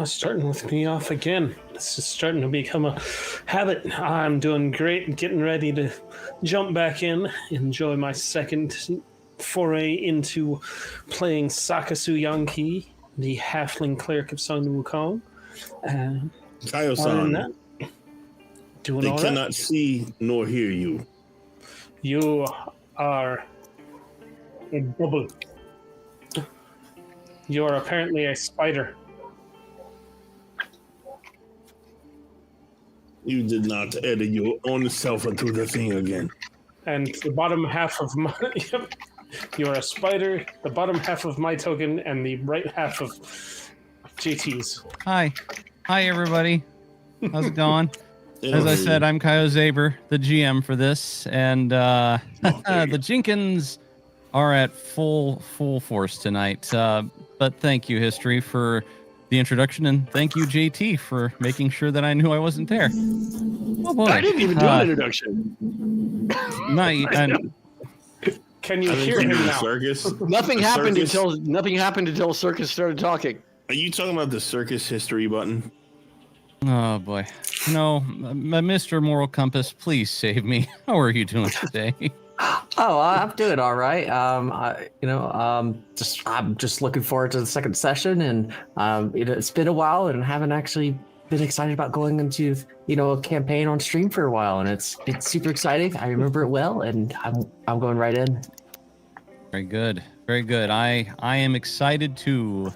Starting with me off again. This is starting to become a habit. I'm doing great, getting ready to jump back in, enjoy my second foray into playing Sakasu Yanki, the halfling cleric of Sun Wukong. Kaio-san, doing they all right. cannot see nor hear you. You are a bubble. You are apparently a spider. You did not edit your own self into the thing again. And the bottom half of my... You're a spider, the bottom half of my token, and the right half of JT's. Hi, everybody. How's it going? As I said, I'm Kaio Zaber, the GM for this, and the Jenkins are at full force tonight. But thank you, History, for the introduction, and thank you, JT, for making sure that I knew I wasn't there. Oh boy! I didn't even do an introduction. Can you hear him now? Circus? Nothing happened until Circus started talking. Are you talking about the circus history button? Oh boy! No, Mr. Moral Compass, please save me. How are you doing today? Oh, I'm doing all right. I'm just looking forward to the second session, and it's been a while, and haven't actually been excited about going into a campaign on stream for a while, and it's super exciting. I remember it well, and I'm going right in. Very good, very good. I am excited too.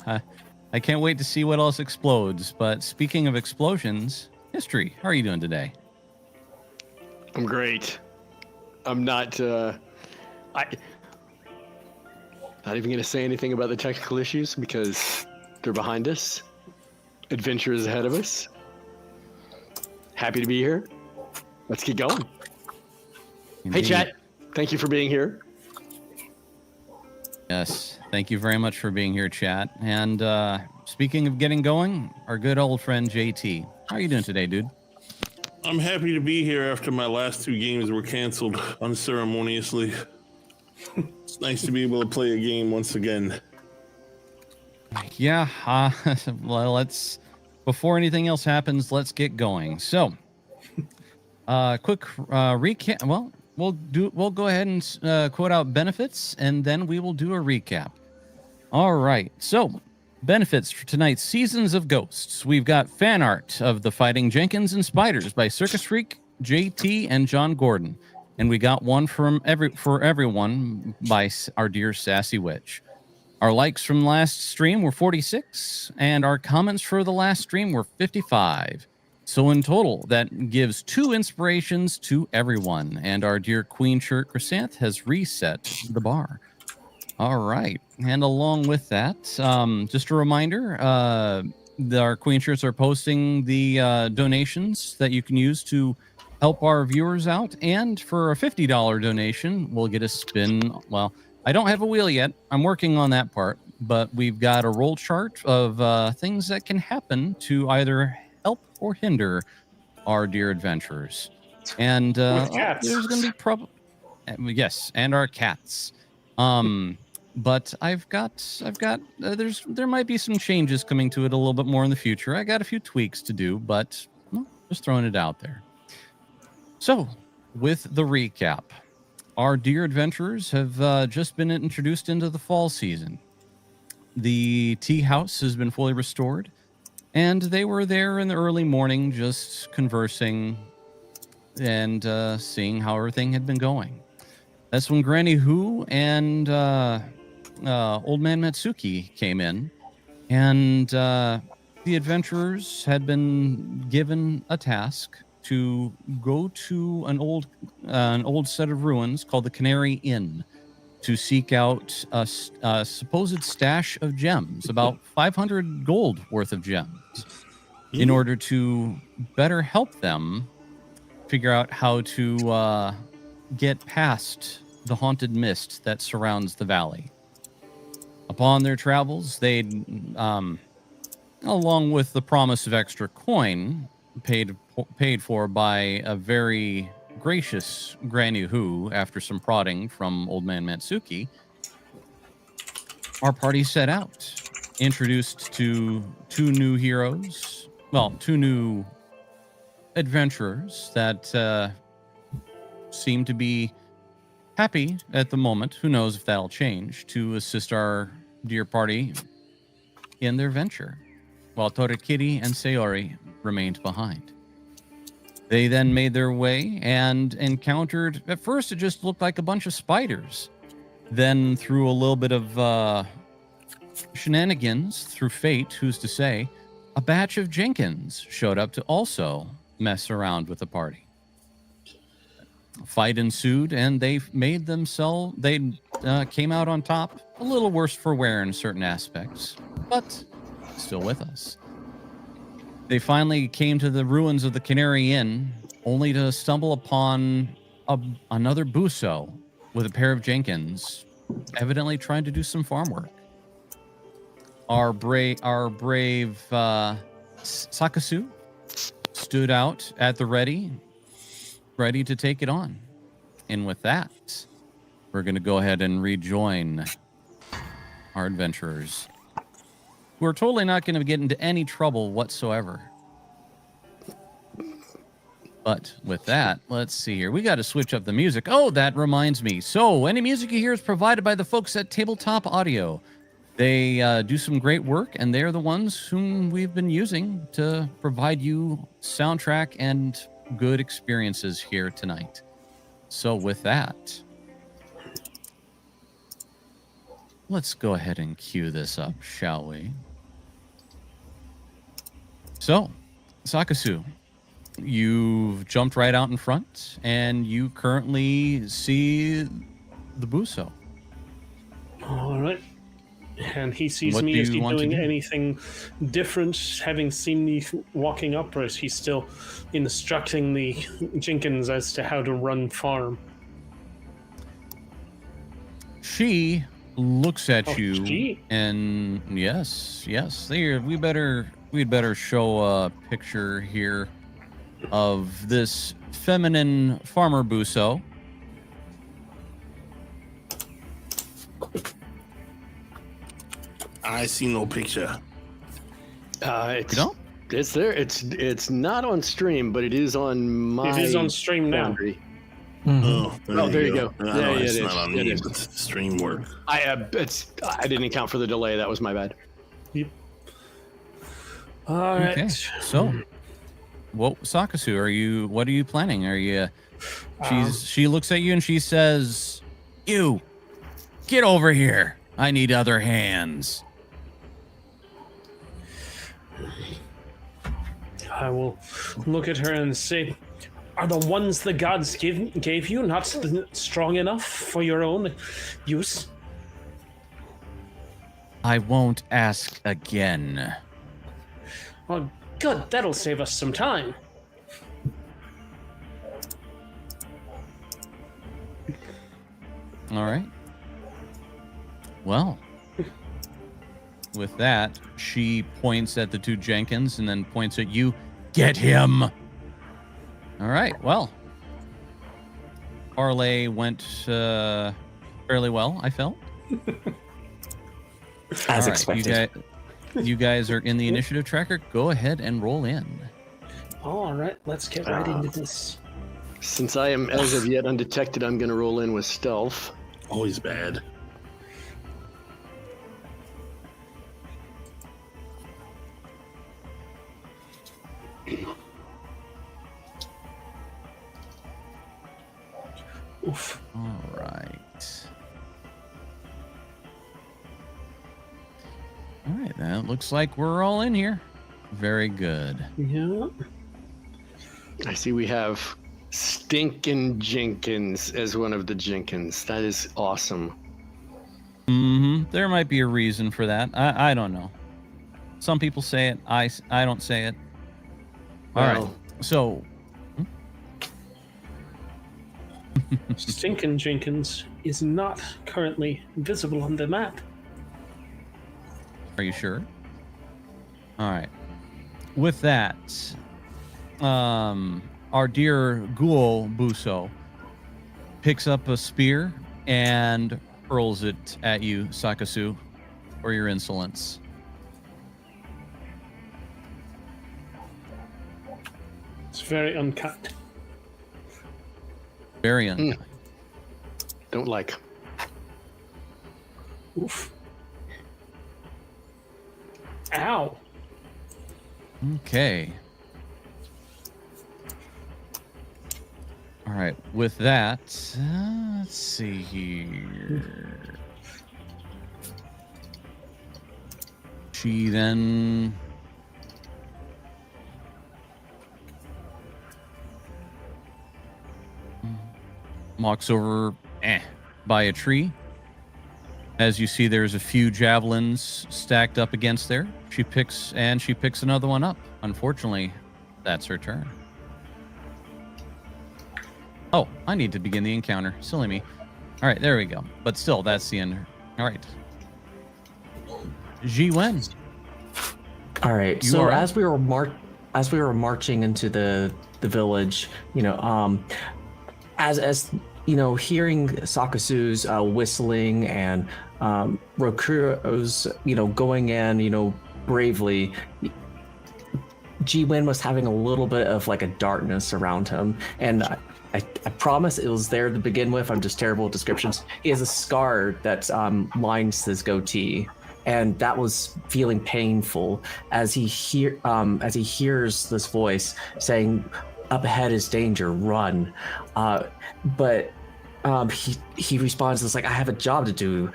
I can't wait to see what else explodes. But speaking of explosions, History, how are you doing today? I'm great. I'm not even going to say anything about the technical issues because they're behind us. Adventure is ahead of us. Happy to be here. Let's get going. Indeed. Hey, chat. Thank you for being here. Yes, thank you very much for being here, chat. And speaking of getting going, our good old friend JT. How are you doing today, dude? I'm happy to be here after my last two games were canceled unceremoniously. It's nice to be able to play a game once again. Yeah, well, before anything else happens, let's get going. So, quick recap. Well, we'll go ahead and quote out benefits, and then we will do a recap. All right. So, benefits for tonight's Seasons of Ghosts. We've got fan art of the Fighting Jenkins and Spiders by Circus Freak, JT, and John Gordon. And we got one for everyone by our dear Sassy Witch. Our likes from last stream were 46, and our comments for the last stream were 55. So in total, that gives 2 inspirations to everyone. And our dear Queen Shirt Chrysanth has reset the bar. All right. And along with that, just a reminder, our Queen Shirts are posting the donations that you can use to help our viewers out. And for a $50 donation, we'll get a spin. Well, I don't have a wheel yet. I'm working on that part. But we've got a roll chart of things that can happen to either help or hinder our dear adventurers. And With cats. there's going to be yes, and our cats. But there might be some changes coming to it a little bit more in the future. I got a few tweaks to do, but just throwing it out there. So, with the recap, our dear adventurers have just been introduced into the fall season. The tea house has been fully restored, and they were there in the early morning just conversing and seeing how everything had been going. That's when Granny Who and Old Man Matsuki came in, and the adventurers had been given a task to go to an old set of ruins called the Canary Inn to seek out a supposed stash of gems, about 500 gold worth of gems, in order to better help them figure out how to get past the haunted mist that surrounds the valley. Upon their travels, they'd, along with the promise of extra coin paid for by a very gracious Granny Who after some prodding from Old Man Matsuki, our party set out. introduced to two new heroes. Well, two new adventurers that seem to be happy at the moment. Who knows if that'll change, to assist our dear party in their venture, while Torikiri and Sayori remained behind. They then made their way and encountered, at first it just looked like a bunch of spiders. Then through a little bit of shenanigans, through fate, who's to say, a batch of Jenkins showed up to also mess around with the party. A fight ensued, and they made themselves, they came out on top, a little worse for wear in certain aspects, but still with us. They finally came to the ruins of the Canary Inn, only to stumble upon another Buso with a pair of Jenkins, evidently trying to do some farm work. Our brave Sakasu stood out at the ready to take it on. And with that, we're going to go ahead and rejoin our adventurers, who are totally not going to get into any trouble whatsoever. But with that, let's see here. We got to switch up the music. Oh, that reminds me. So any music you hear is provided by the folks at Tabletop Audio. They do some great work, and they're the ones whom we've been using to provide you soundtrack and good experiences here tonight. So with that, let's go ahead and cue this up, shall we? So, Sakasu, you've jumped right out in front, and you currently see the Buso. All right. And he sees What me. do Is he you want to doing do? anything different, having seen me walking up, or is he still instructing the Jenkins as to how to run farm? She looks at Oh, you, she? and yes, there. We'd better show a picture here of this feminine farmer Buso. I see no picture. It's, You don't? it's there. It's not on stream, but it is on my. It is on stream now. boundary. Oh, there you go. I Yeah, know yeah, it's it not is. on It me, is. but stream work. I didn't account for the delay. That was my bad. All right. Okay. So, what Sakasu? What are you planning? Are you? She looks at you and she says, "You, get over here. I need other hands." I will look at her and say, "Are the ones the gods gave you not strong enough for your own use?" I won't ask again. Well, good. That'll save us some time. All right. Well, with that, she points at the two Jenkins and then points at you. Get him! All right. Well, parlay went fairly well, I felt. As All right, expected. You guys are in the initiative tracker. Go ahead and roll in. All right. Let's get right into this. Since I am as of yet undetected, I'm going to roll in with stealth. Always bad. Oof. All right. All right, then. Looks like we're all in here. Very good. Yeah. I see we have Stinkin' Jenkins as one of the Jenkins. That is awesome. There might be a reason for that. I don't know. Some people say it. I don't say it. All right. Well, So, Stinkin' Jenkins is not currently visible on the map. are you sure? All right. With that, our dear Ghoul Buso picks up a spear and hurls it at you, Sakasu, for your insolence. It's very unkind. Very unkind. Don't like. Oof. Ow. Okay. All right. With that, let's see here. She then walks over by a tree. As you see, there's a few javelins stacked up against there. She picks another one up. Unfortunately, that's her turn. Oh, I need to begin the encounter. Silly me. All right, there we go. But still, that's the end. All right. Ji Wen. All right. You So are up. as we were marching into the village, as you know, hearing Sakasu's whistling and Rokuro's, going in, bravely, Ji Wen was having a little bit of like a darkness around him, and I promise it was there to begin with. I'm just terrible at descriptions. He has a scar that lines his goatee, and that was feeling painful as he hears this voice saying, "Up ahead is danger. Run!" But he responds, "It's like, I have a job to do.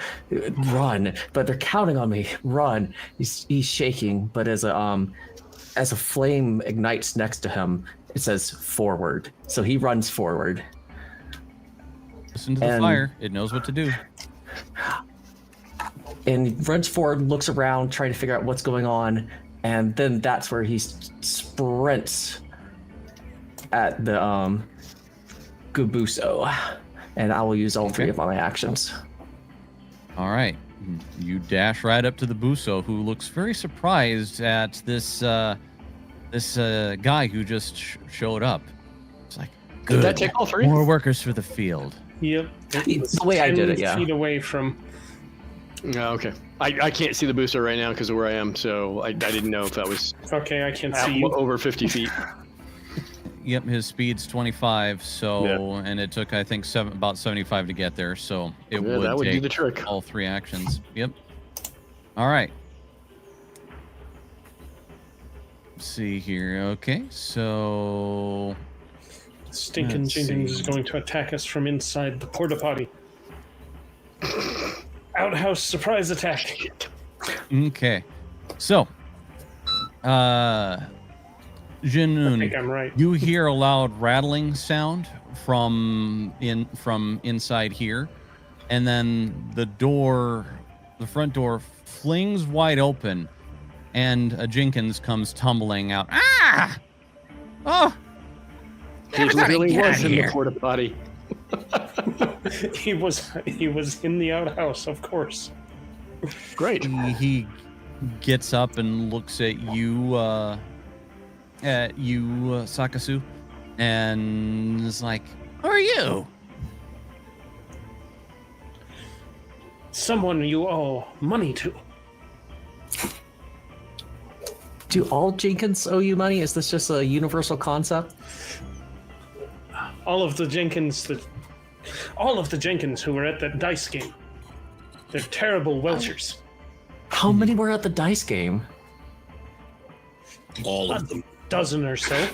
Run!" But they're counting on me. Run! He's shaking, but as a flame ignites next to him, it says forward. So he runs forward. Listen to the fire. It knows what to do. And he runs forward, looks around, trying to figure out what's going on. And then that's where he sprints at the Gubuso. And I will use all three of my actions. All right. You dash right up to the Buso, who looks very surprised at this guy who just showed up. It's like, good. Did that take all three? More workers for the field. Yep. The way I did it, yeah. 10 feet away from. Oh, okay. I can't see the booster right now because of where I am, so I didn't know if that was Okay, I can see you. over 50 feet. Yep, his speed's 25, and it took, I think, about 75 to get there, so it that would take do the trick. all three actions. Yep. All right. Let's see here. Okay, so Stinking Let's Jenkins see. is going to attack us from inside the porta potty. Outhouse surprise attack. okay, so I Jinun, think I'm right. you hear a loud rattling sound from inside here, and then the front door flings wide open, and a Jenkins comes tumbling out. Ah! Oh! He Never thought I'd really get out was of in here. the porta potty. He was in the outhouse, of course. Great. He gets up and looks at you, Sakasu, and is like, "Who are you?" Someone you owe money to. Do all Jenkins owe you money? Is this just a universal concept? All of the Jenkins who were at that dice game. They're terrible welchers. How many were at the dice game? All of them. Dozen or so.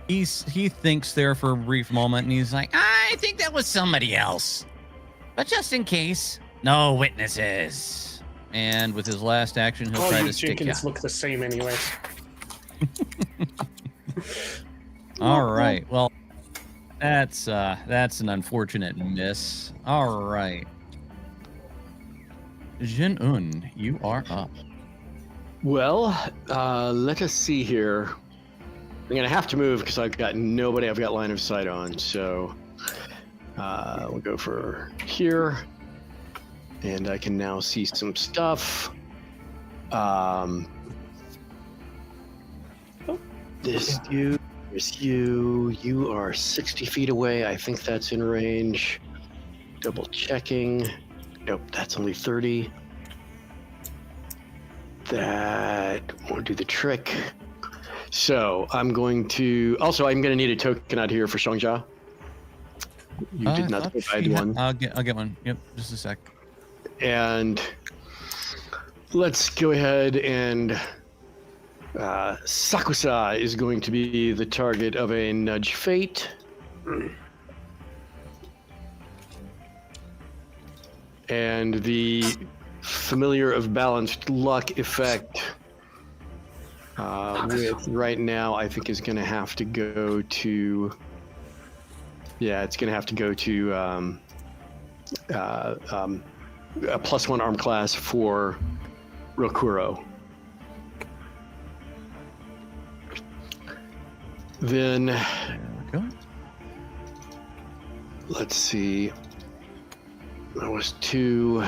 He thinks there for a brief moment, and he's like, "I think that was somebody else, but just in case, no witnesses." And with his last action, he'll All try you to stick you. Jenkins look the same anyway. All right. Well, that's an unfortunate miss. All right. Jin-un, you are up. Well, let us see here. I'm gonna have to move because I've got nobody I've got line of sight on. So we'll go for here, and I can now see some stuff. This you, there's you. You are 60 feet away. I think that's in range. Double checking. Nope, that's only 30. That won't do the trick. So I'm going to need a token out here for Shuangjia. You did not provide one. I'll get one. Yep, just a sec. And let's go ahead and Sakusa is going to be the target of a nudge fate. And the familiar of balanced luck effect with right now I think is going to have to go to it's going to have to go to a +1 arm class for Rokuro. Then There we go. let's see. That was 2.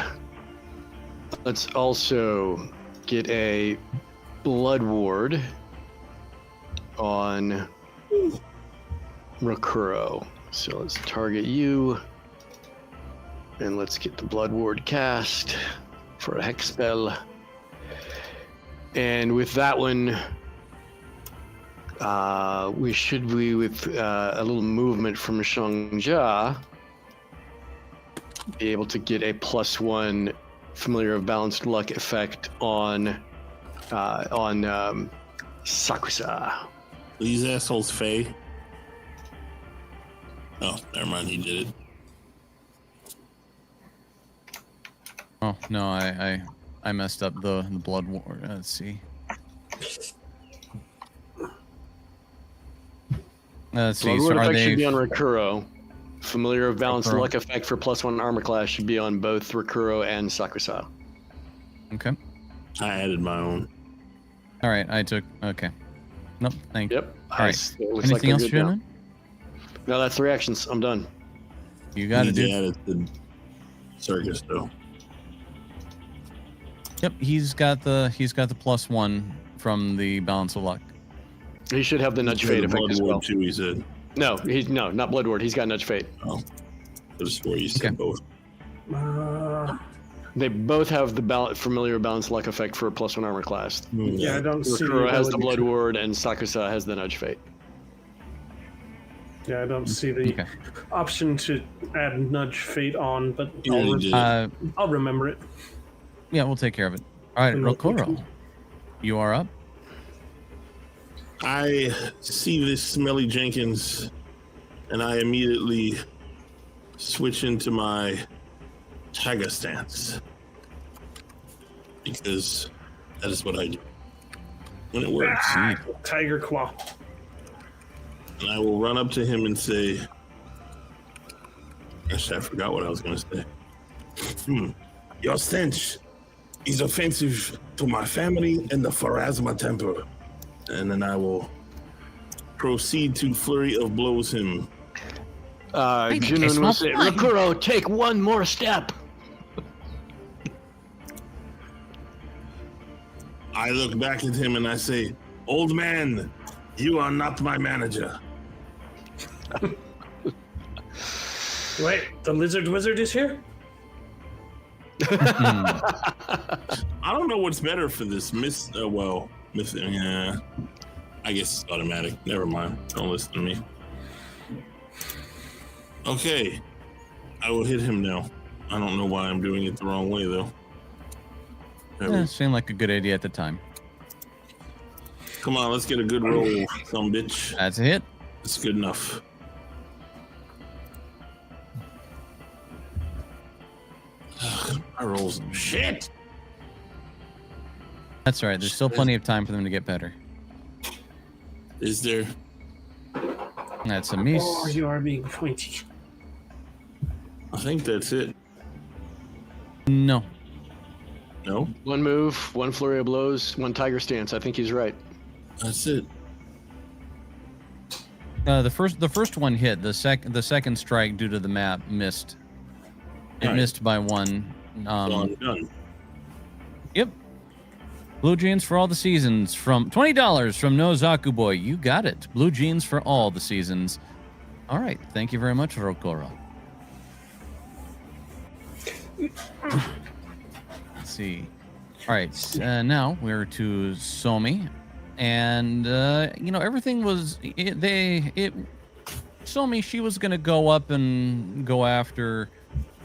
Let's also get a blood ward on Rokuro. So let's target you. And let's get the blood ward cast for a hex spell. And with that one, we should be with a little movement from Shuangjia, be able to get a +1 familiar of balanced luck effect on Sakusa. These assholes, Faye. Oh, never mind. He did it. Oh no, I messed up the blood war. Let's see. Let's see. Blood So ward are effect they? should be on Rokuro. Familiar of balanced Rokuro. luck effect for +1 armor class should be on both Rokuro and Sakusa. Okay. I added my own. All right. I took. Okay. Nope. Thank you. Yep. All right. It looks like Anything we're else, good now. Shannon? No, that's 3 actions. I'm done. You got it, Need to dude. add it to Circus, though. Yep. He's got the +1 from the balance of luck. He should have the nudge fate effect Blood as Ward well. too, he said. No, not blood ward. He's got nudge fate. Oh. I just swore you said Okay. both. They both have the familiar balanced luck effect for a +1 armor class. Yeah, I don't see. Rokuro has the ability blood to- ward and Sakusa has the nudge fate. Yeah, I don't see the Okay. option to add nudge fate on, but You really did. I'll remember it. Yeah, we'll take care of it. All right, Real quick. Rokuro, you are up. I see this smelly Jenkins, and I immediately switch into my tiger stance, because that is what I do when it works. Tiger claw. And I will run up to him and say, actually, I forgot what I was going to say. Your stench is offensive to my family and the Pharasma Temple. And then I will proceed to flurry of blows him. Junun will say, Rokuro, take one more step. I look back at him and I say, old man, you are not my manager. Wait, the lizard wizard is here? I don't know what's better for this. Yeah. I guess it's automatic. Never mind. Don't listen to me. Okay. I will hit him now. I don't know why I'm doing it the wrong way, though. There we- Seemed like a good idea at the time. Come on, let's get a good roll, some bitch. That's a hit. It's good enough. I rolls shit. That's all right. There's still plenty of time for them to get better. Is there? That's a miss. Oh, you are being pointy. I think that's it. No. No, One move, one flurry of blows, one tiger stance. I think he's right. that's it. The first one hit. The second strike due to the map missed. It Alright. missed by 1. Done. Yep. Blue jeans for all the seasons from $20 from Nozaku Boy. You got it. Blue jeans for all the seasons. All right. Thank you very much, Rokuro. Let's see. All right. Now we're to Somi, and everything was. It told me she was gonna go up and go after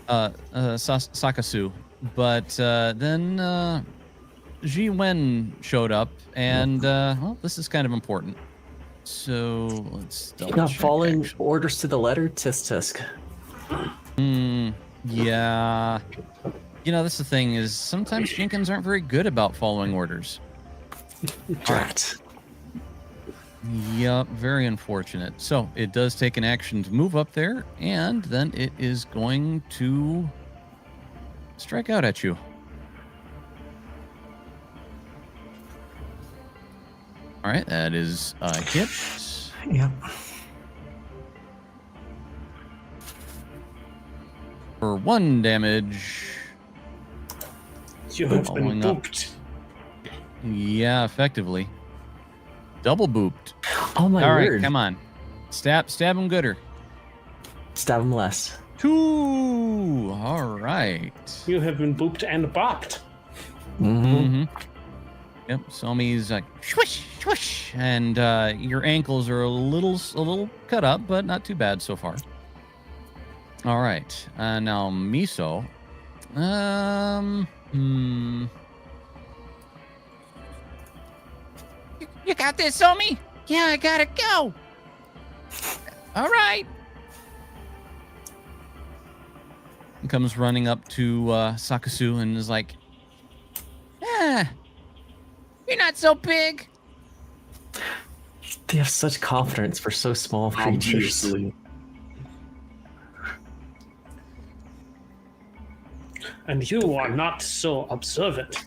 Sakasu, but then Ji Wen showed up, and well, this is kind of important. So let's double Not check, following actually. orders to the letter, tisk tisk. Yeah. That's the thing is sometimes Jenkins aren't very good about following orders. Drat. Yep, very unfortunate. So it does take an action to move up there, and then it is going to strike out at you. All right, that is a hit. Yep. For 1 damage. You have Following been up. booped. Yeah, effectively. Double booped. Oh my All right, word. come on. Stab him gooder. Stab him less. 2. All right. You have been booped and bopped. Mm-hmm. Yep. Somi's like swish, swish, and your ankles are a little cut up, but not too bad so far. All right. Now Miso. You got this, Somi? Yeah, I gotta go. All right. He comes running up to Sakasu and is like, you're not so big. They have such confidence for so small creatures. Obviously. And you are not so observant.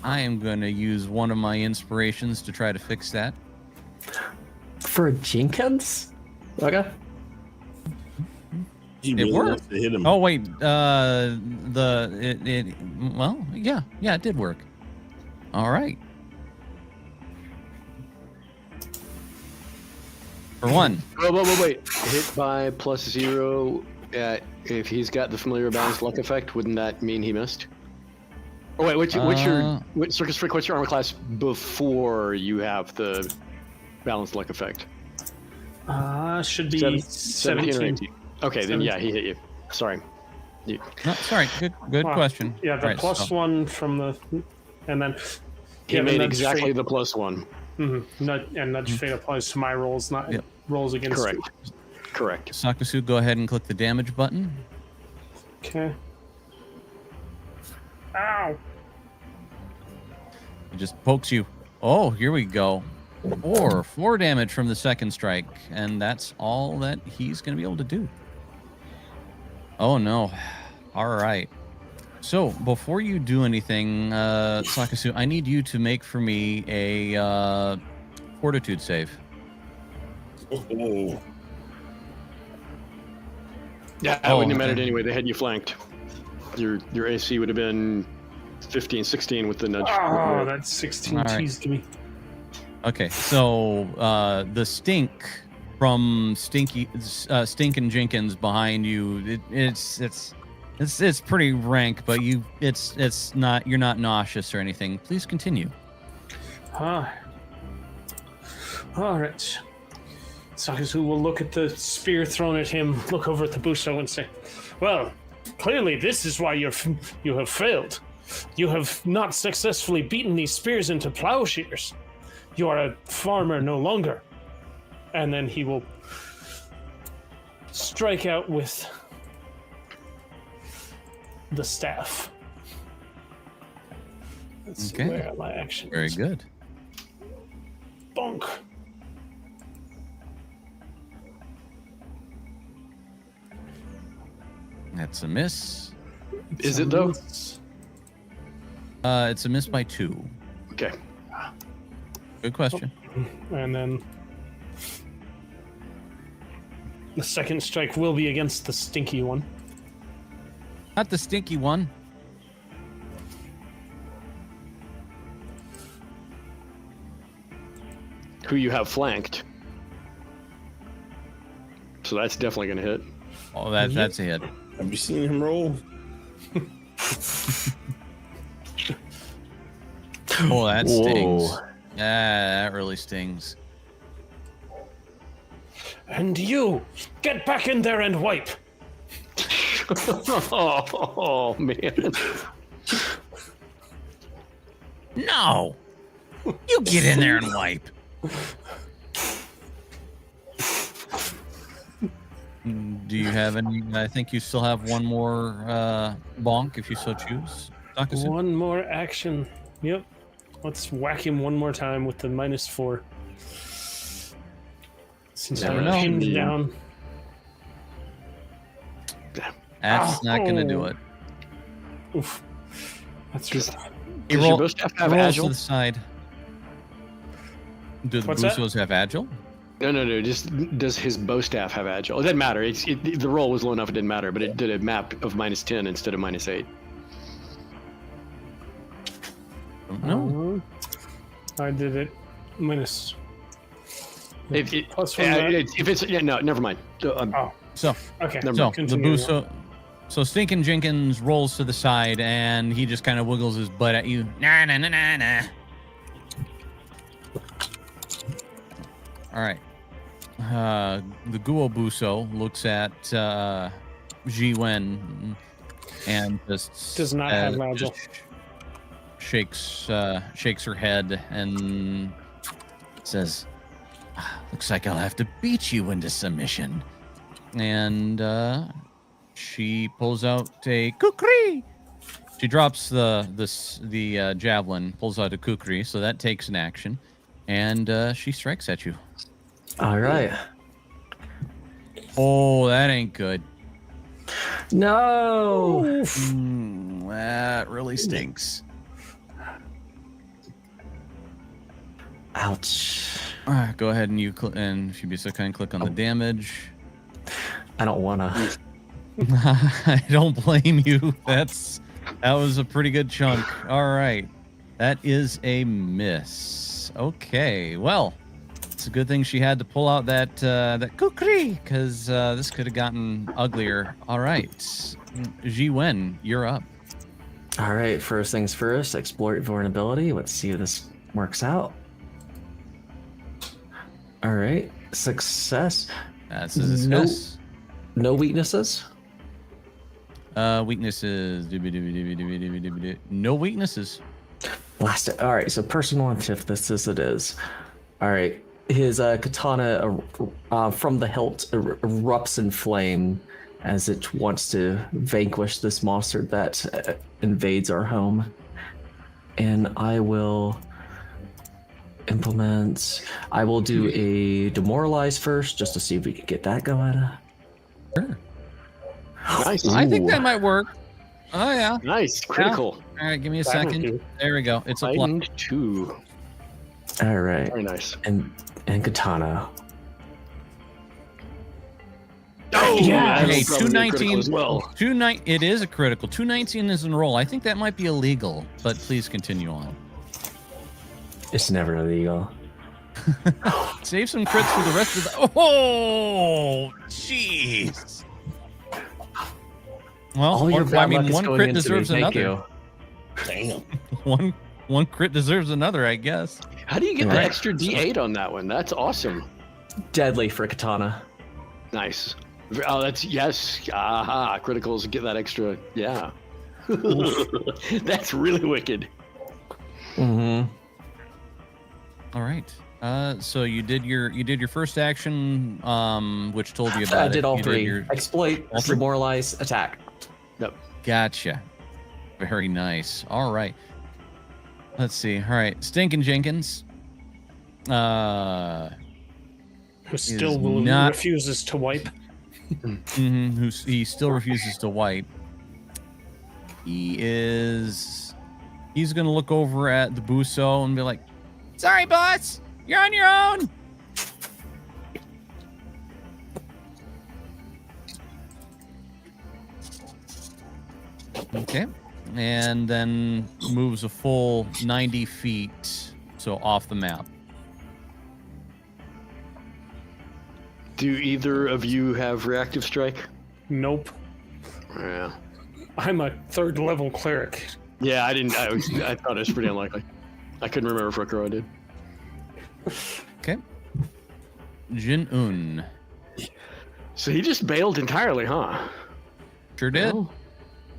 I am going to use one of my inspirations to try to fix that. For Jenkins? Okay. He It really worked. wants to hit him. Oh wait, well, yeah, it did work. All right. For 1. Wait. Hit by +0. If he's got the familiar balanced luck effect, wouldn't that mean he missed? Oh wait, what's Circus Freak? What's your armor class before you have the balanced luck effect? Should be 17 or 18. Okay, then yeah, he hit you. Sorry. No, sorry, good Wow. question. Yeah, the All right, plus so- one from the, and then He made exactly the +1. Nudge fate applies to my rolls, not Yep. rolls against. Correct. Sakasu, go ahead and click the damage button. Okay. Ow! It just pokes you. Oh, here we go. 4 damage from the second strike, and that's all that he's going to be able to do. Oh no. All right. So before you do anything, Sakasu, I need you to make for me a fortitude save. Oh. Yeah, that wouldn't have mattered anyway. They had you flanked. Your AC would have been 15, 16 with the nudge. Oh, that's 16 All right. teased me. Okay, so the stink from Stinkin' Jenkins behind you, it's pretty rank, but it's not, you're not nauseous or anything. Please continue. All right. Sakasu will look at the spear thrown at him, look over at the Busho and say, well, clearly this is why you have failed. You have not successfully beaten these spears into plowshares. You are a farmer no longer. And then he will strike out with the staff. Let's Okay. see where my action Very is. good. Bonk. That's a miss. Is it though? It's a miss by 2. Okay. Good question. And then the second strike will be against the stinky one. Not the stinky one. Who you have flanked. So that's definitely going to hit. Oh, that's a hit. Have you seen him roll? Oh, that Whoa. stings. Yeah, that really stings. And you, get back in there and wipe. Oh man. No! You get in there and wipe. Do you have any? I think you still have one more bonk if you so choose. Dakasu? One more action. Yep. Let's whack him one more time with the -4. Since Never I'm know. pinned down. That's not going to do it. Oof. That's Does rough. He your bow staff have rolls agile? to the side. Do the What's that? Busos have agile? No. Just does his bow staff have agile? It doesn't matter. The roll was low enough; it didn't matter. But it did a map of -10 instead of -8. No. I did it minus. If Plus one back. it's no, never mind. Oh, So, okay. Never so mind. the Continue. Buso, Stinkin' Jenkins rolls to the side and he just kind of wiggles his butt at you. Nah. All right. The Guo Buso looks at Ji Wen and just Does not have agile. just shakes her head and says, "Looks like I'll have to beat you into submission." And she pulls out a kukri. She drops the javelin, pulls out a kukri, so that takes an action, and she strikes at you. All right. Oh, that ain't good. No. That really stinks. Ouch. Go ahead and and if you'd be so kind, click on the damage. I don't wanna. I don't blame you. That was a pretty good chunk. All right, that is a miss. Okay, well, it's a good thing she had to pull out that kukri because this could have gotten uglier. All right, Ji Wen, you're up. All right. First things first. Exploit vulnerability. Let's see if this works out. All right. Success. That's a success. No weaknesses. Weaknesses. No weaknesses. Blast it. All right. So personal antithesis it is. All right. His katana from the hilt erupts in flame as it wants to vanquish this monster that invades our home. And I will implement. I will do a demoralize first, just to see if we can get that going. Sure. Nice. I think that might work. Oh yeah. Nice. Critical. All right, give me a That would second. do. There we go. It's a plus. Heightened 2. All right. Very nice. And katana. Oh, yeah. Okay, that's probably a critical 219 as well. It is a critical. 219 is in roll. I think that might be illegal, but please continue on. It's never illegal. Save some crits for the rest of the. Oh, jeez. Well, All your bad luck is one going crit into me. deserves Thank another. Damn. One crit deserves another, I guess. How do you get the Right. extra D8 on that one? That's awesome. Deadly for katana. Nice. Oh, that's yes. Aha. Criticals get that extra. Yeah. That's really wicked. Mm-hmm. All right. So you did your first action, which told you about I it. did all You three. your- Exploit, all three? demoralize, attack. Yep. Gotcha. Very nice. All right. Let's see. All right. Stinkin' Jenkins. Who still not- refuses to wipe. He still refuses to wipe. He's gonna look over at the Buso and be like, "Sorry, boss, you're on your own." Okay, and then moves a full 90 feet, so off the map. Do either of you have reactive strike? Nope. Yeah. I'm a 3rd level cleric. Yeah, I didn't. I thought it was pretty unlikely. I couldn't remember if Rokuro did. Okay. Jin-un. So he just bailed entirely, huh? Sure did. Well,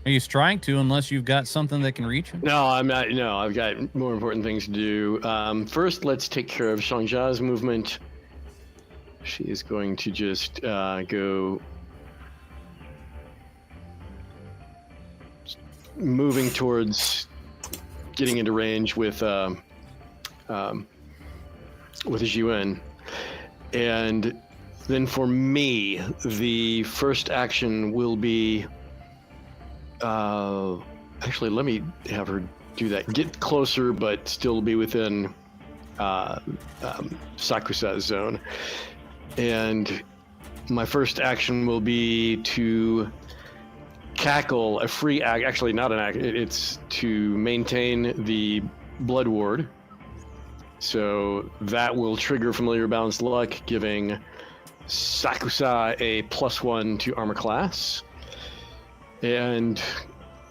He's trying to, unless you've got something that can reach him. no, I'm not. No, I've got more important things to do. First, let's take care of Shangjia's movement. She is going to just go moving towards getting into range with Jiwen. And then for me, the first action will be actually, let me have her do that. Get closer, but still be within Sakusa's zone. And my first action will be to cackle a free act. Actually, not an act. It's to maintain the blood ward. So that will trigger familiar balanced luck, giving Sakusa a +1 to armor class. And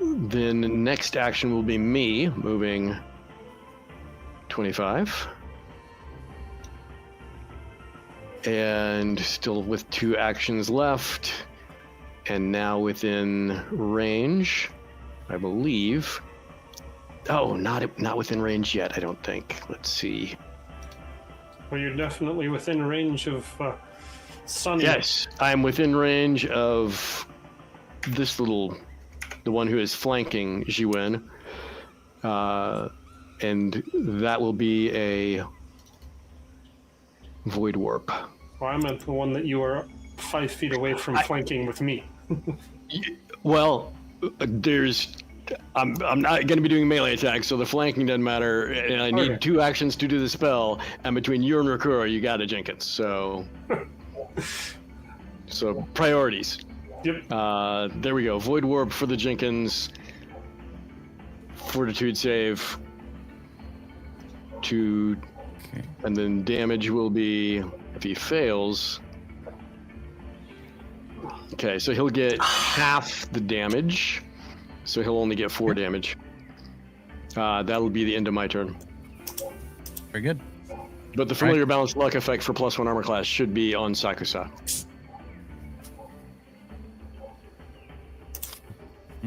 then next action will be me moving 25. And still with 2 actions left. And now within range, I believe. Oh, not within range yet, I don't think. Let's see. Well, you're definitely within range of Sun. Yes, I'm within range of this the one who is flanking Jiwen. And that will be a Void Warp. Well, I meant the one that you are 5 feet away from flanking with me. Well, I'm not going to be doing melee attacks, so the flanking doesn't matter. And I need 2 actions to do the spell. And between you and Rokuro, you got it, Jenkins. So priorities. Yep. There we go. Void Warp for the Jenkins. Fortitude save. 2. Okay. And then damage will be, if he fails. Okay, so he'll get half the damage. So he'll only get 4 damage. That'll be the end of my turn. Very good. But the familiar balanced luck effect for +1 armor class should be on Sakusa.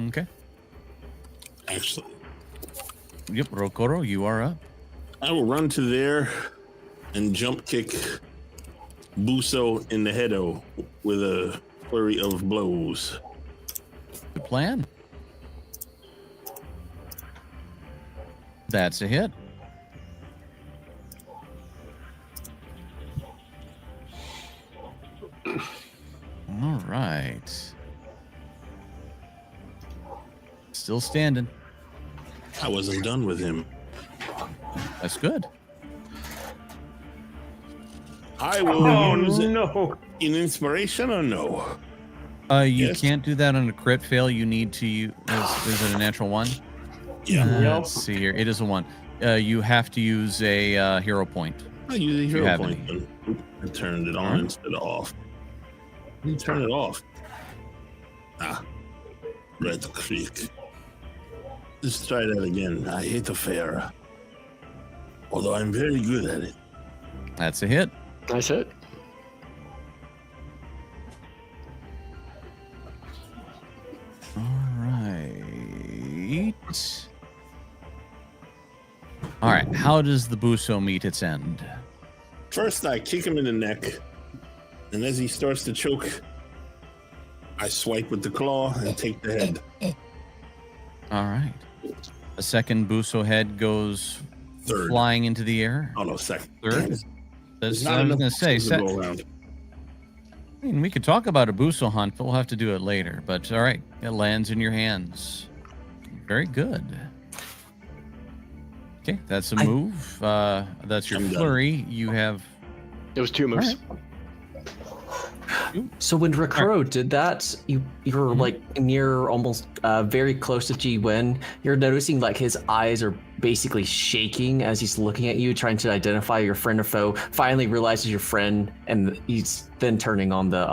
Okay. Actually, Yep, Rokuro, you are up. I will run to there and jump kick Buso in the heado with a flurry of blows. Good plan. That's a hit. All right. Still standing. I wasn't done with him. That's good. I will Oh use it no! in inspiration or no? You Yes. can't do that on a crit fail. You need to use. Is it a natural 1? Yeah, Yep. Let's see here. It is a 1. You have to use a hero point. I use a hero have point. any? then. Oop, I turned it on Alright. instead of off. You turn it off. Red Creek. Let's try that again. I hate the fair. Although I'm very good at it. That's a hit. Nice hit. All right. How does the Buso meet its end? First, I kick him in the neck. And as he starts to choke, I swipe with the claw and take the head. All right. A second Buso head goes Third. flying into the air. Oh, no, second. Third? Damn it. That's There's what not I was enough going to say. to go around. I mean, we could talk about a Buso hunt, but we'll have to do it later. But all right, it lands in your hands. Very good. Okay, that's a move. That's your I'm done. flurry. You have. It was 2 moves. So when Rokuro did that, you were like near almost very close to Jiwen. You're noticing like his eyes are basically shaking as he's looking at you, trying to identify your friend or foe. Finally realizes your friend, and he's then turning on the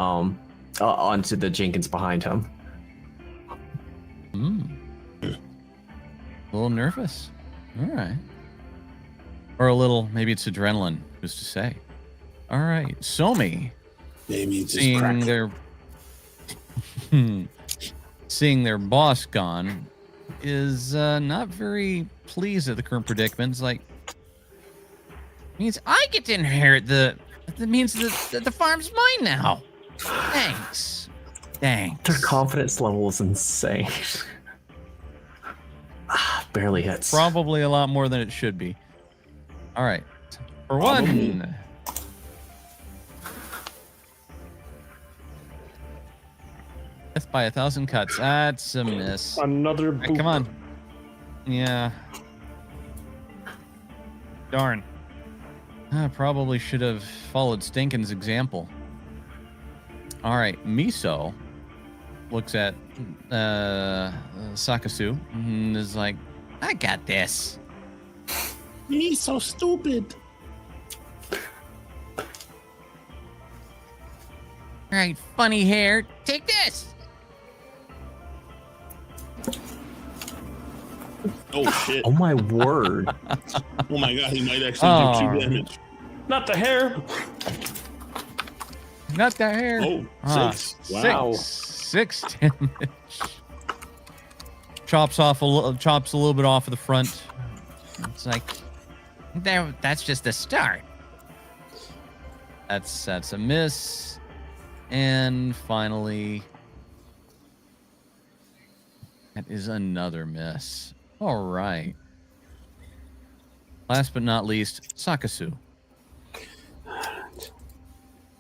onto the Jenkins behind him. A little nervous. All right. Or a little, maybe it's adrenaline, who's to say. All right, Somi, Maybe it's just seeing crack. their seeing their boss gone, is not very pleased at the current predicament. It's like, means I get to inherit that means that the farm's mine now. Thanks. Their confidence level is insane. Barely hits. Probably a lot more than it should be. All right. For one. Death by 1,000 cuts. That's a miss. Another Hey, boop. come on. Yeah. Darn. I probably should have followed Stinkin's example. All right. Miso looks at Sakasu and is like, I got this. He's so stupid. All right, funny hair. Take this. Oh shit! Oh my word. Oh my god, he might actually do 2 damage. Not the hair. Not the hair. Oh, Ah, 6. Wow. 6 damage. Chops a little bit off of the front. It's like, that's just the start. That's a miss. And finally, that is another miss. All right. Last but not least, Sakasu.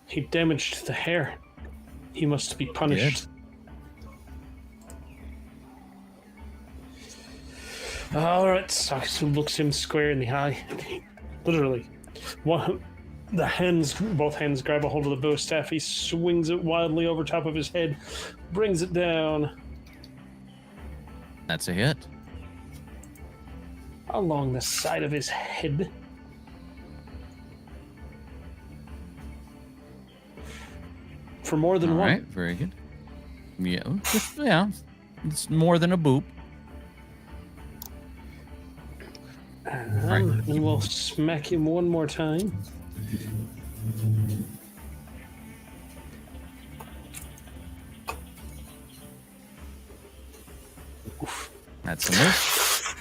He damaged the hair. He must be punished. All right, Sakasu looks him square in the eye. Literally, both hands grab a hold of the bow staff. He swings it wildly over top of his head, brings it down That's a hit. along the side of his head. For more than All one. right, very good. Yeah, yeah, it's more than a boop. And we'll smack him one more time. That's a miss.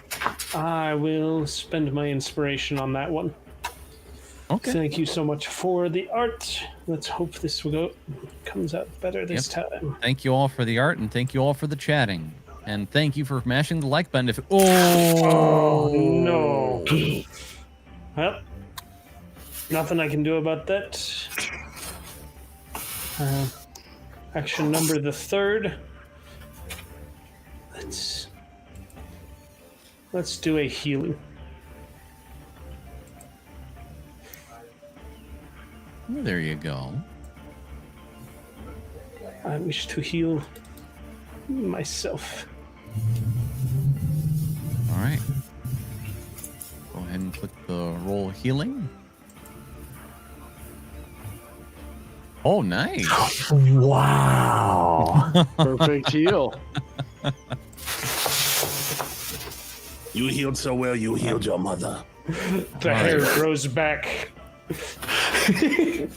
I will spend my inspiration on that one. Okay. Thank you so much for the art. Let's hope this comes out better this time. Thank you all for the art, and thank you all for the chatting, and thank you for mashing the like button. Oh no! Well, nothing I can do about that. Action number the 3rd. Let's do a healing. Well, there you go. I wish to heal myself. All right. Go ahead and click the roll healing. Oh, nice. Wow. Perfect heal. You healed so well, you healed your mother. The hair grows back. I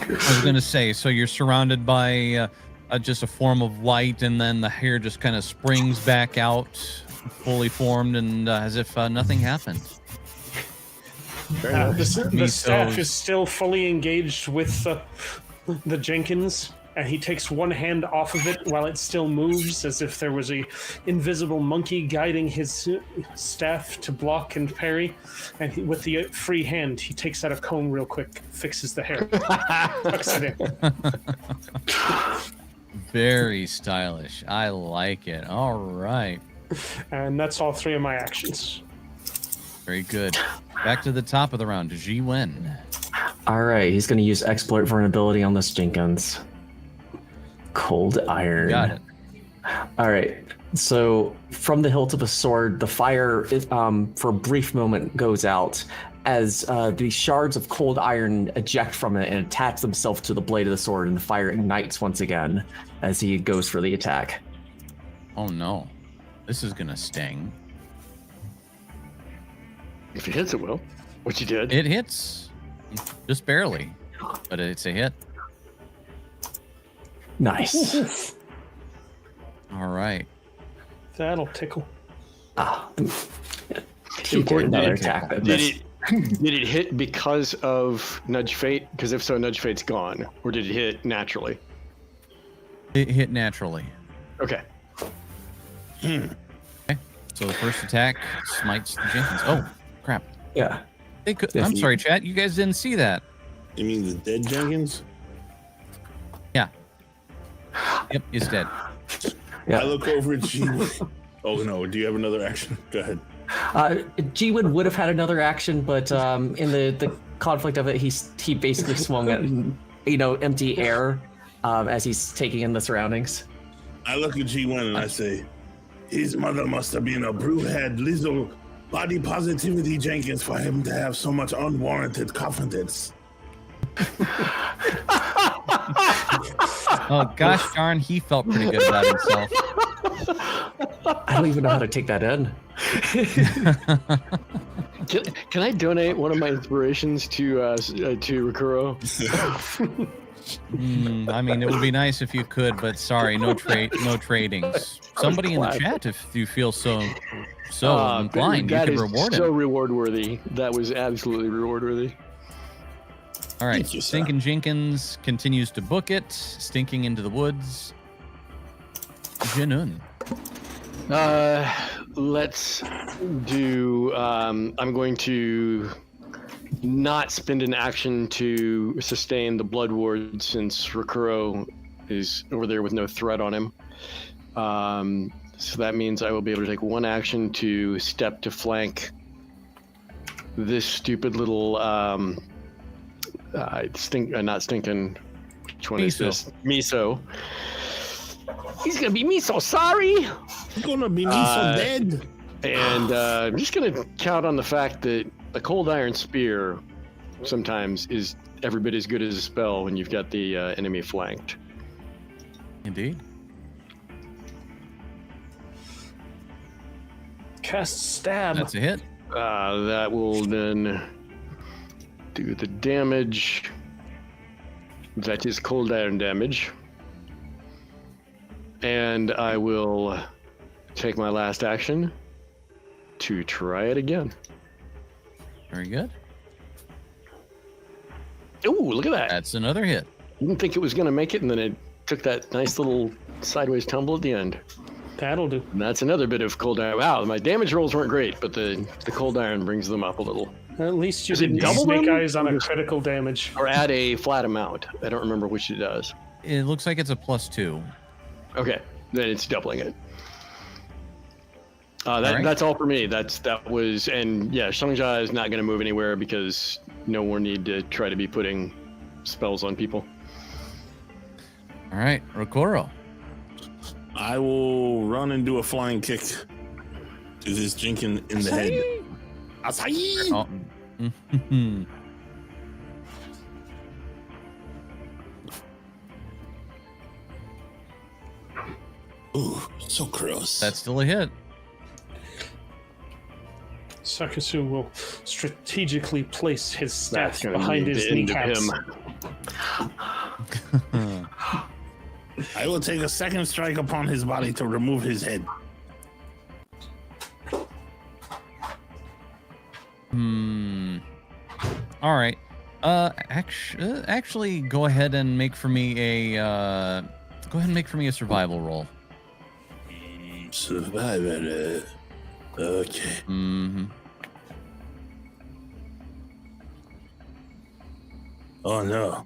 was going to say, so you're surrounded by just a form of light, and then the hair just kind of springs back out, fully formed, and as if nothing happened. The staff is still fully engaged with the Jenkins, and he takes one hand off of it while it still moves, as if there was a invisible monkey guiding his staff to block and parry. And with the free hand, he takes out a comb real quick, fixes the hair, tucks it in. Very stylish. I like it. All right. And that's all 3 of my actions. Very good. Back to the top of the round. Ji-Wen. All right, he's going to use exploit vulnerability on this Jenkins. Cold iron. Got it. All right. So from the hilt of a sword, the fire for a brief moment goes out as the shards of cold iron eject from it and attach themselves to the blade of the sword, and the fire ignites once again as he goes for the attack. Oh, no. This is going to sting. If it hits, it will. Which you did. It hits, just barely, but it's a hit. Nice. All right. That'll tickle. He did another attack. That Did missed. did it hit because of Nudge Fate? Because if so, Nudge Fate's gone. Or did it hit naturally? It hit naturally. Okay. Okay. So the first attack smites the Jenkins. Oh, crap. Yeah. They could, Yes, I'm sorry, chat. You guys didn't see that. You mean the dead Jenkins? Yeah. Yep, he's dead. Yeah. I look over at G. Oh no! Do you have another action? Go ahead. G-Wood would have had another action, but in the conflict of it, he basically swung at empty air as he's taking in the surroundings. I look at G1 and I say, his mother must have been a brewhead, little body positivity Jenkins for him to have so much unwarranted confidence. Oh, gosh darn, he felt pretty good about himself. I don't even know how to take that in. Can I donate one of my inspirations to Rikuro? I mean, it would be nice if you could, but sorry, no tradings. Somebody in the chat, if you feel so inclined, you could reward so him. reward worthy. That was absolutely reward worthy. All right, Thank you, sir. Stinking Jenkins continues to book it, stinking into the woods. Jinun. Let's do. I'm going to not spend an action to sustain the blood ward since Rikuro is over there with no threat on him. So that means I will be able to take one action to step to flank this stupid little not stinking. Which one is Miso. this? Miso. He's gonna be Miso. Sorry. You're gonna be me so dead. And I'm just going to count on the fact that a cold iron spear sometimes is every bit as good as a spell when you've got the enemy flanked. Indeed. Cast stab. That's a hit. That will then do the damage. That is cold iron damage. And I will take my last action to try it again. Very good. Ooh, look at that. That's another hit. Didn't think it was going to make it, and then it took that nice little sideways tumble at the end. That'll do. And that's another bit of cold iron. Wow, my damage rolls weren't great, but the cold iron brings them up a little. At least you Is it didn't double snake them? eyes on a critical damage. Or add a flat amount. I don't remember which it does. It looks like it's a +2. Okay, then it's doubling it. right. That's all for me. That was, and yeah, Shangja is not going to move anywhere because no more need to try to be putting spells on people. All right, Rokoro. I will run and do a flying kick to this Jenkins in the head. Acai! Oh. Ooh, so gross. That's still a hit. Sakasu will strategically place his staff That's gonna behind be his the end of kneecaps. him. I will take a second strike upon his body to remove his head. All right. Actually, go ahead and make for me a survival roll. Survivor. Okay. Mm-hmm. Oh no.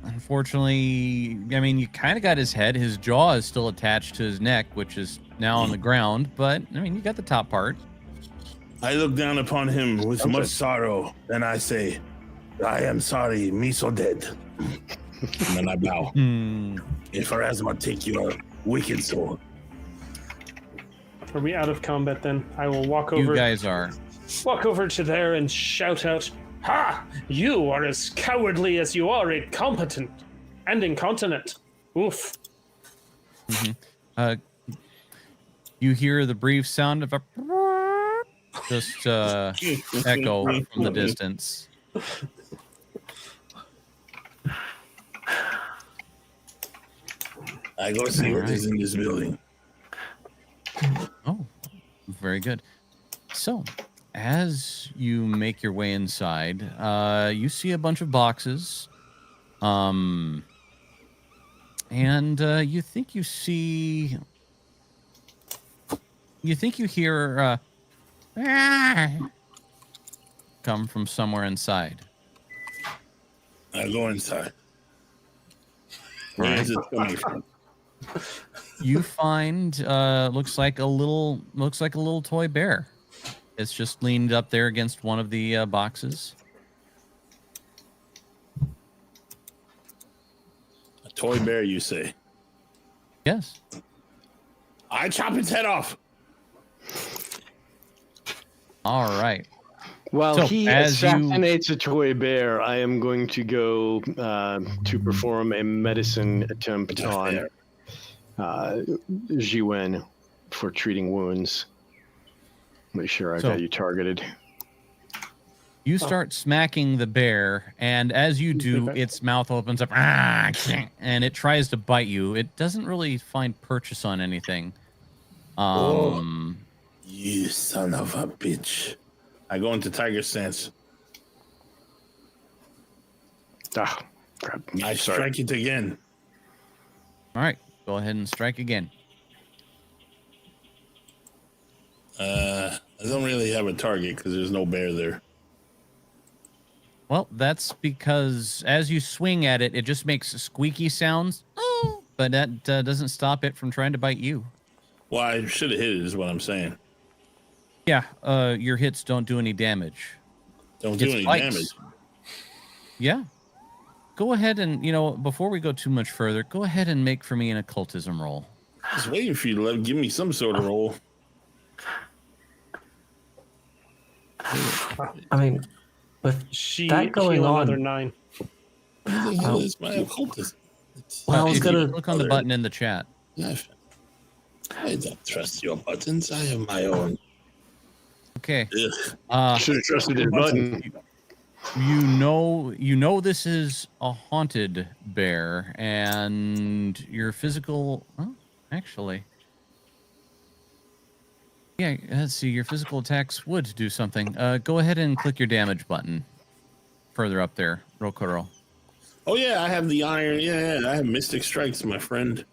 Unfortunately, I mean, you kind of got his head. His jaw is still attached to his neck, which is now on the ground. But I mean, you got the top part. I look down upon him with much sorrow, and I say, I am sorry, me so dead. And then I bow. If Pharasma take your wicked soul. Are we out of combat then? I will walk You over. guys are. Walk over to there and shout out, "Ha! You are as cowardly as you are incompetent and incontinent." Oof. You hear the brief sound of a just echo from the distance. I go see what is in this building. Oh, very good. So, as you make your way inside, you see a bunch of boxes. And you think you see... You think you hear come from somewhere inside. I go inside. Where is it coming from? You find looks like a little toy bear. It's just leaned up there against one of the boxes. A toy bear, you say? Yes. I chop its head off. All right. While So, he as assassinates a toy bear, I am going to go to perform a medicine attempt on Jiwen for treating wounds. Make sure I got you targeted. You start smacking the bear, and as you do, its mouth opens up, and it tries to bite you. It doesn't really find purchase on anything. You son of a bitch. I go into tiger stance. Ah, crap. I strike it again. All right, go ahead and strike again. I don't really have a target because there's no bear there. Well, that's because as you swing at it, it just makes squeaky sounds, but that doesn't stop it from trying to bite you. Well, I should have hit it, is what I'm saying. Yeah, your hits don't do any damage. Don't do any damage. Yeah. Go ahead and, before we go too much further, go ahead and make for me an occultism roll. I was waiting for you to give me some sort of roll. I mean, with that going on, another 9. What the hell is my occultism? Well, I was gonna click on the button in the chat. I don't trust your buttons. I have my own. Okay. Should have trusted his button. You know this is a haunted bear, and your physical... Oh, actually... Yeah, let's see. Your physical attacks would do something. Go ahead and click your damage button further up there, Rokoro. Oh, yeah, I have the iron. Yeah, I have Mystic Strikes, my friend.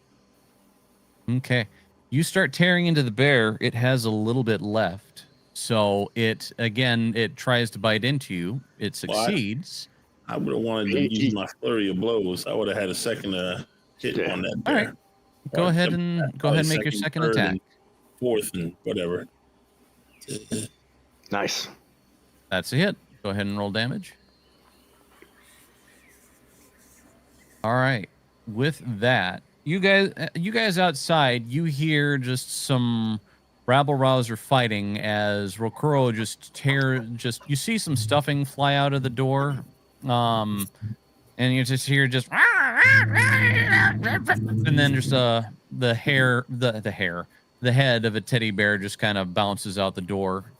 Okay. You start tearing into the bear. It has a little bit left. So it tries to bite into you. It succeeds. I would have wanted to use my flurry of blows. I would have had a second hit on that bear. All right. Go ahead and make your second attack. Fourth and whatever. Nice. That's a hit. Go ahead and roll damage. All right. With that, you guys outside, you hear just some rabble-rouser fighting as Rokuro you see some stuffing fly out of the door. And you just hear and then just the head of a teddy bear just kind of bounces out the door.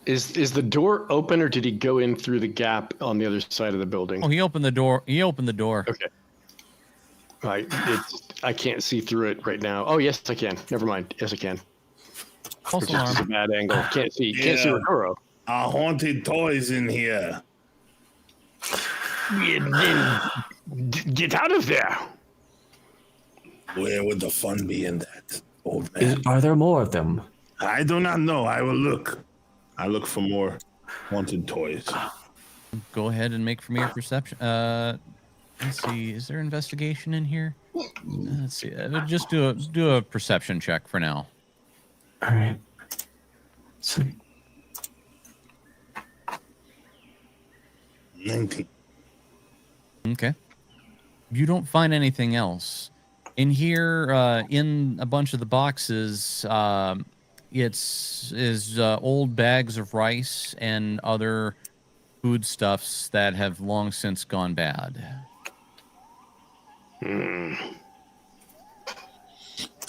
Is the door open, or did he go in through the gap on the other side of the building? Oh, he opened the door. Okay. I can't see through it right now. Oh, yes, I can. Never mind. Yes, I can. False It's just a alarm. bad angle. Can't see Rokuro. Our haunted toys in here. Get out of there. Where would the fun be in that, old man? are there more of them? I do not know. I will look. I look for more haunted toys. Go ahead and make for me a perception. Let's see. Is there investigation in here? Let's see. Just do a perception check for now. All right. Sweet. 19. Okay. You don't find anything else in here. In a bunch of the boxes, is old bags of rice and other foodstuffs that have long since gone bad. Do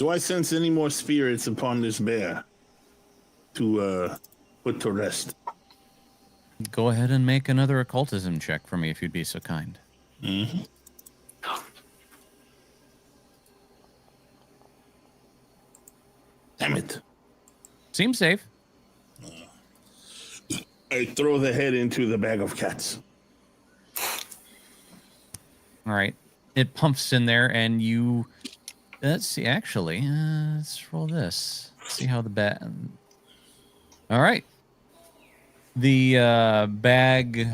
I sense any more spirits upon this bear? to put to rest. Go ahead and make another occultism check for me if you'd be so kind. Mm-hmm. Damn it. Seems safe. I throw the head into the bag of cats. All right. It pumps in there, and you... Let's see, actually. Let's roll this. See how the bag... All right. The bag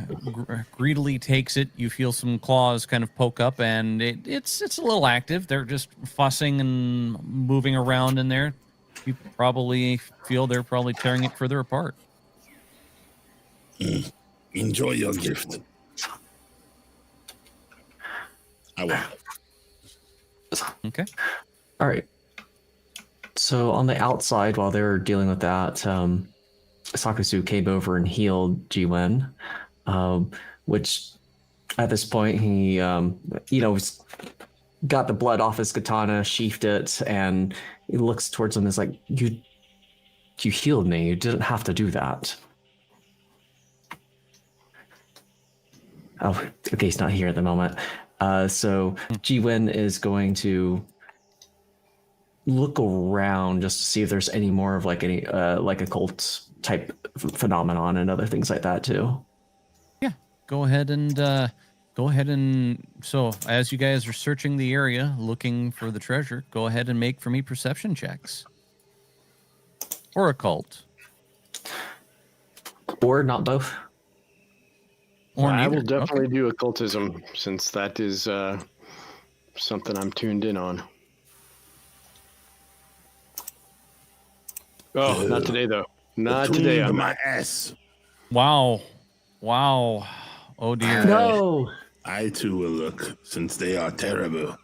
greedily takes it. You feel some claws kind of poke up, and it's a little active. They're just fussing and moving around in there. You probably feel they're probably tearing it further apart. Enjoy your gift. I will. Okay. All right. So on the outside, while they're dealing with that, Sakusu came over and healed Jiwen, which at this point he, he's got the blood off his katana, sheathed it, and he looks towards him and is like, you healed me. You didn't have to do that. Oh, okay, he's not here at the moment. So Jiwen is going to look around just to see if there's any more of like any like occult type phenomenon and other things like that too. Yeah, go ahead and so as you guys are searching the area looking for the treasure, go ahead and make for me perception checks. Or occult. Or not both. Or I neither. will definitely do occultism, since that is something I'm tuned in on. Oh, not today though. Not today. On I'm my ass. Wow. Oh dear. No. I too will look, since they are terrible.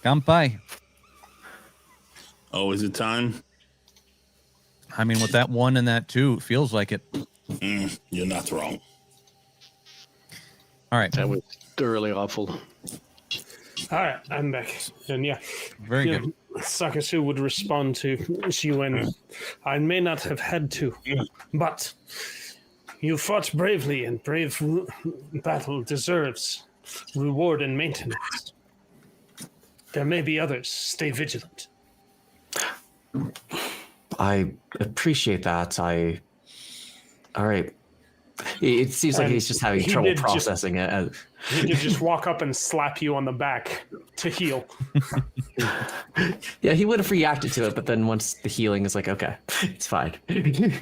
Kampai. Oh, is it time? I mean, with that 1 and that 2, it feels like it. You're not wrong. All right. That was thoroughly awful. All right, I'm back. And yeah, Very good. Sakasu would respond to Shiwen. I may not have had to, but you fought bravely, and brave battle deserves reward and maintenance. There may be others. Stay vigilant. I appreciate that. All right. It seems like And he's just having he trouble did just- processing it. He could just walk up and slap you on the back to heal. Yeah, he would have reacted to it, but then once the healing is like, okay, it's fine. By the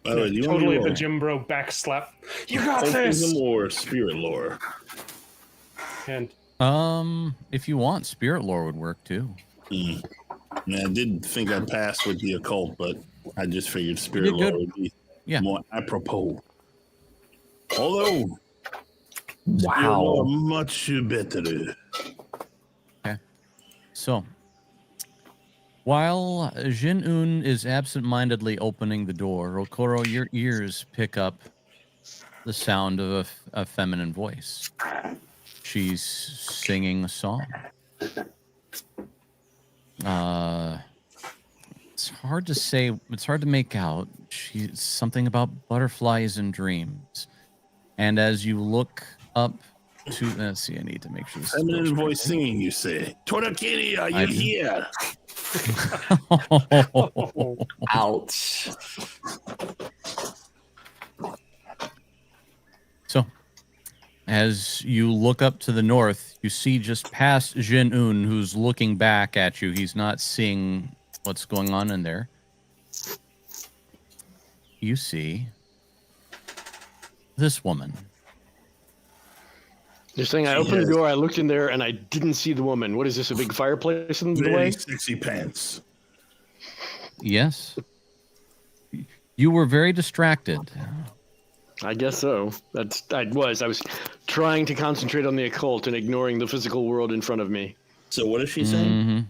way, do you Totally want the me to gym bro back slap. You got roll this. occultism or spirit lore? And If you want, spirit lore would work too. Man, I did think I passed with the occult, but I just figured spirit You did lore good. would be Yeah. more apropos. Although, spirit lore Wow. much better. Okay. So, while Jin-un is absent-mindedly opening the door, Okoro, your ears pick up the sound of a feminine voice. She's singing a song. It's hard to say. It's hard to make out. She's something about butterflies and dreams. And as you look up to, let's see, I need to make sure this Feminine is voice singing, you say. Torakiri, are you here? Ouch. So, as you look up to the north, you see just past Jin-un, who's looking back at you. He's not seeing what's going on in there. You see this woman. You're saying I opened the door, I looked in there, and I didn't see the woman. What is this, a big fireplace in the Very way? sexy pants. Yes. You were very distracted. I guess so. I was trying to concentrate on the occult and ignoring the physical world in front of me. So what is she saying?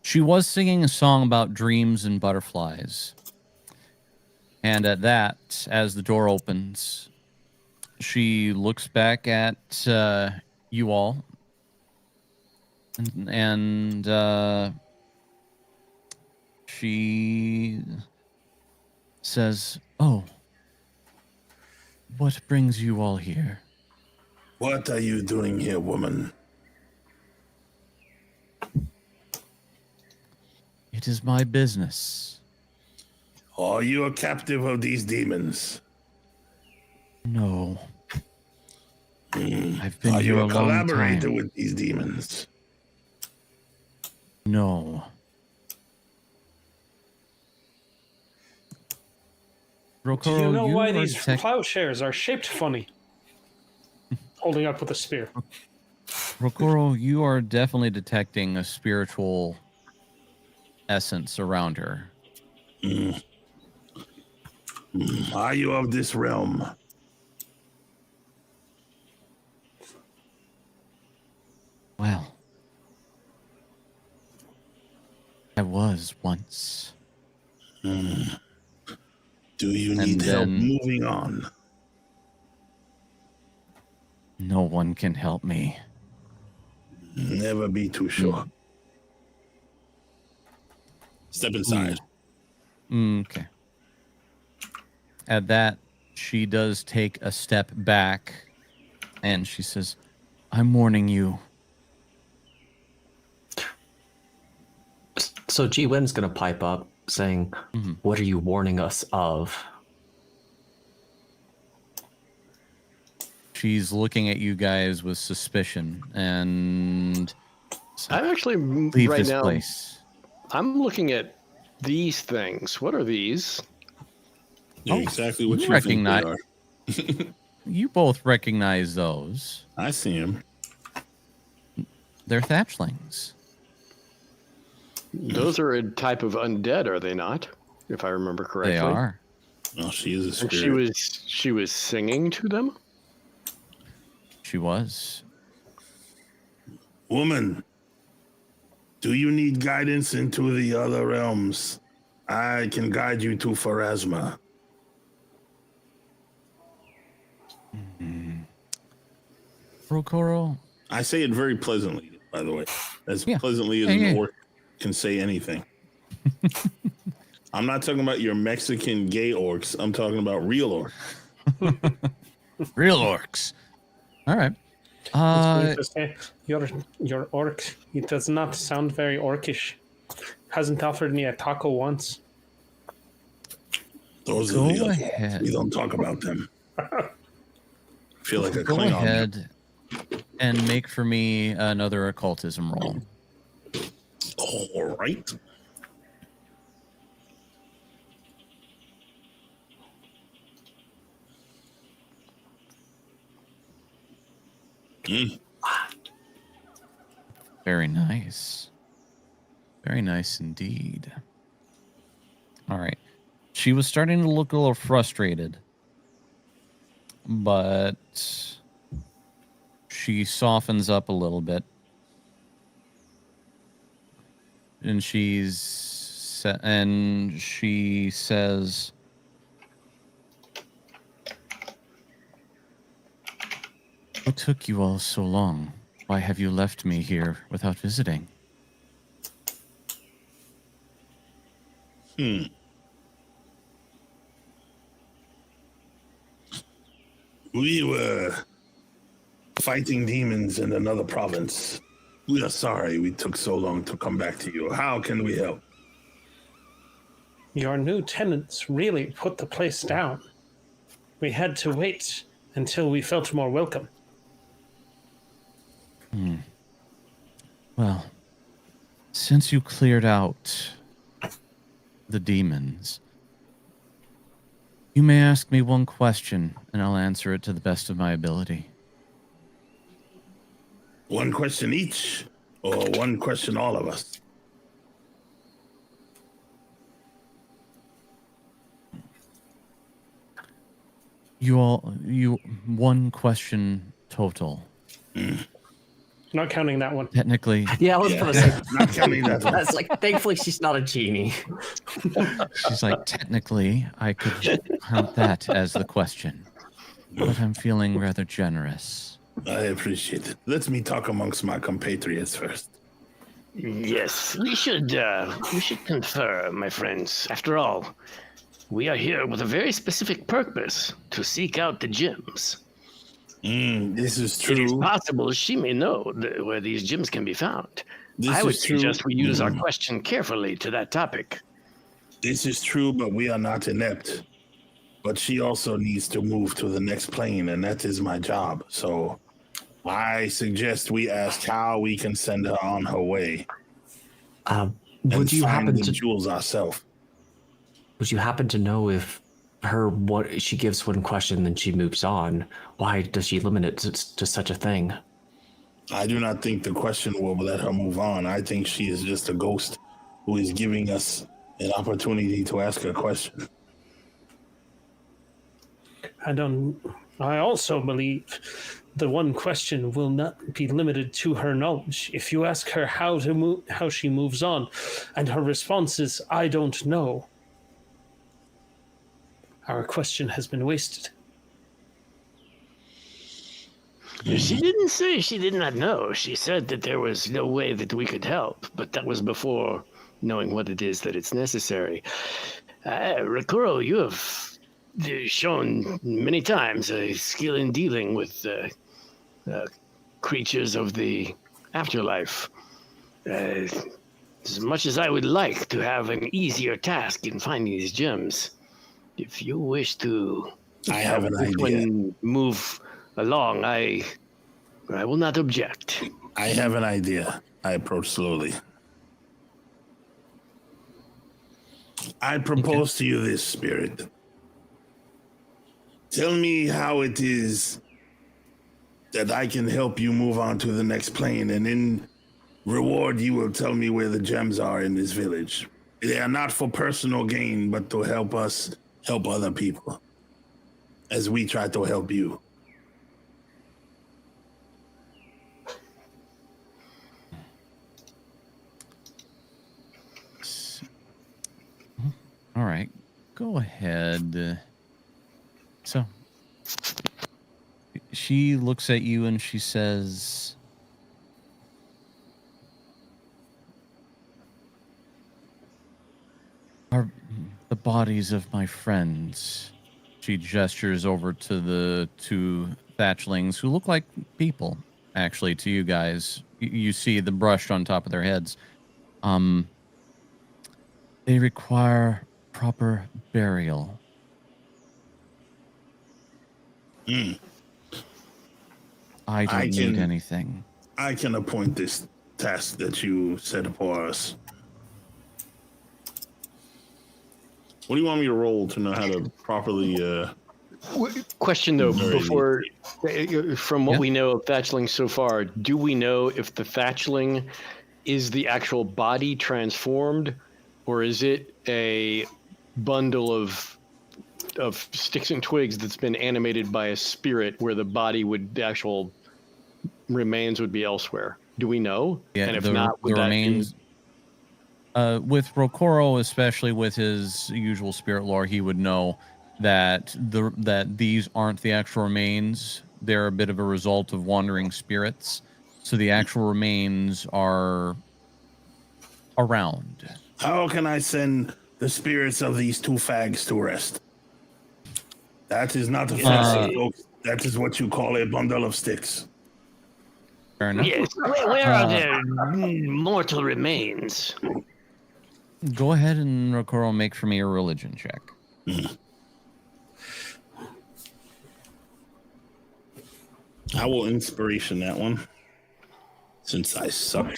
She was singing a song about dreams and butterflies. And at that, as the door opens, she looks back at you all and she says, "Oh, what brings you all here?" What are you doing here, woman? "It is my business." Are you a captive of these demons? "No. I've been Are here you a a long collaborator time." with these demons? "No." Do you Rokoro, know why are these detect- plowshares are shaped funny? Holding up with a spear. Rokoro, you are definitely detecting a spiritual essence around her. Are you of this realm? Well, I was once. Do you need And help then- moving on? No one can help me. Never be too sure. Step inside. Okay. At that, she does take a step back and she says, "I'm warning you." So G Win's gonna pipe up, saying, "What are you warning us of?" She's looking at you guys with suspicion and I'm actually leave right this now. place. I'm looking at these things. What are these? Yeah, exactly what you you recognize- think they are. You both recognize those. I see him. They're thatchlings. Those are a type of undead, are they not? If I remember correctly. They are. Oh, she is a And spirit. she was singing to them. She was. Woman, do you need guidance into the other realms? I can guide you to Pharasma. Rokoro, I say it very pleasantly, by the way. As Yeah. pleasantly as Yeah, an yeah. orc can say anything. I'm not talking about your Mexican gay orcs. I'm talking about real orcs. real orcs. All right. It's weird to say, your orc. It does not sound very orcish. Hasn't offered me a taco once. Those Go are the other ahead. orcs. We don't talk about them. Feel like a Go Klingon. ahead and make for me another occultism roll. All right. Very nice. Very nice indeed. All right. She was starting to look a little frustrated, but she softens up a little bit. And she says, "What took you all so long? Why have you left me here without visiting?" We were fighting demons in another province. We are sorry we took so long to come back to you. How can we help? Your new tenants really put the place down. We had to wait until we felt more welcome. Well, since you cleared out the demons, you may ask me one question, and I'll answer it to the best of my ability. One question each, or one question all of us? You one question total. Not counting that one. Technically, Yeah, I was gonna say. Not counting that one. That's like, thankfully she's not a genie. she's like, technically, I could count that as the question, but I'm feeling rather generous. I appreciate it. Let me talk amongst my compatriots first. Yes, we should confer, my friends. After all, we are here with a very specific purpose, to seek out the gems. This is It is true. possible she may know where these gems can be found. This I would is true. suggest we use our question carefully to that topic. This is true, but we are not inept. But she also needs to move to the next plane, and that is my job. So I suggest we ask how we can send her on her way. Would And you find happen the to jewels ourselves? Would you happen to know if what she gives one question, then she moves on? Why does she limit it to such a thing? I do not think the question will let her move on. I think she is just a ghost who is giving us an opportunity to ask her question. I also believe the one question will not be limited to her knowledge. If you ask her how she moves on, and her response is, I don't know, our question has been wasted. She didn't say she did not know. She said that there was no way that we could help, but that was before knowing what it is that it's necessary. Rakuro, you have shown many times a skill in dealing with creatures of the afterlife. As much as I would like to have an easier task in finding these gems, if you wish to I have an this idea. one move along, I will not object. I have an idea. I approach slowly. I propose to you this, spirit. Tell me how it is that I can help you move on to the next plane, and in reward, you will tell me where the gems are in this village. They are not for personal gain, but to help us help other people, as we try to help you. All right, go ahead. So she looks at you and she says, "Are the bodies of my friends?" She gestures over to the two thatchlings who look like people, actually, to you guys. You see the brush on top of their heads. They require proper burial. I don't need anything. I can appoint this task that you set for us. What do you want me to roll to know how to properly... Question though, before, from what we know of thatchling so far, do we know if the thatchling is the actual body transformed, or is it a bundle of sticks and twigs that's been animated by a spirit, where the body the actual remains would be elsewhere? Do we know? Yeah, and if the not, would that remains. With Rokoro, especially with his usual spirit lore, he would know that these aren't the actual remains. They're a bit of a result of wandering spirits. So the actual remains are around. How can I send the spirits of these two fags to rest? That is not a fancy, folks. That is what you call a bundle of sticks. Fair enough. Yes. Where are their mortal remains? Go ahead and Rokoro make for me a religion check. I will inspiration that one, since I suck.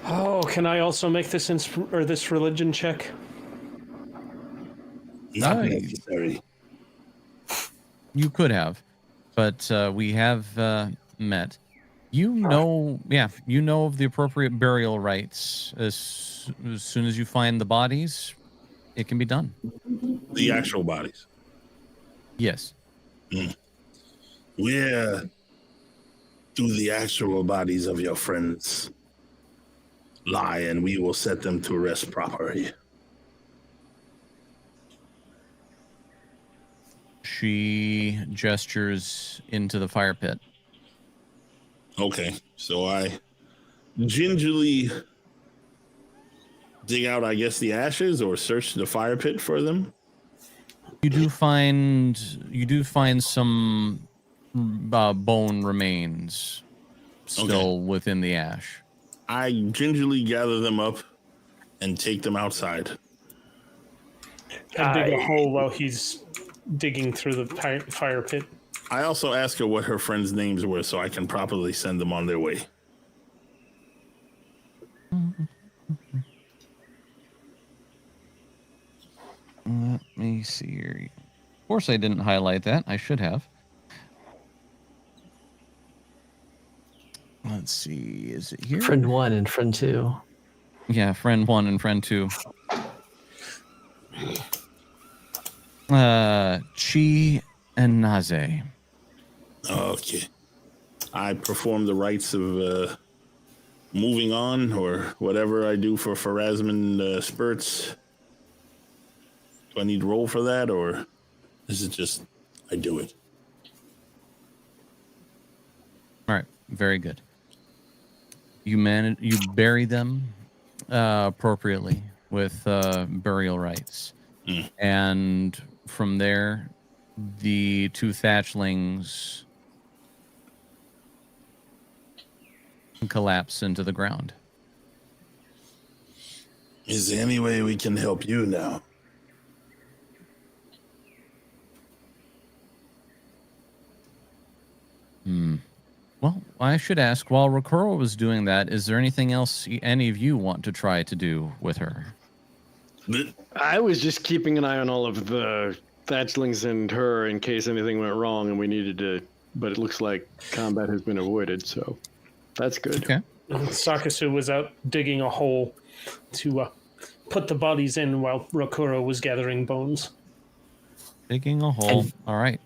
Oh, can I also make this this religion check? Not necessary. You could have, but we have met. You know of the appropriate burial rites. As soon as you find the bodies, it can be done. The actual bodies. Yes. Where do the actual bodies of your friends lie, and we will set them to rest properly? She gestures into the fire pit. Okay, so I gingerly dig out, I guess, the ashes or search the fire pit for them. You do find some bone remains still within the ash. I gingerly gather them up and take them outside. I dig a hole while he's digging through the fire pit. I also ask her what her friends' names were so I can properly send them on their way. Let me see here. Of course, I didn't highlight that. I should have. Let's see. Is it here? Friend 1 and friend 2. Yeah, friend 1 and friend 2. Chi and Naze. Okay. I perform the rites of moving on or whatever I do for Pharasman spurts. Do I need to roll for that, or is it just I do it? All right, very good. You bury them appropriately with burial rites, and from there, the two thatchlings collapse into the ground. Is there any way we can help you now? Well, I should ask, while Rokuro was doing that, is there anything else any of you want to try to do with her? I was just keeping an eye on all of the thatchlings and her in case anything went wrong and we needed to, but it looks like combat has been avoided, so that's good. Okay. Sakasu was out digging a hole to put the bodies in while Rokuro was gathering bones. Digging a hole. All right.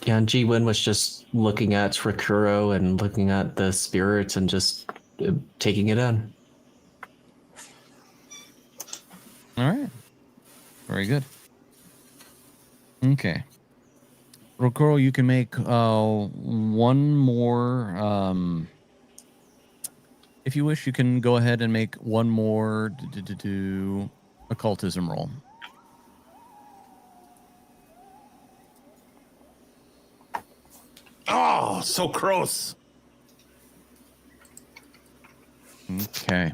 Yeah, and Ji-Win was just looking at Rakuro and looking at the spirits and just taking it in. All right. Very good. Okay. Rokuro, you can make one more. If you wish, you can go ahead and make one more occultism roll. Oh, so gross. Okay.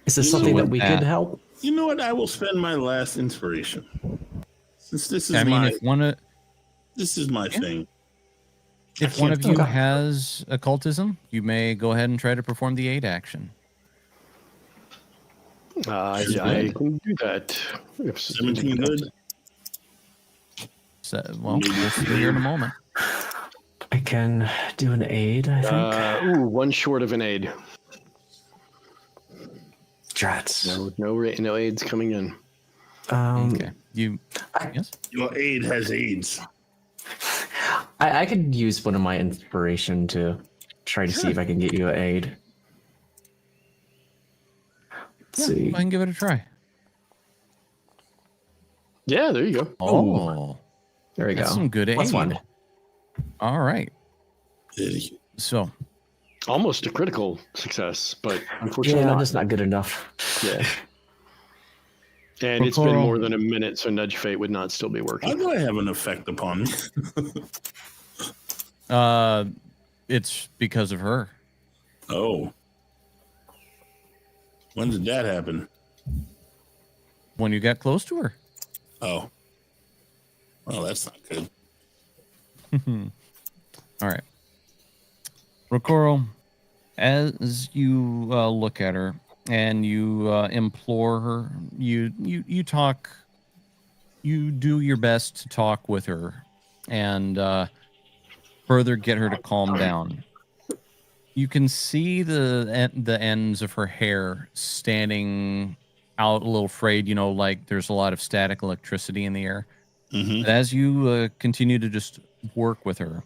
Is this You know something that what? we could help? You know what? I will spend my last inspiration. Since this is this is my thing. If one of you has occultism, you may go ahead and try to perform the aid action. I can do that. 17 good. So, well, we'll see here in a moment. I can do an aid, I think. One short of an aid. Drats. No aids coming in. Okay. Yes? Your aid has AIDS. I could use one of my inspiration to try to see if I can get you an aid. Let's see. I can give it a try. Yeah, there you go. Oh. There we go. That's some good aid. +1. All right. So. Almost a critical success, but unfortunately Yeah, just not good enough. Yeah. And it's been more than a minute, so Nudge Fate would not still be How working. do I have an effect upon me? It's because of her. Oh. When did that happen? When you got close to her. Oh. Well, that's not good. All right. Rokuro, as you look at her and you implore her, you talk, you do your best to talk with her and further get her to calm down. You can see the ends of her hair standing out a little frayed, like there's a lot of static electricity in the air. Mm-hmm. But as you continue to just work with her,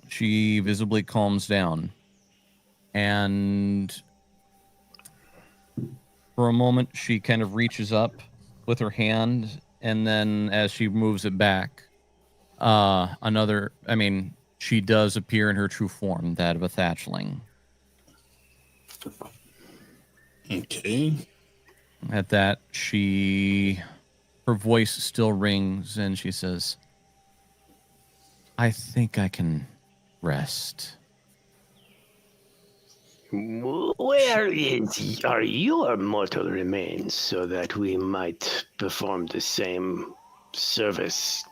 she visibly calms down. And for a moment, she kind of reaches up with her hand. And then as she moves it back, she does appear in her true form, that of a thatchling. Okay. At that, her voice still rings and she says, I think I can rest. Where are your mortal remains so that we might perform the same service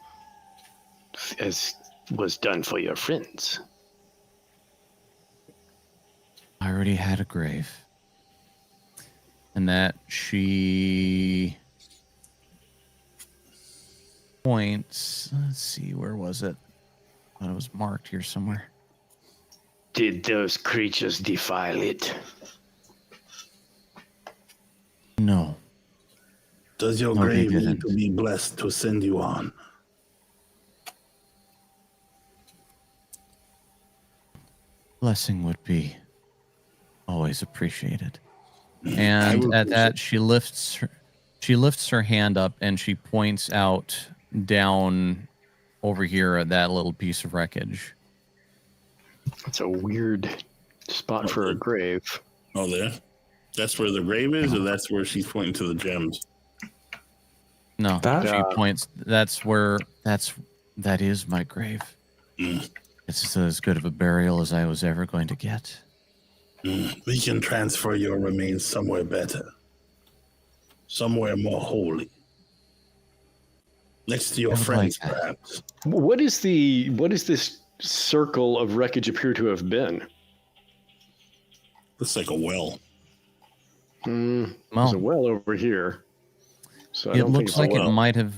as was done for your friends? I already had a grave. And that she points. Let's see, where was it? I thought it was marked here somewhere. Did those creatures defile it? No. Does your No, they grave need didn't. to be blessed to send you on? Blessing would be always appreciated. I And will at push that, it. she lifts her hand up and she points out down over here at that little piece of wreckage. It's a weird spot for a grave. Oh, there? That's where the grave is, or that's where she's pointing to the gems? No, That- she points. That is my grave. Mm. It's as good of a burial as I was ever going to get. We can transfer your remains somewhere better. Somewhere more holy. Next to your I would friends, like that. perhaps. What is this circle of wreckage appear to have been? Looks like a well. There's a Well, well over here. So I it don't think looks it's a like it well. might have.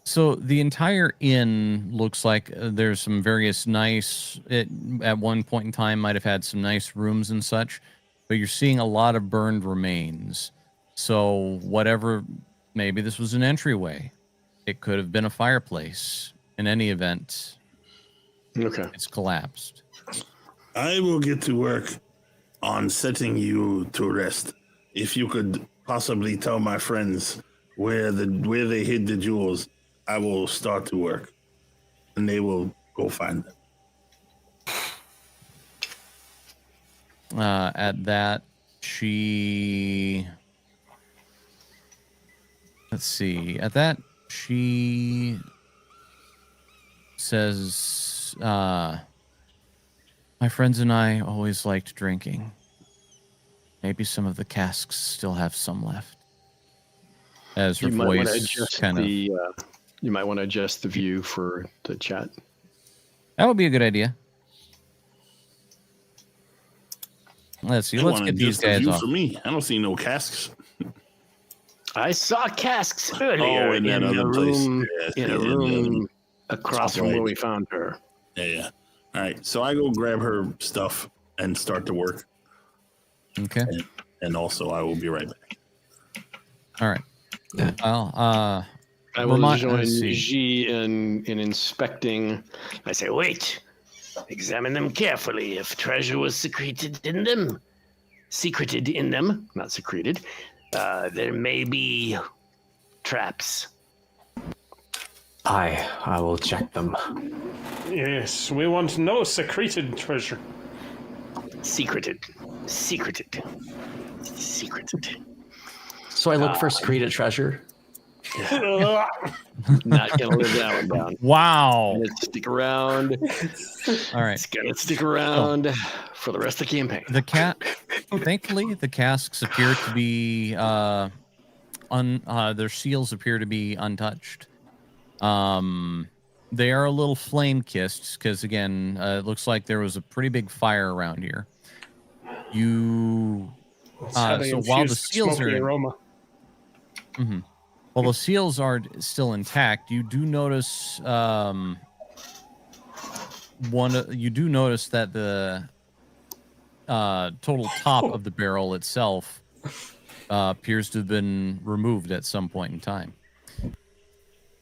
So the entire inn looks like there's some various nice. It at one point in time might have had some nice rooms and such, but you're seeing a lot of burned remains. So whatever, maybe this was an entryway. It could have been a fireplace. In any event, Okay. it's collapsed. I will get to work on setting you to rest. If you could possibly tell my friends where they hid the jewels, I will start to work, and they will go find them. At that, let's see. At that, she says, my friends and I always liked drinking. Maybe some of the casks still have some left. As her You might want to voice adjust kind of... you might want to adjust the view for the chat. That would be a good idea. Let's see. You Let's wanna get these adjust the guys view off. For me, I don't see no casks. I saw casks earlier in that in other a place. room Yeah, in a yeah, room across top from where right. we found her. Yeah. All right, so I go grab her stuff and start to work, Okay. and also I will be right back. All right. Well, I will Remind- join let's see. G in inspecting. I say, wait, examine them carefully. If treasure was secreted in them, not secreted, there may be traps. I will check them. Yes, we want no secreted treasure. Secreted. So I look for secreted treasure. Not gonna live that one down. wow. Gonna stick around. All right. It's gonna stick around for the rest of the campaign. Thankfully, the casks appear to be their seals appear to be untouched. They are a little flame kissed because again, it looks like there was a pretty big fire around here. So while the seals are aroma. while the seals are still intact, you do notice that the total top of the barrel itself appears to have been removed at some point in time.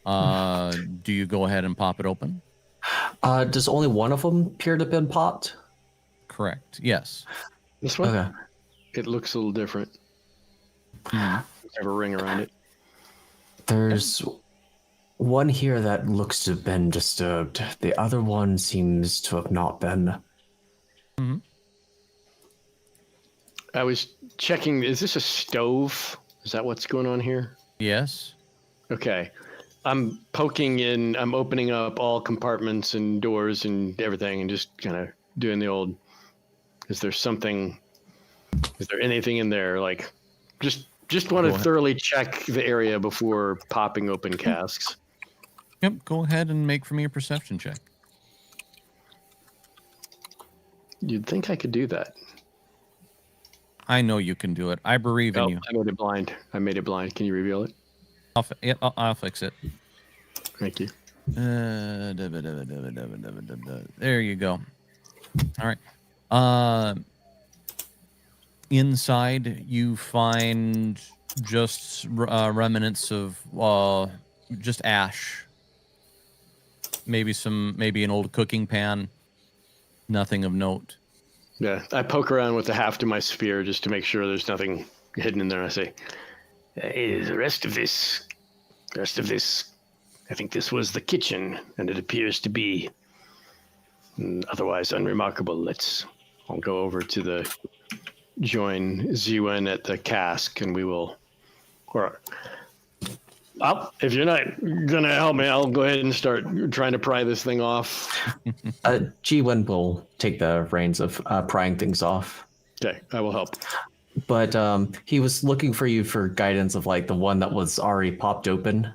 Do you go ahead and pop it open? Does only one of them appear to have been popped? Correct. Yes. This one, Okay. it looks a little different. Have a ring around it. There's one here that looks to have been disturbed. The other one seems to have not been. I was checking. Is this a stove? Is that what's going on here? Yes. Okay. I'm poking in. I'm opening up all compartments and doors and everything, and just kind of doing the old. Is there something? Is there anything in there? Like, just want to thoroughly check the area before popping open casks. Yep. Go ahead and make for me a perception check. You'd think I could do that. I know you can do it. I believe in you. I made it blind. Can you reveal it? I'll fix it. Thank you. There you go. All right. Inside, you find just remnants of just ash. Maybe an old cooking pan. Nothing of note. Yeah, I poke around with the haft of my spear just to make sure there's nothing hidden in there. I say, the rest of this, I think this was the kitchen, and it appears to be otherwise unremarkable. I'll go over to join Ziwen at the cask, and we will, if you're not gonna help me, I'll go ahead and start trying to pry this thing off. G1 will take the reins of prying things off. Okay, I will help. But he was looking for you for guidance of like the one that was already popped open.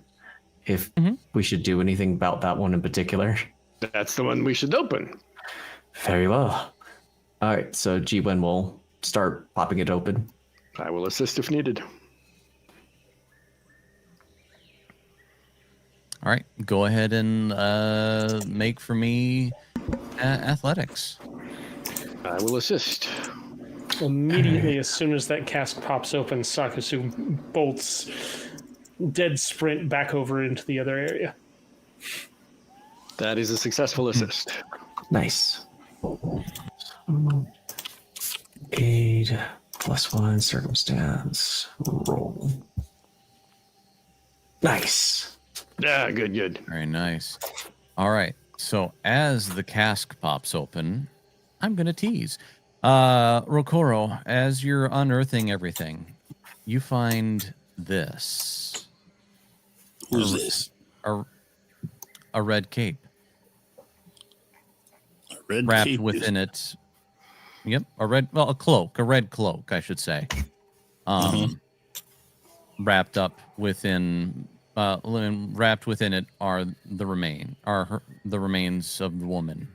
If we should do anything about that one in particular. That's the one we should open. Very well. All right, so G1 will start popping it open. I will assist if needed. All right, go ahead and make for me athletics. I will assist. Immediately, as soon as that cask pops open, Sakasu bolts dead sprint back over into the other area. That is a successful assist. Nice. 8 plus 1 circumstance roll. Nice. Yeah, good. Very nice. All right. So as the cask pops open, I'm going to tease. Rokoro, as you're unearthing everything, you find this. Who's this? A red cape. A red wrapped cape within it. Yep. A cloak. A red cloak, I should say. Wrapped up within... wrapped within it are the remains of the woman.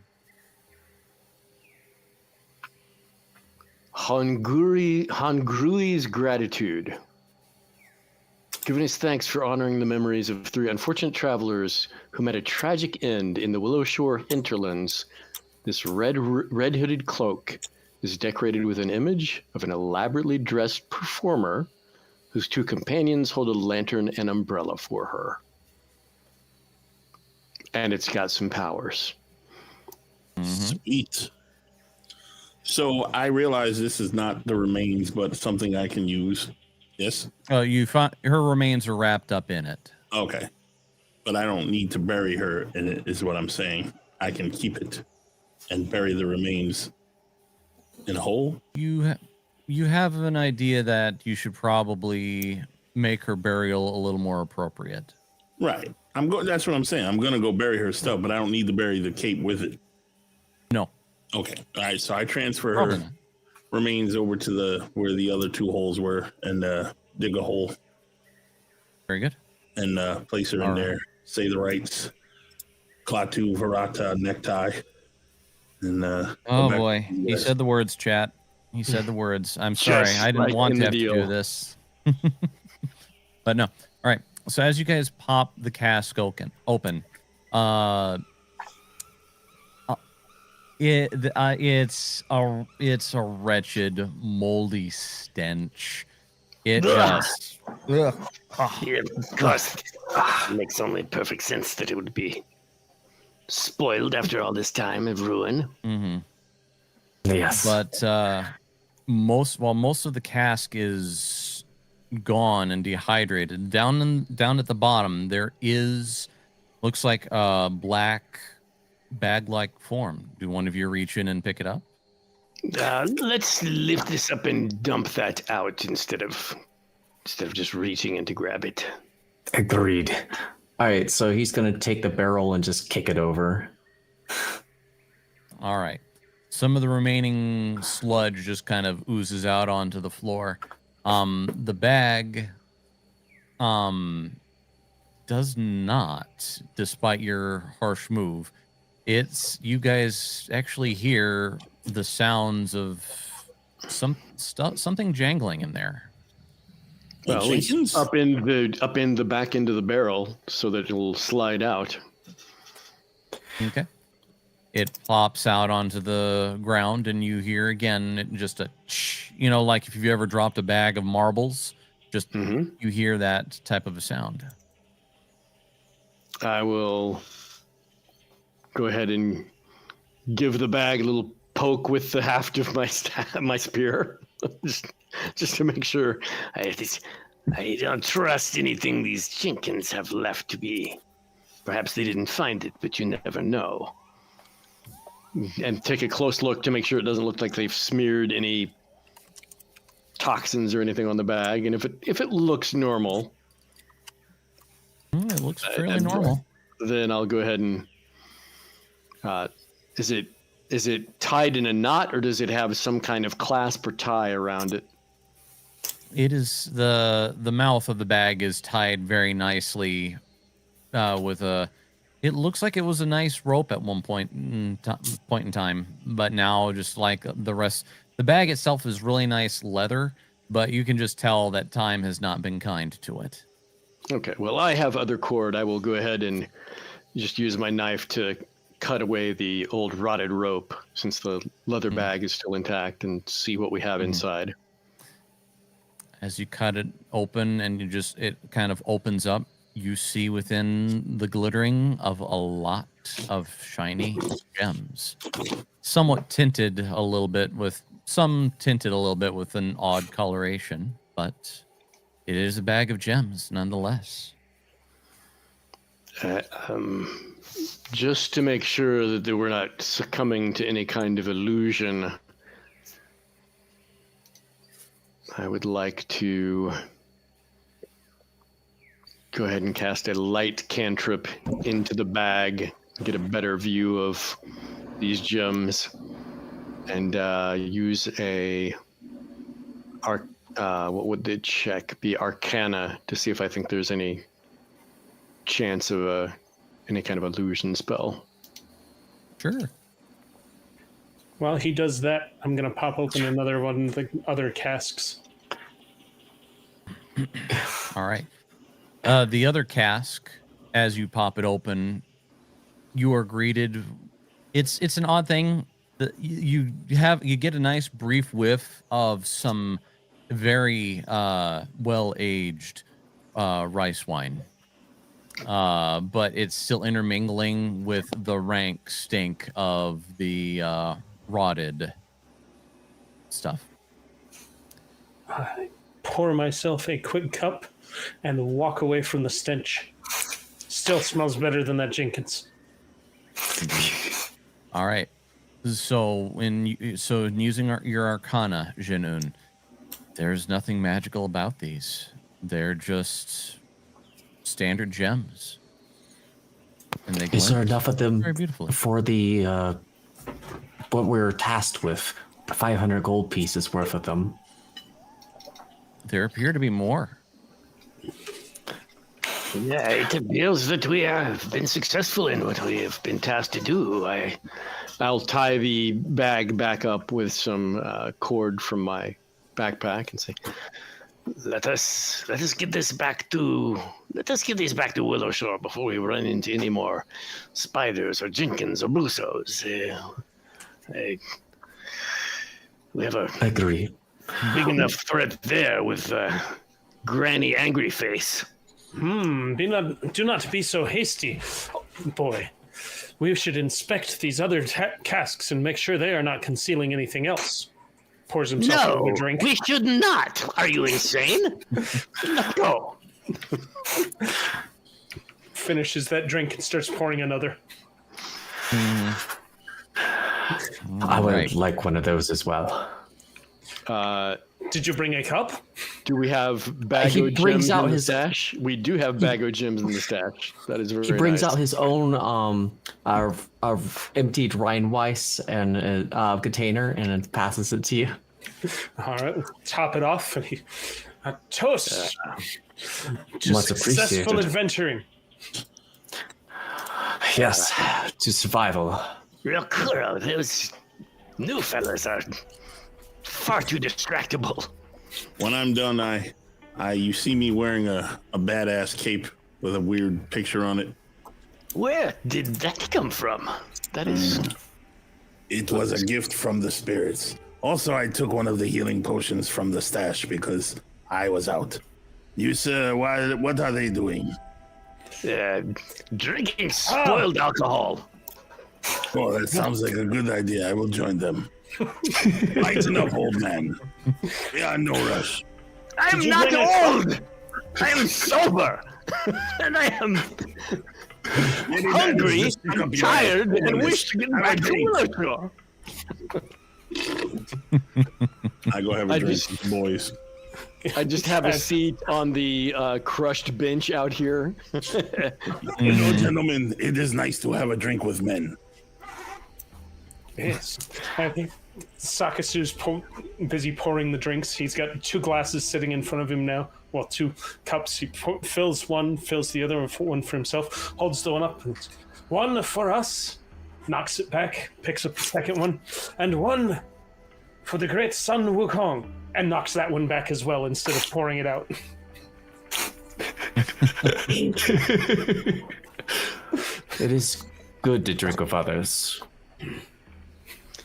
Hangrui's gratitude. Giving his thanks for honoring the memories of 3 unfortunate travelers who met a tragic end in the Willow Shore hinterlands, this red hooded cloak is decorated with an image of an elaborately dressed performer whose 2 companions hold a lantern and umbrella for her. And it's got some powers. Sweet. So I realize this is not the remains, but something I can use. Yes? You find her remains are wrapped up in it. Okay. But I don't need to bury her in it, is what I'm saying. I can keep it and bury the remains in a hole. You have an idea that you should probably make her burial a little more appropriate. Right. That's what I'm saying. I'm going to go bury her stuff, but I don't need to bury the cape with it. No. Okay. All right. So I transfer her remains over to where the other 2 holes were and dig a hole. Very good. And place her in there. Say the rites. Klaatu, Varata, necktie. And oh boy. He said the words, chat. He said the words. I'm sorry. I didn't want to have to do this. But no. All right. So as you guys pop the cask open, it's a wretched, moldy stench. It just Yeah, of course. It makes only perfect sense that it would be spoiled after all this time of ruin. Mm-hmm. Yes. But most of the cask is gone and dehydrated, down at the bottom there looks like a black bag-like form. Do one of you reach in and pick it up? Let's lift this up and dump that out instead of just reaching in to grab it. Agreed. All right, so he's gonna take the barrel and just kick it over. All right. Some of the remaining sludge just kind of oozes out onto the floor. The bag does not, despite your harsh move. You guys actually hear the sounds of something jangling in there. Well, Jenkins? up in the back end of the barrel so that it'll slide out. Okay. It pops out onto the ground, and you hear again just a, like if you've ever dropped a bag of marbles, just you hear that type of a sound. I will go ahead and give the bag a little poke with the haft of my spear, just to make sure. I don't trust anything these Jenkins have left to be. Perhaps they didn't find it, but you never know. And take a close look to make sure it doesn't look like they've smeared any toxins or anything on the bag. And if it looks normal, It looks fairly normal. then I'll go ahead and. Is it tied in a knot, or does it have some kind of clasp or tie around it? It is the mouth of the bag is tied very nicely with a. It looks like it was a nice rope at one point in time, but now just like the rest, the bag itself is really nice leather, but you can just tell that time has not been kind to it. Okay, well, I have other cord. I will go ahead and just use my knife to cut away the old rotted rope, since the leather bag is still intact, and see what we have inside. As you cut it open and it kind of opens up, you see within the glittering of a lot of shiny gems, somewhat tinted a little bit with an odd coloration, but it is a bag of gems nonetheless. Just to make sure that they were not succumbing to any kind of illusion, I would like to go ahead and cast a light cantrip into the bag, get a better view of these gems, and use what would the check be? Arcana, to see if I think there's any chance of any kind of illusion spell. Sure. While he does that, I'm going to pop open another one of the other casks. All right. The other cask, as you pop it open, you are greeted. It's an odd thing that you get a nice brief whiff of some very well-aged rice wine. But it's still intermingling with the rank stink of the rotted stuff. I pour myself a quick cup and walk away from the stench. Still smells better than that Jenkins. All right. So in using your Arcana, Jinun, there's nothing magical about these. They're just standard gems. And they Is there enough of them very beautifully for the what we're tasked with? 500 gold pieces worth of them. There appear to be more. Yeah, it appears that we have been successful in what we have been tasked to do. I'll tie the bag back up with some cord from my backpack and say, Let us get this back to Willowshore before we run into any more spiders or Jenkins or Brusos. We have a Agree. big enough threat there with Granny Angry Face. Do not be so hasty, boy. We should inspect these other casks and make sure they are not concealing anything else. Pours himself another drink. We should not. Are you insane? Let go. Finishes that drink and starts pouring another. I would Right. like one of those as well. Did you bring a cup? Do we have Bago He brings gems out in the his- stash? We do have Bago gems in the stash. That is very He brings nice. out his own emptied Rheinweiss and container and then passes it to you. All right, top it off. And a toast. To Much successful appreciated. adventuring. Yes, to survival. Rakura, those new fellas are far too distractible. When I'm done, you see me wearing a badass cape with a weird picture on it. Where did that come from? That is... It was a gift from the spirits. Also, I took one of the healing potions from the stash because I was out. You, sir, what are they doing? Drinking spoiled alcohol. Oh, that sounds like a good idea. I will join them. Lighten up, old man. We are in no rush. I'm you not bring a- old! I am sober! And I am Maybe that is hungry, just pick I'm up your tired, and holiness. wish to get Have a back to drink. Willow. I go have a drink with the boys. I just have a seat on the crushed bench out here. You know, gentlemen, it is nice to have a drink with men. Yes. I think Sakasu's busy pouring the drinks. He's got 2 glasses sitting in front of him now. Well, 2 cups. He fills one, fills the other, and one for himself. Holds the one up. And one for us. Knocks it back. Picks up the second one. And one for the great Sun Wukong. And knocks that one back as well instead of pouring it out. It is good to drink with others.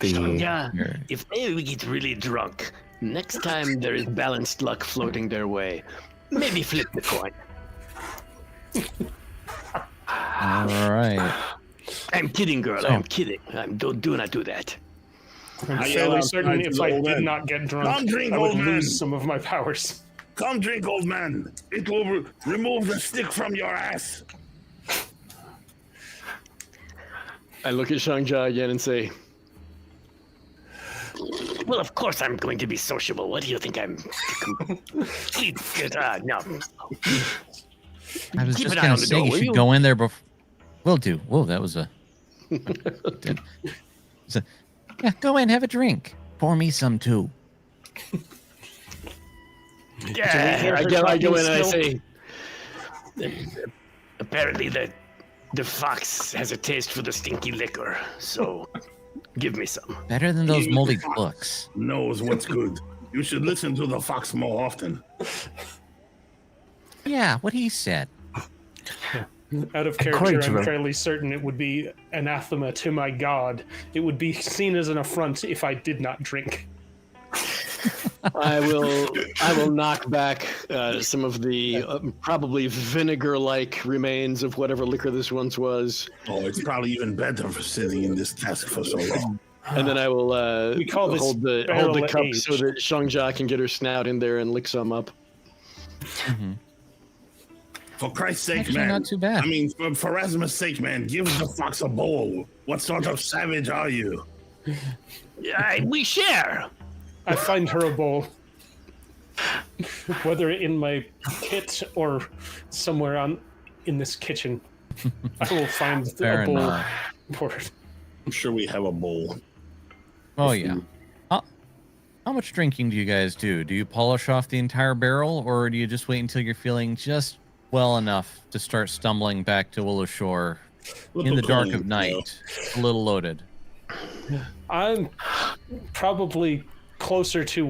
Yeah, if they get really drunk, next time there is balanced luck floating their way, maybe flip the coin. All right. I'm kidding, girl. I'm kidding. Do not do that. I'm I yell fairly outside certain to if the I old did man. not get drunk, Come drink, I would old man. lose some of my powers. Come drink, old man. It will remove the stick from your ass. I look at Shangja again and say, Well, of course I'm going to be sociable. What do you think I'm... complete? No. I was Keep just an eye gonna on the say door, you will should you? go in there before. Will do. Whoa, that was a. Yeah, go in, have a drink. Pour me some too. Yeah, I go in and I still? say, apparently the fox has a taste for the stinky liquor, so give me some. Better than those moldy books. Knows what's good. You should listen to the fox more often. Yeah, what he said. Out of According character, to I'm him. fairly certain it would be anathema to my god. It would be seen as an affront if I did not drink. I will knock back some of the probably vinegar-like remains of whatever liquor this once was, Oh, it's probably even better for sitting in this cask for so long. and then I will We call this hold the barrel cup aged. so that Shangja can get her snout in there and lick some up. For Christ's sake, Actually, man. not too bad. I mean, for Erasmus' sake, man, give the fox a bowl. What sort of savage are you? We share. I find her a bowl. Whether in my kit or somewhere in this kitchen, I will find Fair a bowl enough. for her. I'm sure we have a bowl. Oh yeah. How much drinking do you guys do? Do you polish off the entire barrel, or do you just wait until you're feeling just well enough to start stumbling back to Willow Shore in the dark of night, a little loaded? I'm probably closer to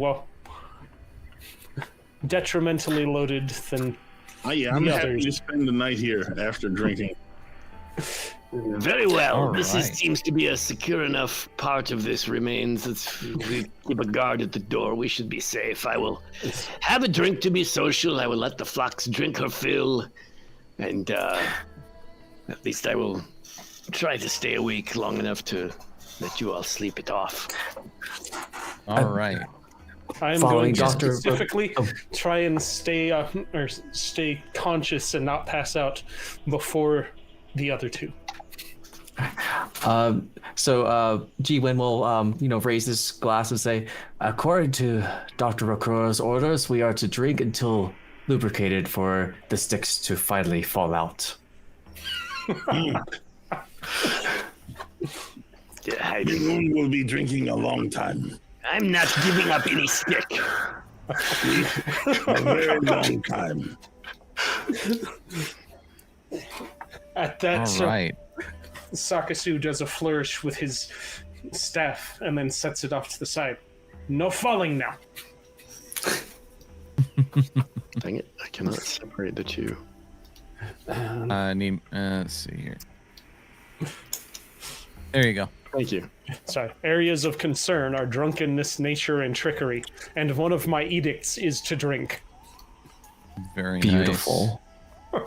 detrimentally loaded than Oh, yeah, I'm The happy others. to spend the night here after drinking. Very well. All This right. seems to be a secure enough part of this remains. We keep a guard at the door. We should be safe. I will have a drink to be social. I will let the fox drink her fill. And at least I will try to stay awake long enough to let you all sleep it off. All right. I'm Following going to Dr. specifically try and stay conscious and not pass out before the other two. G-Win will, raise his glass and say, according to Dr. Rokura's orders, we are to drink until lubricated for the sticks to finally fall out. Moon will be drinking a long time. I'm not giving up any stick. A very long time. At that, All right. Sakasu does a flourish with his staff and then sets it off to the side. No falling now. Dang it, I cannot separate the two. Let's see here. There you go. Thank you. Sorry. Areas of concern are drunkenness, nature, and trickery. And one of my edicts is to drink. Very Beautiful. nice.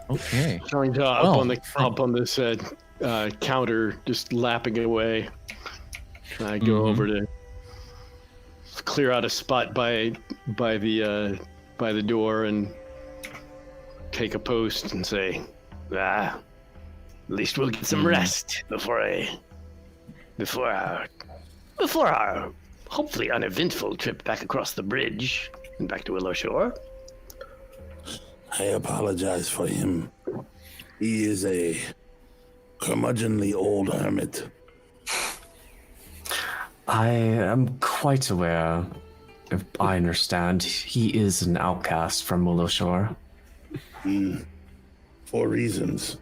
Okay. Trying to up on this counter, just lapping it away. I go over to clear out a spot by the door and take a post and say, At least we'll get some rest before our hopefully uneventful trip back across the bridge and back to Willow Shore. I apologize for him. He is a curmudgeonly old hermit. I am quite aware. If I understand, he is an outcast from Willow Shore. For reasons.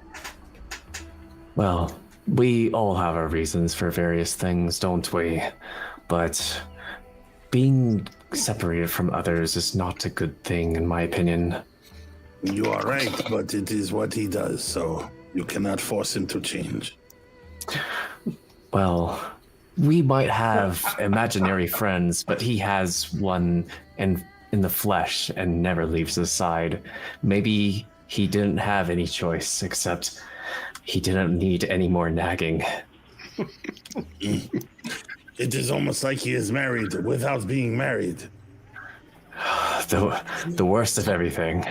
Well, we all have our reasons for various things, don't we? But being separated from others is not a good thing, in my opinion. You are right, but it is what he does, so you cannot force him to change. Well, we might have imaginary friends, but he has one in the flesh and never leaves his side. Maybe he didn't have any choice, except he didn't need any more nagging. It is almost like he is married without being married. The worst of everything.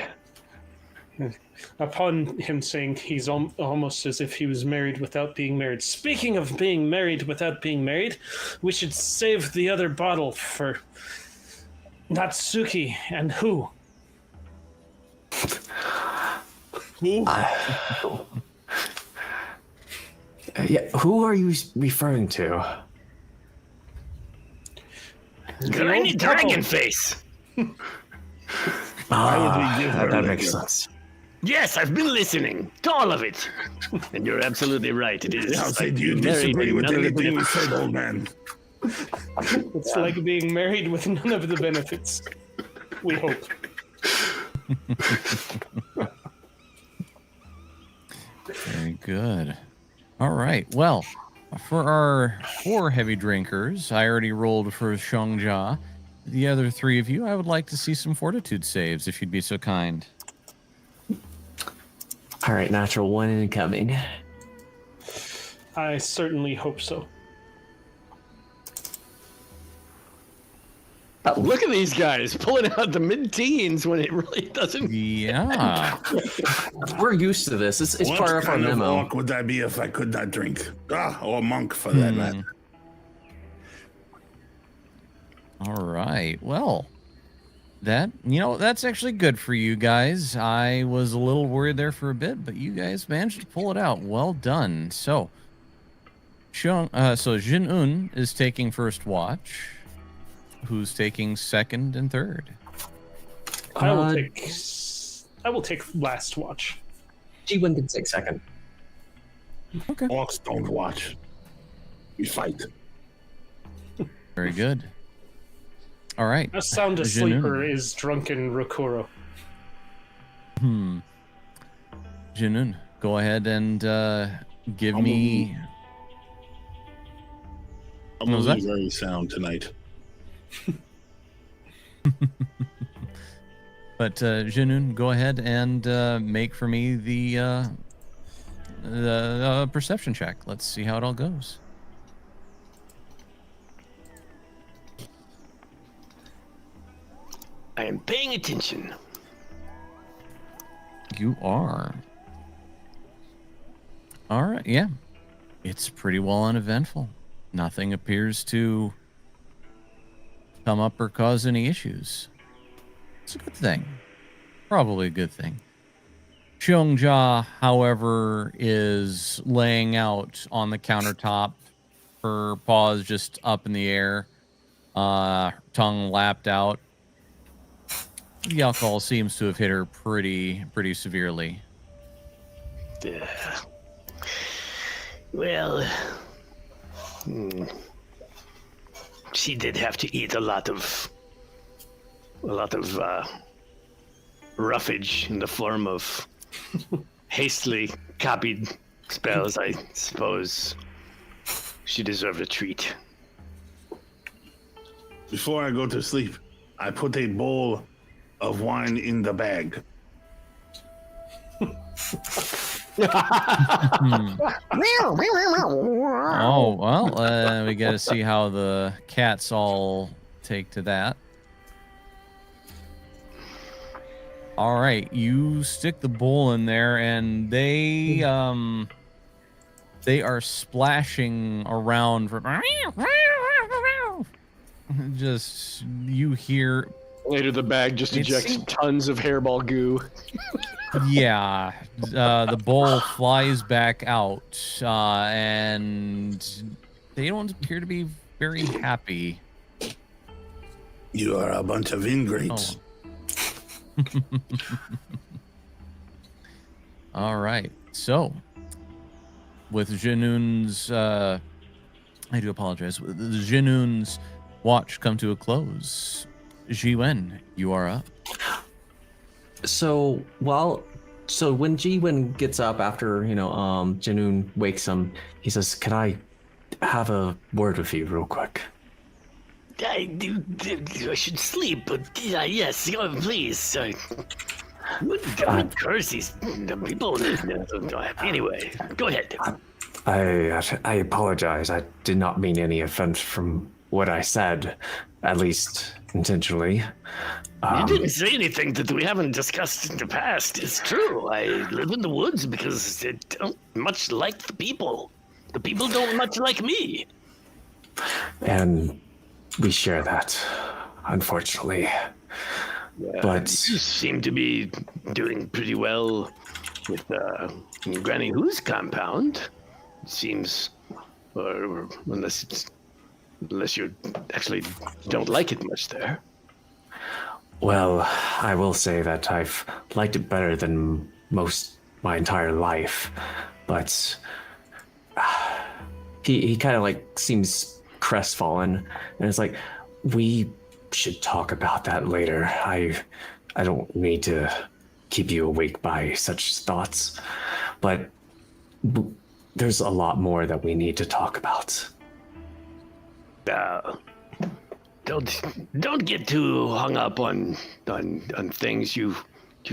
Upon him saying he's almost as if he was married without being married. Speaking of being married without being married, we should save the other bottle for Natsuki and who? Who? Yeah, who are you referring to? Tiny dragon face. Why would we give her That liquor? makes sense. Yes, I've been listening to all of it. And you're absolutely right. It is. I'll say, do you married disagree and with none of the anything we benefits. said, old man? It's like being married with none of the benefits. We hope. Very good. All right. Well, for our 4 heavy drinkers, I already rolled for Xiongja. The other 3 of you, I would like to see some fortitude saves, if you'd be so kind. All right, natural 1 incoming. I certainly hope so. look at these guys pulling out the mid-teens when it really doesn't. Yeah. We're used to this. It's What part of our kind of memo. orc would I be if I could not drink? Or monk, for that matter. All right. Well, that's actually good for you guys. I was a little worried there for a bit, but you guys managed to pull it out. Well done. So, Jin-Un is taking first watch. Who's taking second and third? I will take last watch. G1 can take second. Okay. Orcs don't watch. We fight. Very good. All right. A sound Jin-Un. asleeper is drunken Rokuro. Jin-Un, go ahead and give me. I'm What was gonna that? be very sound tonight. But Jin-Un, go ahead and make for me the perception check. Let's see how it all goes. I am paying attention. You are. All right. Yeah. It's pretty well uneventful. Nothing appears to come up or cause any issues. It's a good thing. Probably a good thing. Xiongja, however, is laying out on the countertop, her paws just up in the air, tongue lapped out. The alcohol seems to have hit her pretty severely. Well, she did have to eat a lot of roughage in the form of hastily copied spells. I suppose she deserved a treat. Before I go to sleep, I put a bowl of wine in the bag. Oh, well, we got to see how the cats all take to that. All right, you stick the bowl in there, and they are splashing around. Just you hear. Later, the bag just ejects tons of hairball goo. Yeah, the bowl flies back out, and they don't appear to be very happy. You are a bunch of ingrates. Oh. All right, so with Jinoon's, I do apologize. With Jinoon's watch come to a close, Jiwen, you are up. So when Jiwen gets up after, Janoon wakes him, he says, "Can I have a word with you real quick?" I should sleep, but yes, please. Don't curse these people. Anyway, go ahead. I apologize. I did not mean any offense from what I said, at least intentionally. You didn't say anything that we haven't discussed in the past. It's true. I live in the woods because they don't much like the people. The people don't much like me. And we share that, unfortunately. Yeah, But you seem to be doing pretty well with Granny Who's compound. It seems, or unless you actually don't like it much there. well, I will say that I've liked it better than most my entire life. But he kind of seems crestfallen, and it's like, we should talk about that later. I don't need to keep you awake by such thoughts, but there's a lot more that we need to talk about. Don't get too hung up on things. You've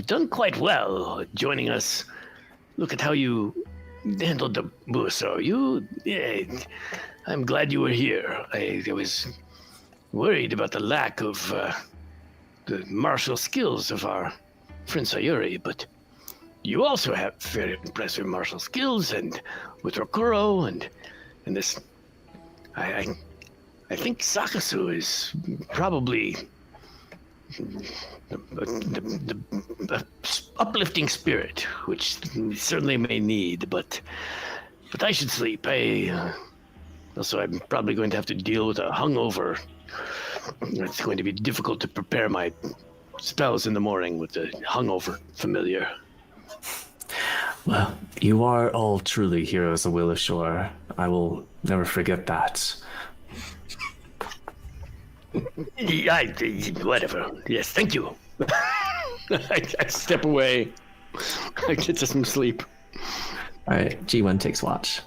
done quite well joining us. Look at how you handled the Buso. I'm glad you were here. I was worried about the lack of the martial skills of our friend Sayuri, but you also have very impressive martial skills, and with Rokuro and this, I think Sakasu is probably the uplifting spirit, which certainly may need, but I should sleep. Also, I'm probably going to have to deal with a hungover. It's going to be difficult to prepare my spells in the morning with the hungover familiar. Well, you are all truly heroes of Willow Shore. I will never forget that. Whatever. Yes, thank you. I step away. I get to some sleep. All right, G1 takes watch.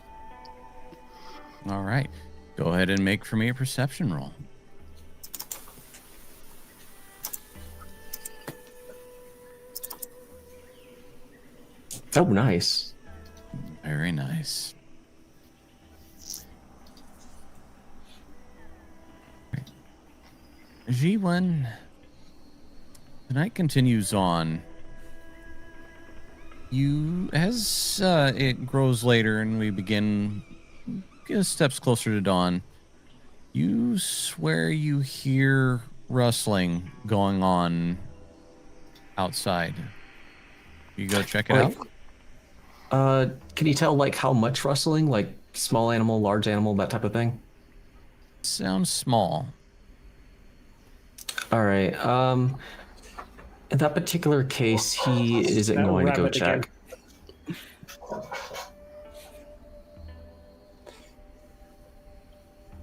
All right, go ahead and make for me a perception roll. Oh, nice. Very nice. G1, the night continues on. As it grows later and we begin steps closer to dawn. You swear you hear rustling going on outside. You go check it out? Can you tell like how much rustling? Like small animal, large animal, that type of thing? Sounds small. All right. In that particular case, he isn't That going to go rabbit again. check.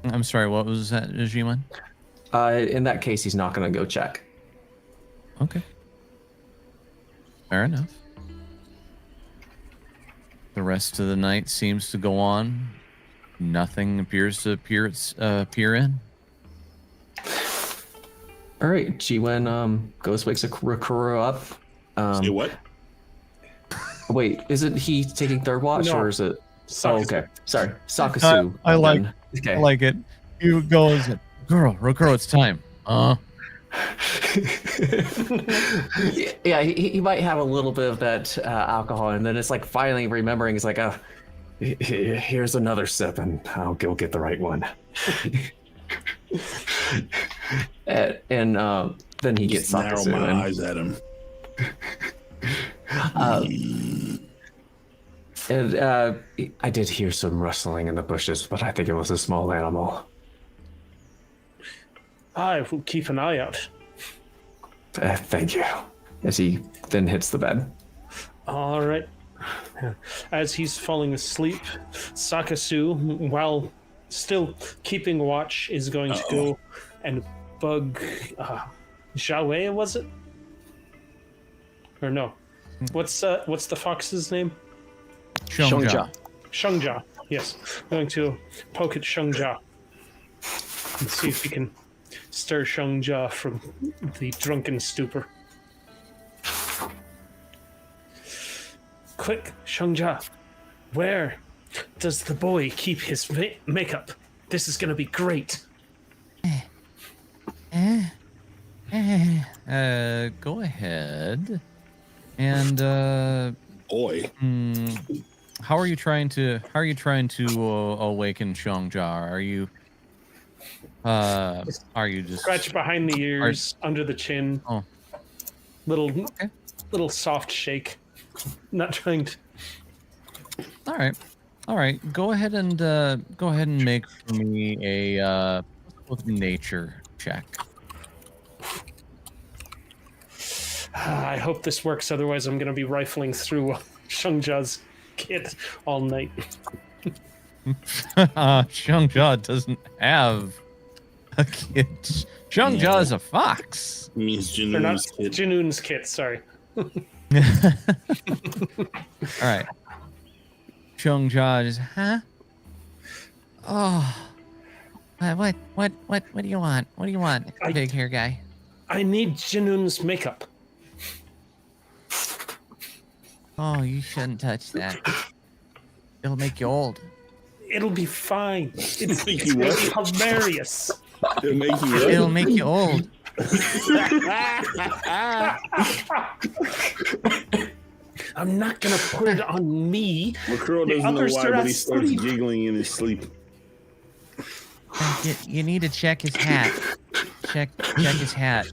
I'm sorry, what was that, Jiman? In that case, he's not going to go check. Okay. Fair enough. The rest of the night seems to go on. Nothing appears to appear in. All right, Jiwen goes wakes Rakuro up. Say what? Wait, isn't he taking third watch No. or is it? Sakasu. Oh, okay. Sorry, Sakasu. I like- then. Okay. I like it. You go, Rokuro, it's time. Yeah, he might have a little bit of that alcohol, and then it's like finally remembering. He's like, "Oh, here's another sip, and I'll go get the right one." and then he gets Just narrow Sakasu. my and- eyes at him. And I did hear some rustling in the bushes, but I think it was a small animal. I will keep an eye out. Thank you. As he then hits the bed. All right. As he's falling asleep, Sakasu, while still keeping watch, is going to go and bug Xiaowei, was it? Or no? What's the fox's name? Shongjia. Shengja. Yes. Going to poke at Shengja and see if he can stir Shengja from the drunken stupor. Quick, Shengja, where does the boy keep his makeup? This is going to be great. Go ahead. And Boy. how are you trying to awaken Shongjia? Are you just Scratch behind the ears, under the chin. Oh. Little soft shake. Not trying to. All right. Go ahead and make for me a nature check. I hope this works, otherwise I'm going to be rifling through Shengja's kit all night. Shongjia doesn't have a kid. Shongjia is a fox. Means Or not Janoon's kid. Janoon's kit, sorry. All right. Shongjia is, huh? Oh. What do you want? What do you want, big hair guy? I need Janoon's makeup. Oh, you shouldn't touch that. It'll make you old. It'll be fine. It's Make you gonna what? be hilarious. It'll make you what? It'll make you old. I'm not gonna put it on me. McCurl The doesn't know others why, are but he asleep. starts giggling in his sleep. You need to check his hat. Check his hat.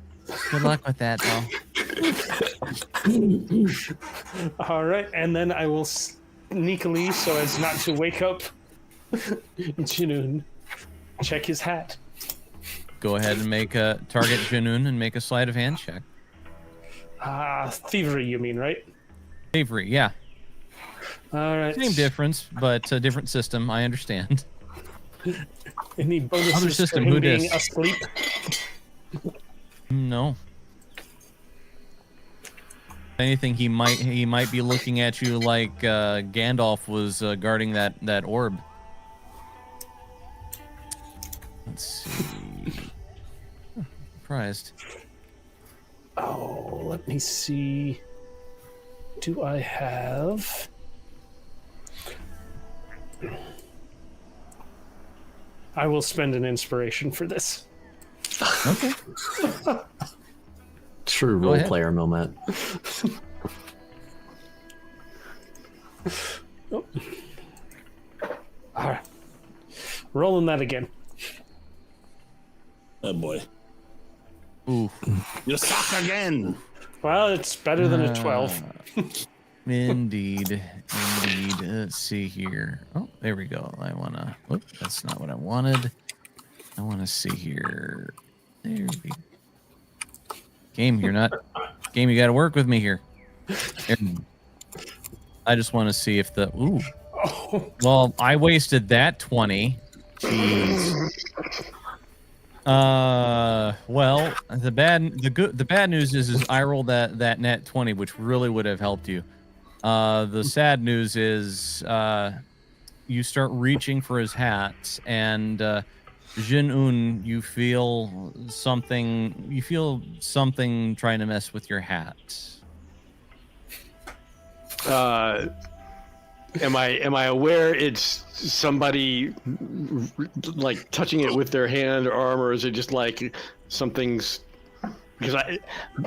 Good luck with that, though. All right, and then I will sneakily, so as not to wake up Janoon, check his hat. Go ahead and make a target Janoon and make a sleight of hand check. Thievery, you mean, right? Avery, yeah. All right. Same difference, but a different system. I understand. Any bonuses Other system, for him who being dis? asleep? No. If anything, he might be looking at you like Gandalf was guarding that orb. Let's see. Surprised. Oh, let me see. Do I have? I will spend an inspiration for this. Okay. True Go role ahead. player moment. All right. rolling that again. Oh boy. Ooh. You suck again. Well, it's better than a 12. Indeed. Let's see here. Oh, there we go. I want to... Oh, that's not what I wanted. I want to see here. There we go. Game, you're not... Game, you got to work with me here. I just want to see if the... Ooh. Well, I wasted that 20. Jeez. Well, the bad news is I rolled that net 20, which really would have helped you. The sad news is you start reaching for his hat, and Jin-un, you feel something trying to mess with your hat. Am I aware it's somebody like touching it with their hand or arm, or is it just like something's? Because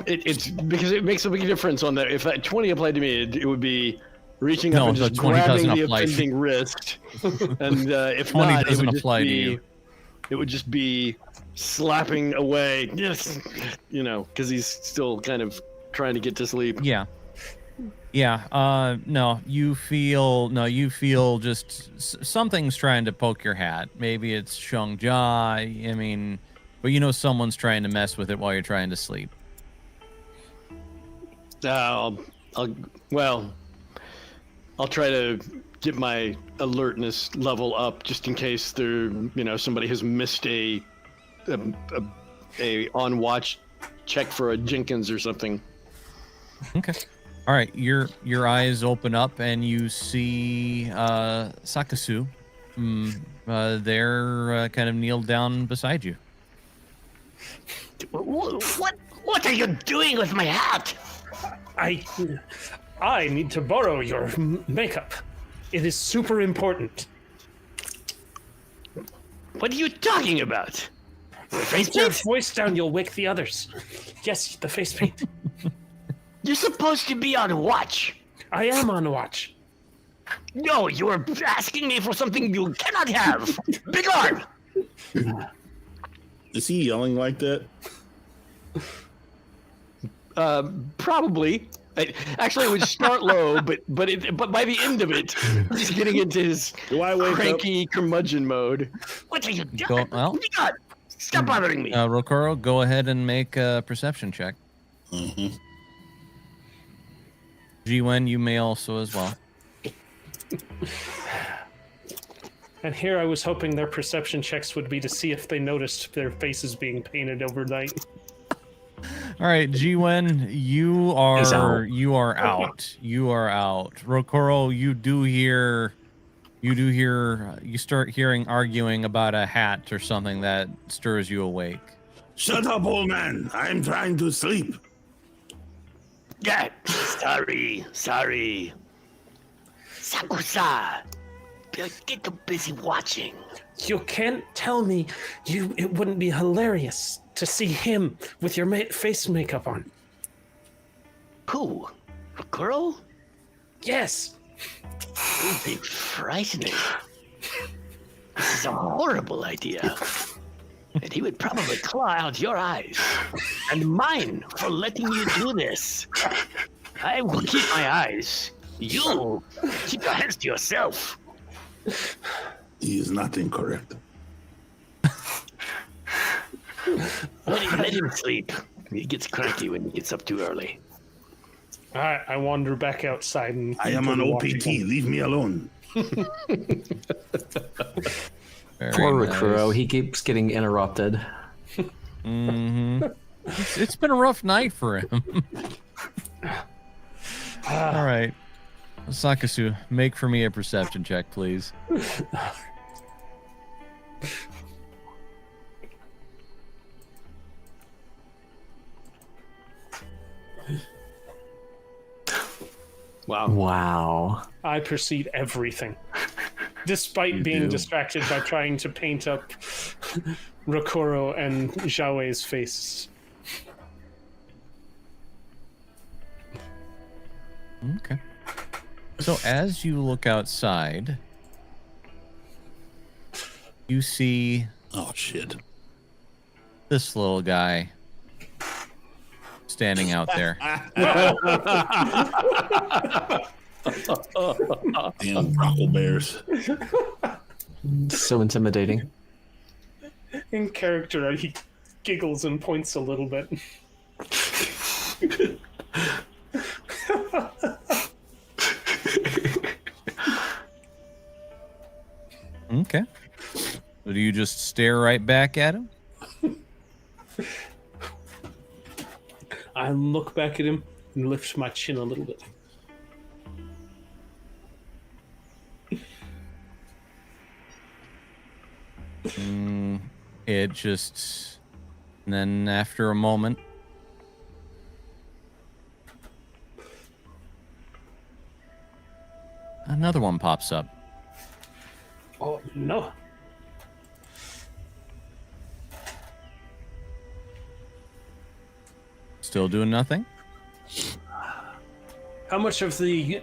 it makes a big difference on that. If that 20 applied to me, it would be reaching up and just grabbing the offending wrist, and if not, it would just be slapping away. Yes, because he's still kind of trying to get to sleep. Yeah. No, you feel just something's trying to poke your hat. Maybe it's Shang-Jia. I mean, but someone's trying to mess with it while you're trying to sleep. I'll try to get my alertness level up just in case somebody has missed a on watch check for a Jenkins or something. Okay. All right, your eyes open up and you see Sakasu. They're kind of kneeled down beside you. What are you doing with my hat? I need to borrow your makeup. It is super important. What are you talking about? Face Keep your paint? voice down, you'll wake the others. Yes, the face paint. You're supposed to be on watch. I am on watch. No, you are asking me for something you cannot have. Begone! Is he yelling like that? Probably. Actually, it would start low, but by the end of it, he's getting into his cranky curmudgeon mode. What are you doing? Well, Begone! Stop bothering me. Rokoro, go ahead and make a perception check. Mm-hmm. G-Wen, you may also as well. And here I was hoping their perception checks would be to see if they noticed their faces being painted overnight. All right, G-Wen, you are out. You are out. Rokoro, you start hearing arguing about a hat or something that stirs you awake. Shut up, old man. I'm trying to sleep. Yeah, sorry. Sakusa, get too busy watching. You can't tell me it wouldn't be hilarious to see him with your face makeup on. Who? A girl? Yes. It would be frightening. This is a horrible idea. And he would probably claw out your eyes. And mine for letting you do this. I will keep my eyes. You keep your hands to yourself. He is not incorrect. Let him sleep. He gets cranky when he gets up too early. I wander back outside and I am on OPT. Leave me alone. Poor Recruo, he keeps getting interrupted. Mm-hmm. It's been a rough night for him. All right. Sakasu, make for me a perception check, please. Wow. I perceive everything. Despite being distracted by trying to paint up Rokoro and Xiaowei's faces. Okay. So as you look outside, you see Oh shit! this little guy standing out there. Damn Brockle Bears. So intimidating. In character, he giggles and points a little bit. Okay. So do you just stare right back at him? I look back at him and lift my chin a little bit. It just... And then after a moment... Another one pops up. Oh, no. Still doing nothing? How much of the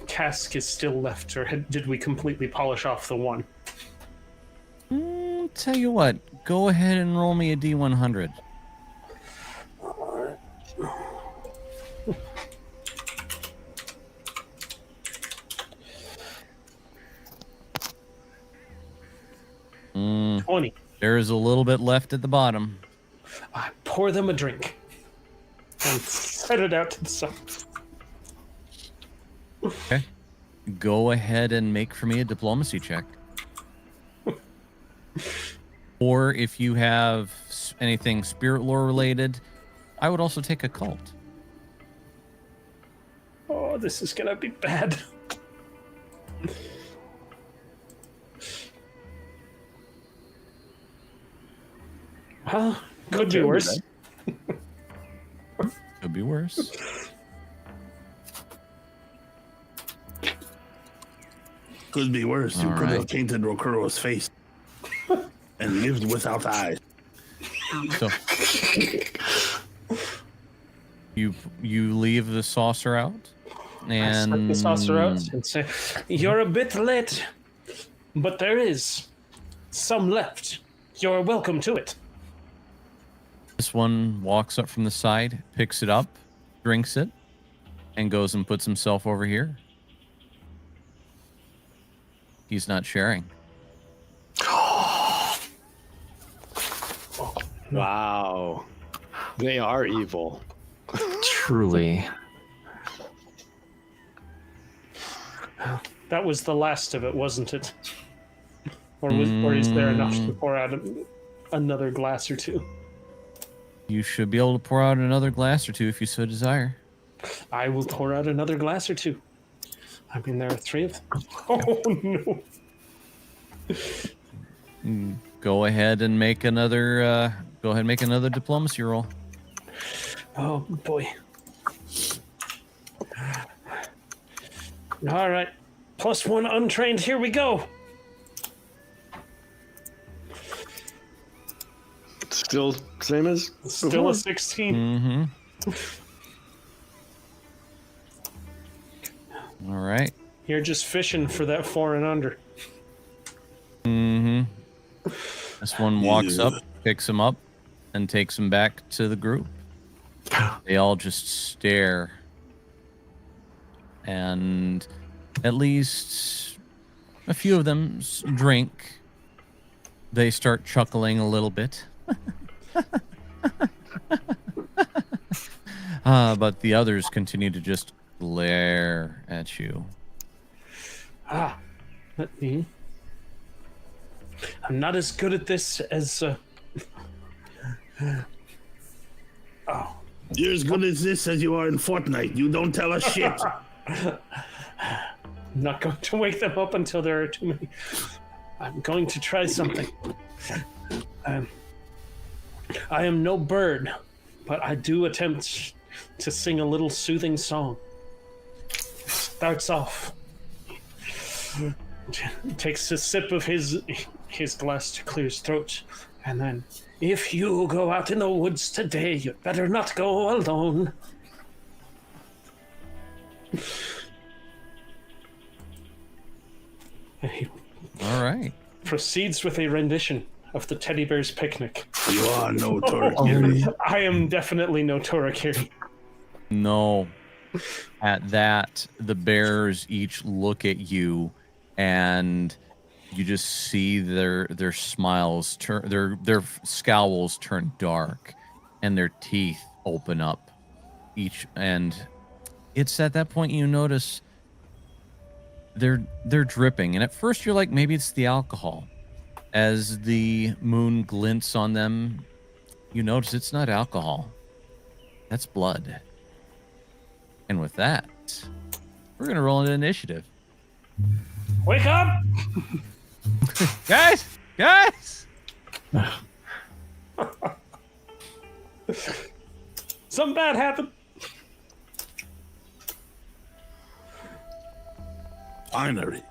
cask is still left, or did we completely polish off the one? Tell you what, go ahead and roll me a D100. Mm. 20. There's a little bit left at the bottom. I pour them a drink and set it out to the side. Okay. Go ahead and make for me a diplomacy check. Or if you have anything spirit lore related, I would also take a cult. Oh, this is gonna be bad. Well, could be worse. Could be worse. Could be worse. You All could have right. painted Rokuro's face and lived without eyes. So you leave the saucer out, I and set the saucer out and say, "You're a bit late, but there is some left. You're welcome to it." this one walks up from the side, picks it up, drinks it, and goes and puts himself over here. He's not sharing. Wow. They are evil. Truly. That was the last of it, wasn't it? Or is there enough to pour out another glass or two? You should be able to pour out another glass or two if you so desire. I will pour out another glass or two. I mean, there are 3 of them. Oh no! Go ahead and make another. Go ahead and make another diplomacy roll. Oh boy! All right, +1 untrained. Here we go. Still same as Still before. a 16. Mm-hmm. All right. You're just fishing for that 4 and under. Mm-hmm. This one walks up, picks him up, and takes him back to the group. They all just stare. And at least a few of them drink. They start chuckling a little bit. But the others continue to just glare at you. Let me. I'm not as good at this as. Oh, You're as good at this as you are in Fortnite. You don't tell us shit. I'm not going to wake them up until there are too many. I'm going to try something. I am no bird, but I do attempt to sing a little soothing song. Starts off. Takes a sip of his glass to clear his throat, and then, if you go out in the woods today, you'd better not go alone. All right. proceeds with a rendition of the Teddy Bear's Picnic. You are no Torakiri. I am definitely no Torakiri. No. At that, the bears each look at you, and you just see their smiles turn, their scowls turn dark, and their teeth open up. Each, and it's at that point you notice they're dripping, and at first you're like, maybe it's the alcohol. As the moon glints on them, you notice it's not alcohol. That's blood. And with that, we're going to roll an initiative. Wake up! Guys! Something bad happened. Finally.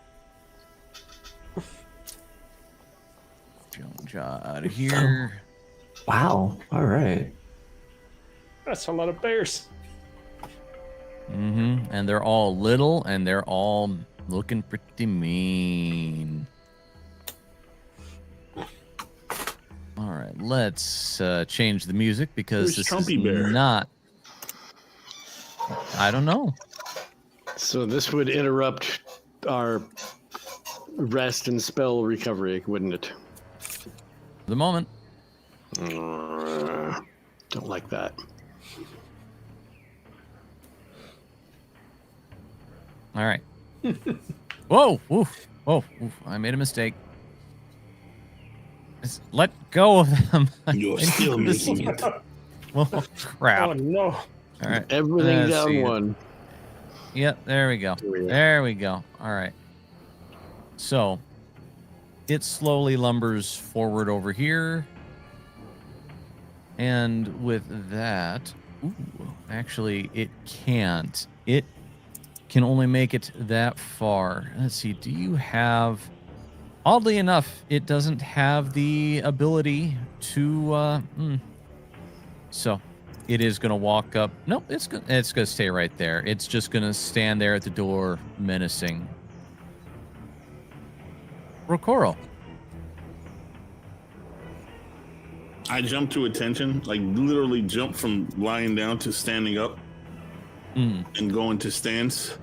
Jump out of here. Wow. All right. That's a lot of bears. Mm-hmm. And they're all little, and they're all looking pretty mean. All right, let's change the music because Who's this Trumpy is Bear? not. I don't know. So this would interrupt our rest and spell recovery, wouldn't it? For the moment. Don't like that. All right. Whoa! Oof! Whoa! Oof. I made a mistake. Just let go of them. You're still making it. Oh crap! Oh no! All right. Everything Let's down see. one. Yep, there we go. There we go. All right. So, it slowly lumbers forward over here. And with that, actually, it can't. It can only make it that far. Let's see. Do you have... Oddly enough, it doesn't have the ability to... So... It is going to walk up. Nope, it's going to stay right there. It's just going to stand there at the door, menacing. Rokoro. I jump to attention, like literally jump from lying down to standing up and go into stance.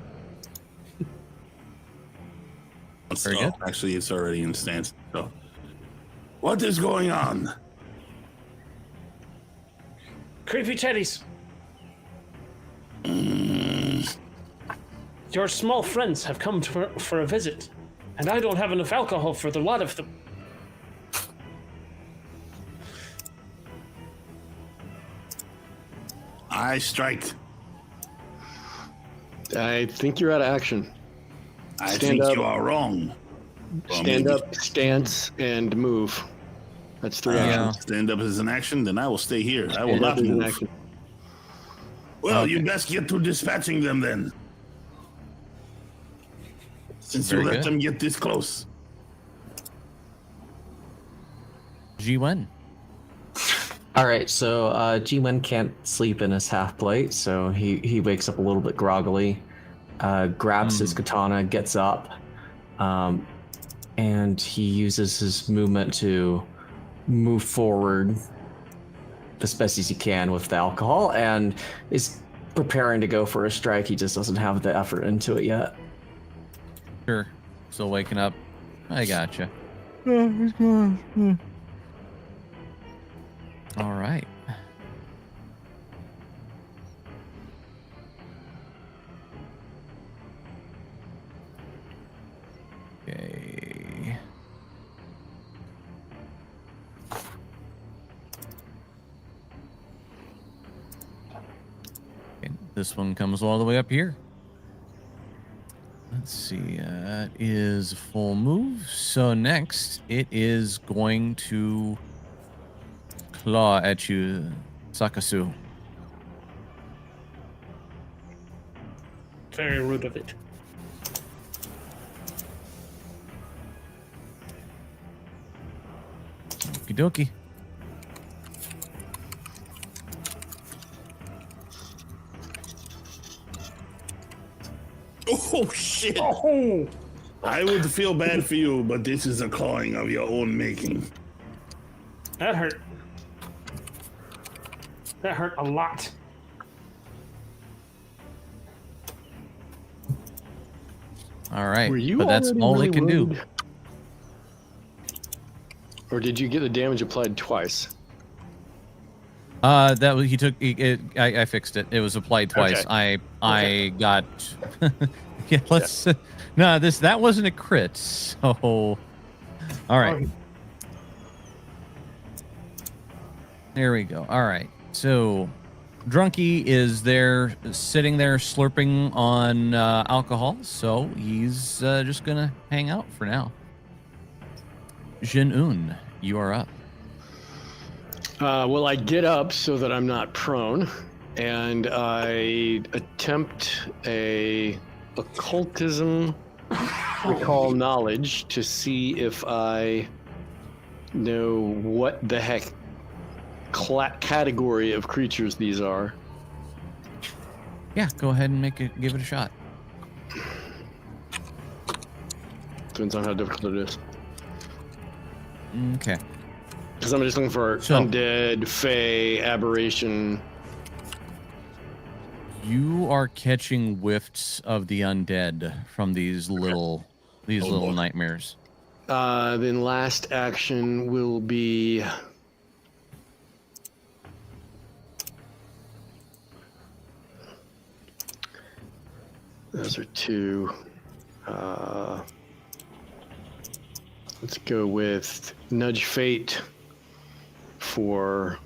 Very good. Actually, it's already in stance. So, what is going on? Creepy teddies. Your small friends have come for a visit, and I don't have enough alcohol for the lot of them. I strike. I think you're out of action. I Stand think up. you are wrong. Well, Stand maybe- up, stance, and move. That's three Yeah. actions. Stand up as an action, then I will stay here. I will Stand not up is an move. action. Well, Okay. you best get to dispatching them then. Since you Very let good. them get this close. G-Wen. All right, so G-Wen can't sleep in his half plate, so he wakes up a little bit groggily, grabs his katana, gets up, and he uses his movement to move forward as best as he can with the alcohol, and is preparing to go for a strike. He just doesn't have the effort into it yet. Sure. Still waking up. I gotcha. All right. Okay. Okay, this one comes all the way up here. Let's see, that is full move. So next, it is going to claw at you, Sakasu. Very rude of it. Okie dokie. Oh shit! Oh, I would feel bad for you, but this is a clawing of your own making. That hurt. That hurt a lot. All right, Were you but that's already all really it can do. wounded? Or did you get the damage applied twice? That was he took. I fixed it. It was applied twice. Okay. I got. Yeah, let's. No, that wasn't a crit. So, all right. There we go. All right. So, Drunky is there, sitting there slurping on alcohol. So he's just gonna hang out for now. Jin-Un, you are up. Well, I get up so that I'm not prone, and I attempt a occultism recall knowledge to see if I know what the heck category of creatures these are. Yeah, go ahead and give it a shot. Depends on how difficult it is. Okay. Because I'm just looking for undead, fey, aberration. You are catching whiffs of the undead from these little nightmares. Then last action will be those are two. Let's go with Nudge Fate for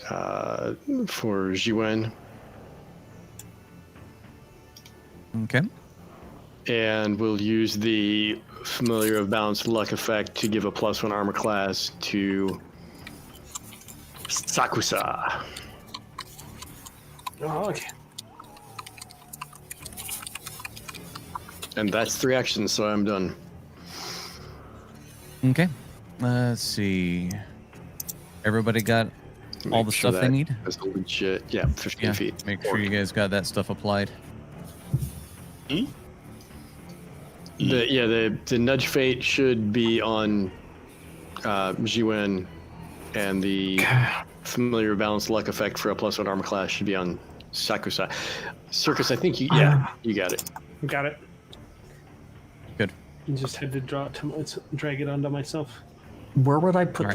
Jiwen. Okay. And we'll use the Familiar of Balanced Luck effect to give a +1 armor class to Sakusa. Oh, okay. And that's 3 actions, so I'm done. Okay. Let's see. Everybody got all the stuff they need? That's legit. Yeah, 15 feet. Make sure you guys got that stuff applied. Hmm? The Nudge Fate should be on Jiwen, and the Familiar Balanced Luck effect for a +1 armor class should be on Sakusa. Circus, I think you got it. Got it. Good. You just had to drag it onto myself. Where would I put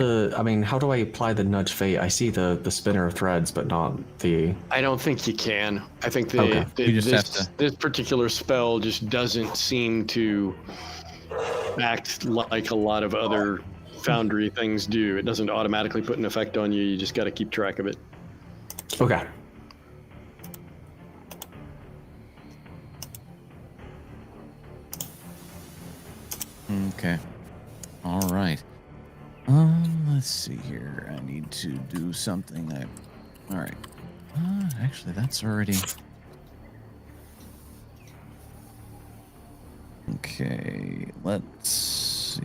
how do I apply the Nudge Fate? I see the spinner of threads, but not the... I don't think you can. I think this particular spell just doesn't seem to act like a lot of other Foundry things do. It doesn't automatically put an effect on you. You just got to keep track of it. Okay. Okay. All right. Let's see here. I need to do something. All right. Actually, that's already... Okay. Let's see.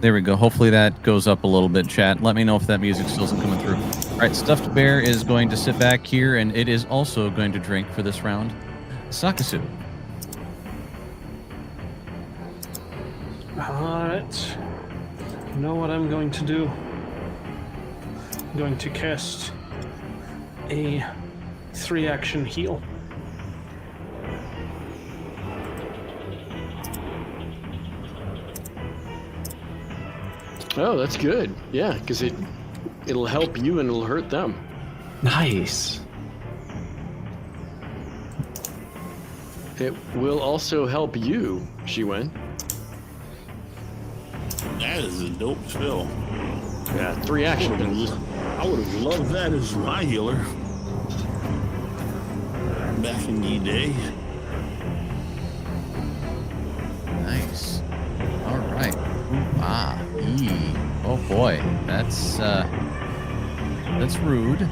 There we go. Hopefully that goes up a little bit, chat. Let me know if that music still isn't coming through. All right. Stuffed Bear is going to sit back here, and it is also going to drink for this round. Sakasu. Alright. You know what I'm going to do? I'm going to cast a 3-action heal. Oh, that's good. Yeah, because it'll help you and it'll hurt them. Nice. It will also help you, Jiwen. That is a dope spell. Yeah, 3 actions. I would have loved that as my healer. Back in the day. Nice. All right. Oh boy, that's rude.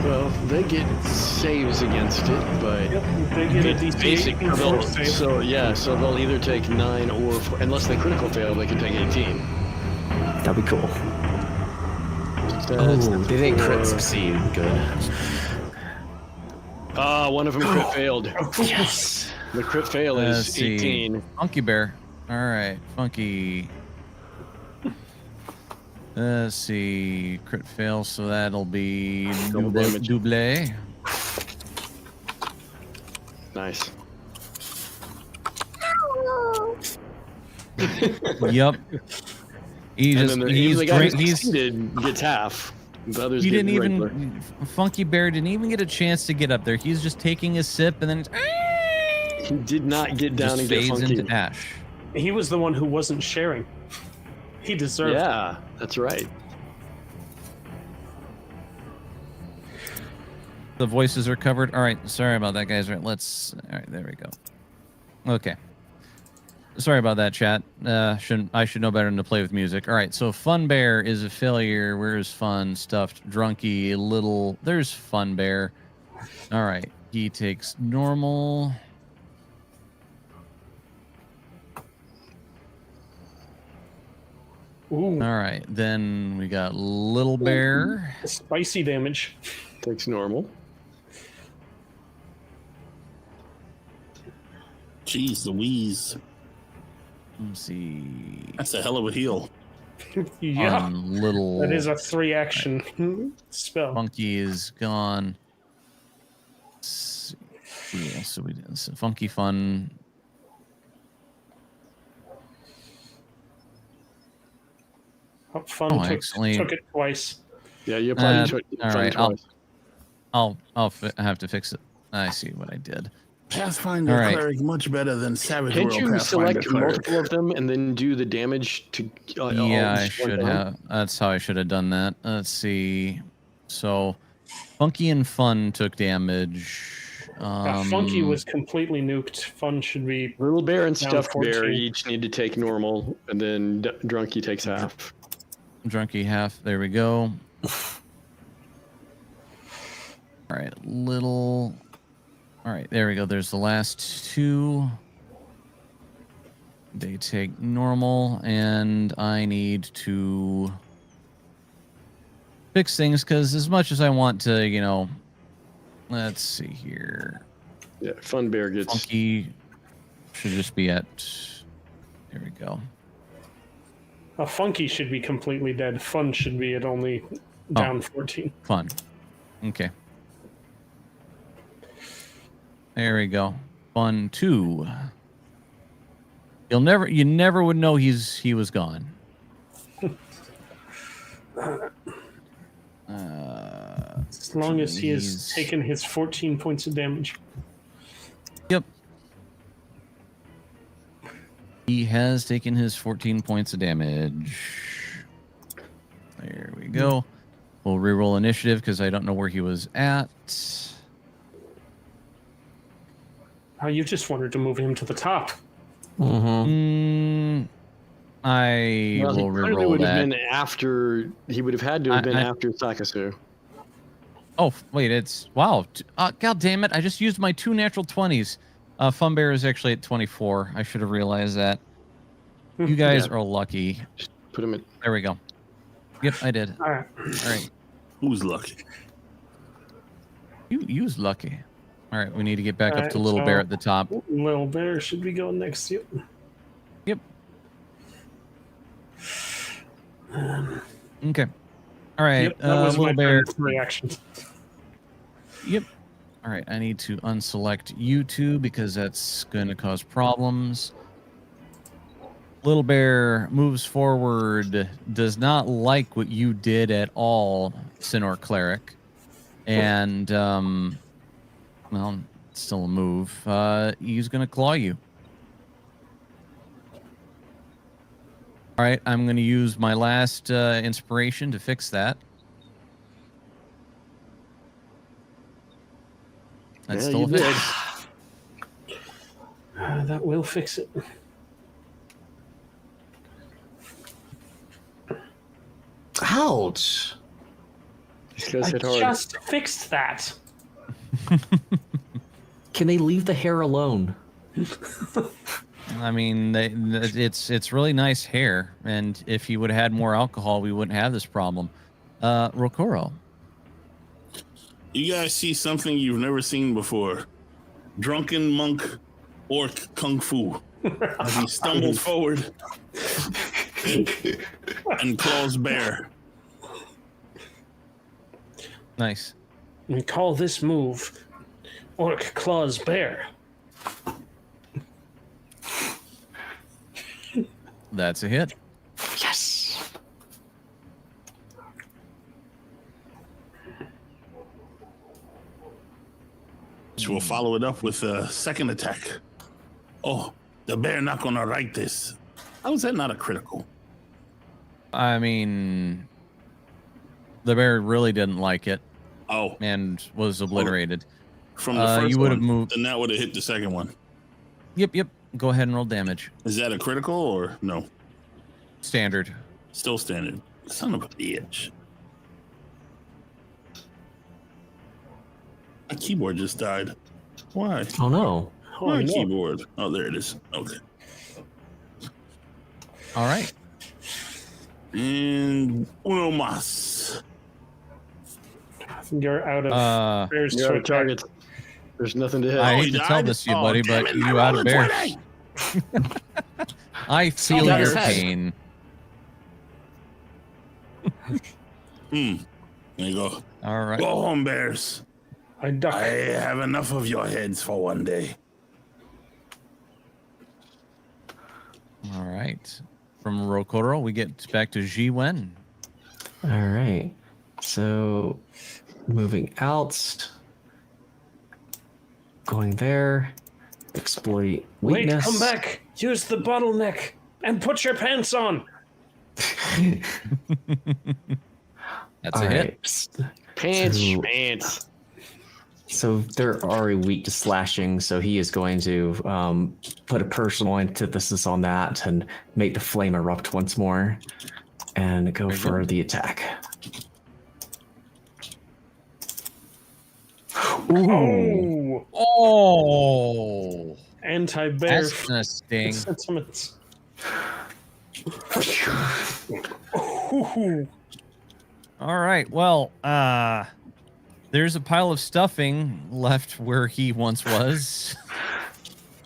Well, they get saves against it, but They get a DC basic. save. So they'll either take 9 or 4, unless they critical fail, they can take 18. That'd be cool. They didn't crit succeed. Good. One of them crit failed. Yes. The crit fail Let's is see. 18. Funky Bear. All right, Funky. Let's see. Crit fail, so that'll be Double damage. double. Nice. Yep. He And just then he's the guy who he's succeeded gets half. The others he get didn't regular. even Funky Bear didn't even get a chance to get up there. He's just taking a sip and then He did not get down just and get fades funky. into ash. He was the one who wasn't sharing. He deserved it. Yeah, that's right. The voices are covered. All right, sorry about that, guys. All right, all right, there we go. Okay. Sorry about that, chat. I should know better than to play with music. All right, so Fun Bear is a failure. Where's Fun? Stuffed, Drunky, Little. There's Fun Bear. All right, he takes normal. Ooh, All right, then we got Little Bear. spicy damage. Takes normal. Jeez Louise. Let's see. That's a hell of a heal. Yeah, Little. that is a 3-action spell. Funky is gone. Let's see. Yeah, so we did so Funky Fun. Fun Oh, took actually- it twice. Yeah, you probably took all fun right, twice. I'll have to fix it. I see what I did. Pathfinder All right. cleric much better than Savage Can't World you Pathfinder select cleric. multiple of them and then do the damage to? Yeah, I just one should time? have. That's how I should have done that. Let's see. So, Funky and Fun took damage. Funky was completely nuked. Fun should be Little Bear and down Stuffed Bear 14. each need to take normal, and then Drunky takes half. Drunky half. There we go. All right, Little. All right, there we go. There's the last two. They take normal, and I need to fix things because as much as I want to, you know, let's see here. Yeah, Fun Bear gets. Funky should just be at. There we go. Funky should be completely dead. Fun should be at only down 14. Fun. Okay. There we go. Fun 2. You never would know he was gone. As long as he has taken his 14 points of damage. Yep. He has taken his 14 points of damage. There we go. We'll reroll initiative because I don't know where he was at. You just wanted to move him to the top. Mm-hmm. I Well, he will clearly reroll would have that. been after. He would have had to have been after Sakasu. Oh, wait, it's... Wow. God damn it. I just used my 2 natural 20s. Fun Bear is actually at 24. I should have realized that. You guys Yeah. are lucky. Just put him at. There we go. Yep, I did. All right. All right. Who's lucky? You's lucky. All right, we need to get back up Alright, to Little so- Bear at the top. Little Bear should be going next. Yep. Yep. Okay. All right, Yep, that was my Little Bear. reaction. Yep. All right, I need to unselect you two because that's going to cause problems. Little Bear moves forward, does not like what you did at all, Sinor Cleric. And, well, still a move. He's going to claw you. All right, I'm going to use my last inspiration to fix that. That's Yeah, still you a did. fix. That will fix it. Ouch. These guys I hit hard. just fixed that. Can they leave the hair alone? I mean, it's really nice hair, and if he would have had more alcohol, we wouldn't have this problem. Rokoro. You guys see something you've never seen before. Drunken monk orc kung fu. As he stumbles forward and claws bear. Nice. We call this move Orc Claws Bear. That's a hit. Yes. So we'll follow it up with a second attack. Oh, the bear not gonna like this. How is that not a critical? I mean, the bear really didn't like it Oh, and was obliterated. from the first you would have one, moved. then that would have hit the second one. Yep. Go ahead and roll damage. Is that a critical or no? Standard. Still standard. Son of a bitch. My keyboard just died. Why? Oh no. My no. keyboard. Oh, there it is. Okay. All right. And uno mas. You're out of bears You're to out of attack. targets. There's nothing to hit. I Oh, hate he to tell died? this to you, Oh, buddy, damn but it, I you out of rolled a bears. 20. I feel got your his head. pain. There you go. All right. Go home, bears. I duck. I have enough of your heads for one day. All right. From Rokoro, we get back to Ji Wen. All right. So moving out, going there, exploit Wait, weakness. come back. Use the bottleneck and put your pants on. That's All a hit. right. Pants, So- pants. So they're already weak to slashing, so he is going to put a personal antithesis on that and make the flame erupt once more and go Very for good. the attack. Oh, Oh, anti-bear that's gonna sting. sentiments. Ooh. All right. Well, there's a pile of stuffing left where he once was.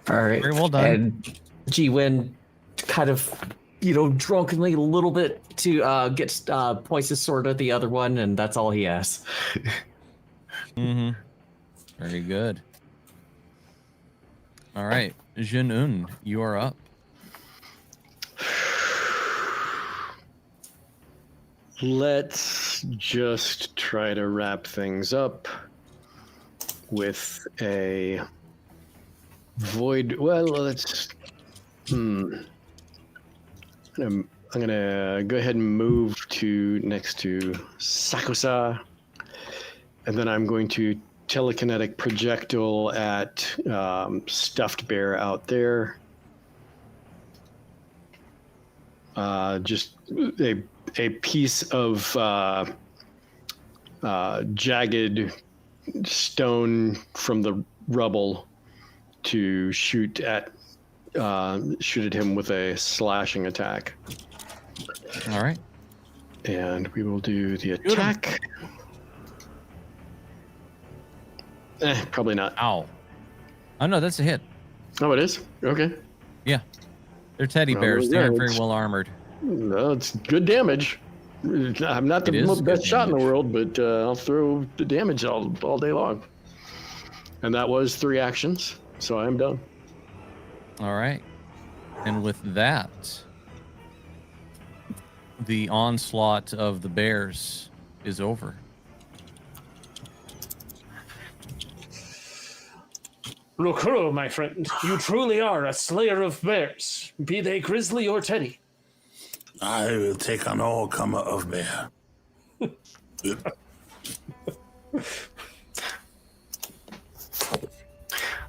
All right. Very well done. And G-Win kind of, drunkenly a little bit to points his sword at the other one, and that's all he has. Mm-hmm. Very good. All right, Jin-Un, you are up. Let's just try to wrap things up with a void. Well, let's. I'm gonna go ahead and move to next to Sakusa, and then I'm going to telekinetic projectile at stuffed bear out there. Just a piece of jagged stone from the rubble to shoot at him with a slashing attack. All right. And we will do the him. attack. Probably not. Ow. Oh no, that's a hit. Oh, it is? Okay. Yeah. They're teddy Well, bears. They yeah, aren't very it's- well armored. No, it's good damage. I'm not It the is best good shot in the damage. world, but I'll throw the damage all day long. And that was 3 actions, so I am done. All right. And with that, the onslaught of the bears is over. Rokuro, my friend, you truly are a slayer of bears, be they grizzly or teddy. I will take on all comer of bear.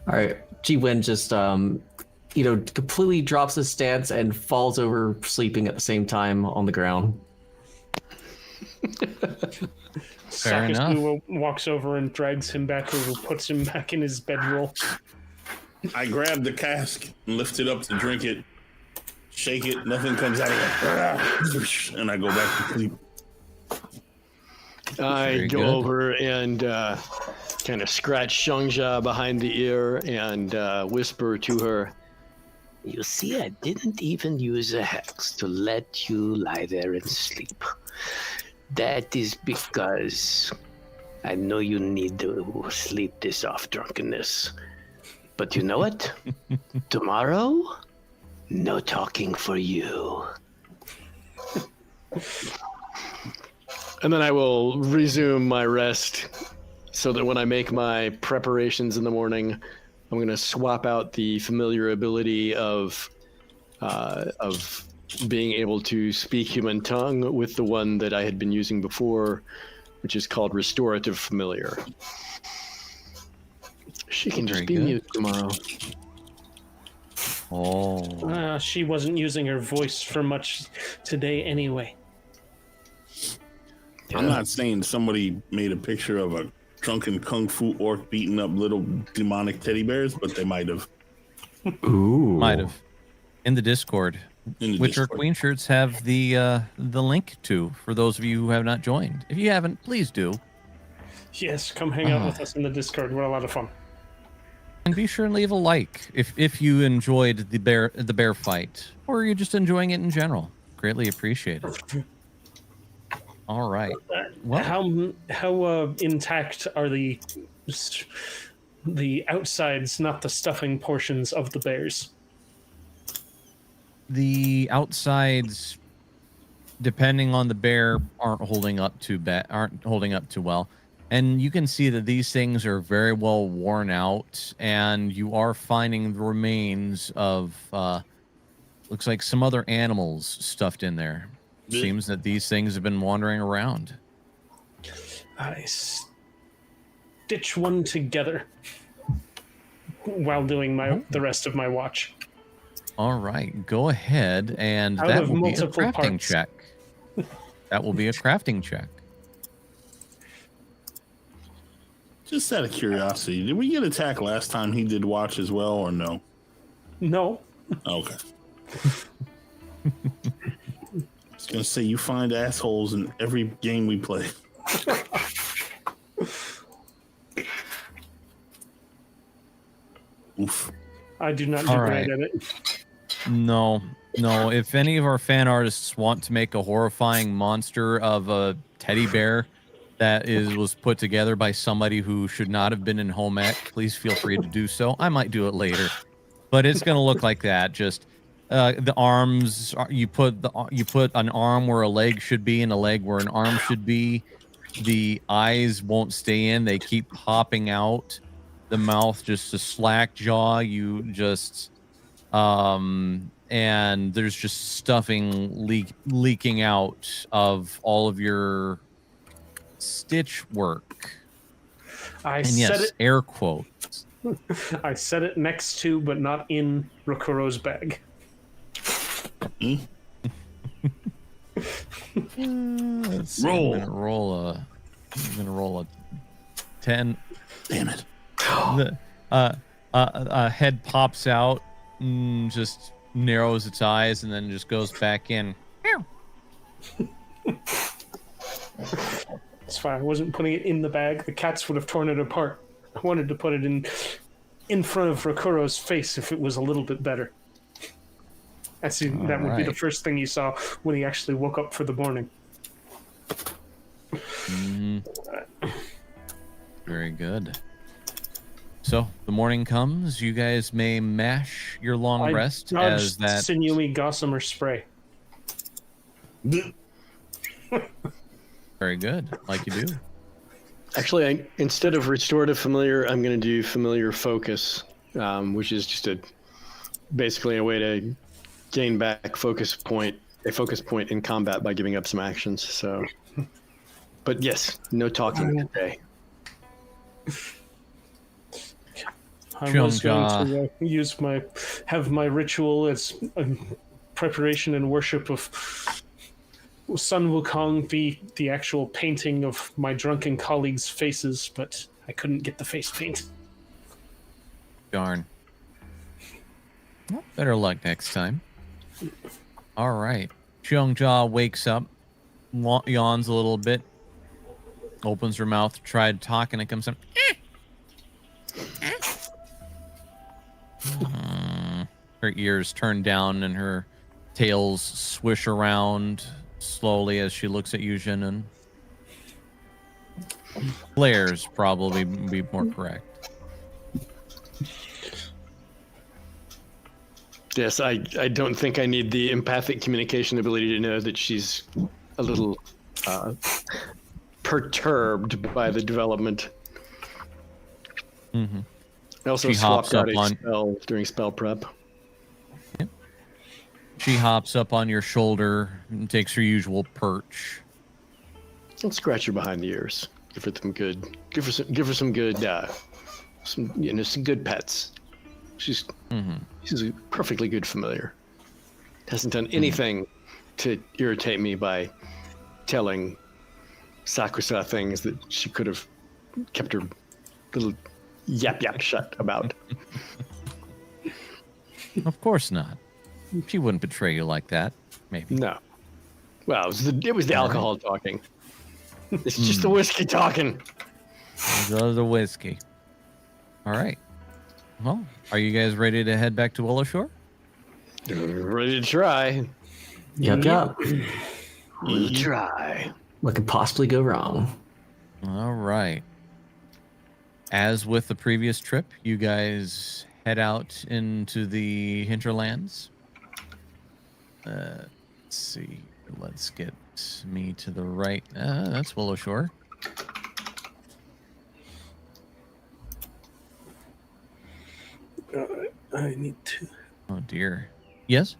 All right. G-Win just, completely drops his stance and falls over, sleeping at the same time on the ground. Fair enough. Sakusu walks over and drags him back over, puts him back in his bedroll. I grab the cask and lift it up to drink it, shake it, nothing comes out of it, and I go back to sleep. I Very go good. over and kind of scratch Shangja behind the ear and whisper to her, You see, I didn't even use a hex to let you lie there and sleep. That is because I know you need to sleep this off drunkenness. But you know what? Tomorrow, no talking for you. and then I will resume my rest so that when I make my preparations in the morning, I'm going to swap out the familiar ability of being able to speak human tongue with the one that I had been using before, which is called Restorative Familiar. She can just Very be good. mute tomorrow. Oh, She wasn't using her voice for much today anyway. I'm not saying somebody made a picture of a drunken kung fu orc beating up little demonic teddy bears, but they might have. Ooh. might have. In the Discord, In the which our Discord. Queen shirts have the link to for those of you who have not joined. If you haven't, please do. Yes, come hang out with us in the Discord. We're a lot of fun. And be sure and leave a like if you enjoyed the bear fight, or you're just enjoying it in general. Greatly appreciated. All right. Well, How intact are the outsides, not the stuffing portions of the bears? the outsides, depending on the bear, aren't holding up too well. And you can see that these things are very well worn out, and you are finding the remains of looks like some other animals stuffed in there. Yeah. Seems that these things have been wandering around. I stitch one together while doing the rest of my watch. All right, go ahead, and Out that of will be a multiple crafting parts. check. That will be a crafting check. Just out of curiosity, did we get attacked last time he did watch as well, or no? No, Okay. I was gonna say you find assholes in every game we play. Oof. I do not do All great right. at it. No. If any of our fan artists want to make a horrifying monster of a teddy bear that was put together by somebody who should not have been in home ec, please feel free to do so. I might do it later, but it's going to look like that. Just the arms. You put an arm where a leg should be and a leg where an arm should be. The eyes won't stay in; they keep popping out. The mouth just a slack jaw. You just and there's just stuffing leaking out of all of your stitch work. I And said yes, air quotes. I set it next to, but not in Rokuro's bag. Let's see, Roll. I'm gonna roll a 10. Damn it. A head pops out, just narrows its eyes, and then just goes back in. It's fine. I wasn't putting it in the bag. The cats would have torn it apart. I wanted to put it in front of Rokuro's face if it was a little bit better. That would be the right. first thing you saw when he actually woke up for the morning. Very good. So the morning comes. You guys may mash your long rest as dodged that. sinewy gossamer spray. Very good, like you do. Actually, instead of Restorative Familiar, I'm going to do Familiar Focus, which is just basically a way to gain back a focus point in combat by giving up some actions. So, but yes, no talking today. I was going Chungja. to have my ritual as a preparation and worship of Sun Wukong be the actual painting of my drunken colleagues' faces, but I couldn't get the face paint. Darn. Well, better luck next time. All right. Cheongjia wakes up, yawns a little bit, opens her mouth to try to talk, and it comes in. Her ears turn down, and her tails swish around slowly as she looks at Yujin, and flares probably be more correct. Yes, I don't think I need the empathic communication ability to know that she's a little perturbed by the development. Mm-hmm. I also She hops swapped out up a on- spell during spell prep. She hops up on your shoulder and takes her usual perch. Don't scratch her behind the ears. Give her some good. Give her some good. Some good pets. She's a perfectly good familiar. Hasn't done anything to irritate me by telling Sakusa things that she could have kept her little yap shut about. Of course not. She wouldn't betray you like that. Maybe. No. Well, it was the alcohol talking. It's just the whiskey talking. The whiskey. All right. Well, are you guys ready to head back to Willow Shore? Ready to try. Yep. We'll try. What could possibly go wrong? All right. As with the previous trip, you guys head out into the hinterlands. Let's see. Let's get me to the right. That's Willow Shore. I need to. Oh dear. Yes.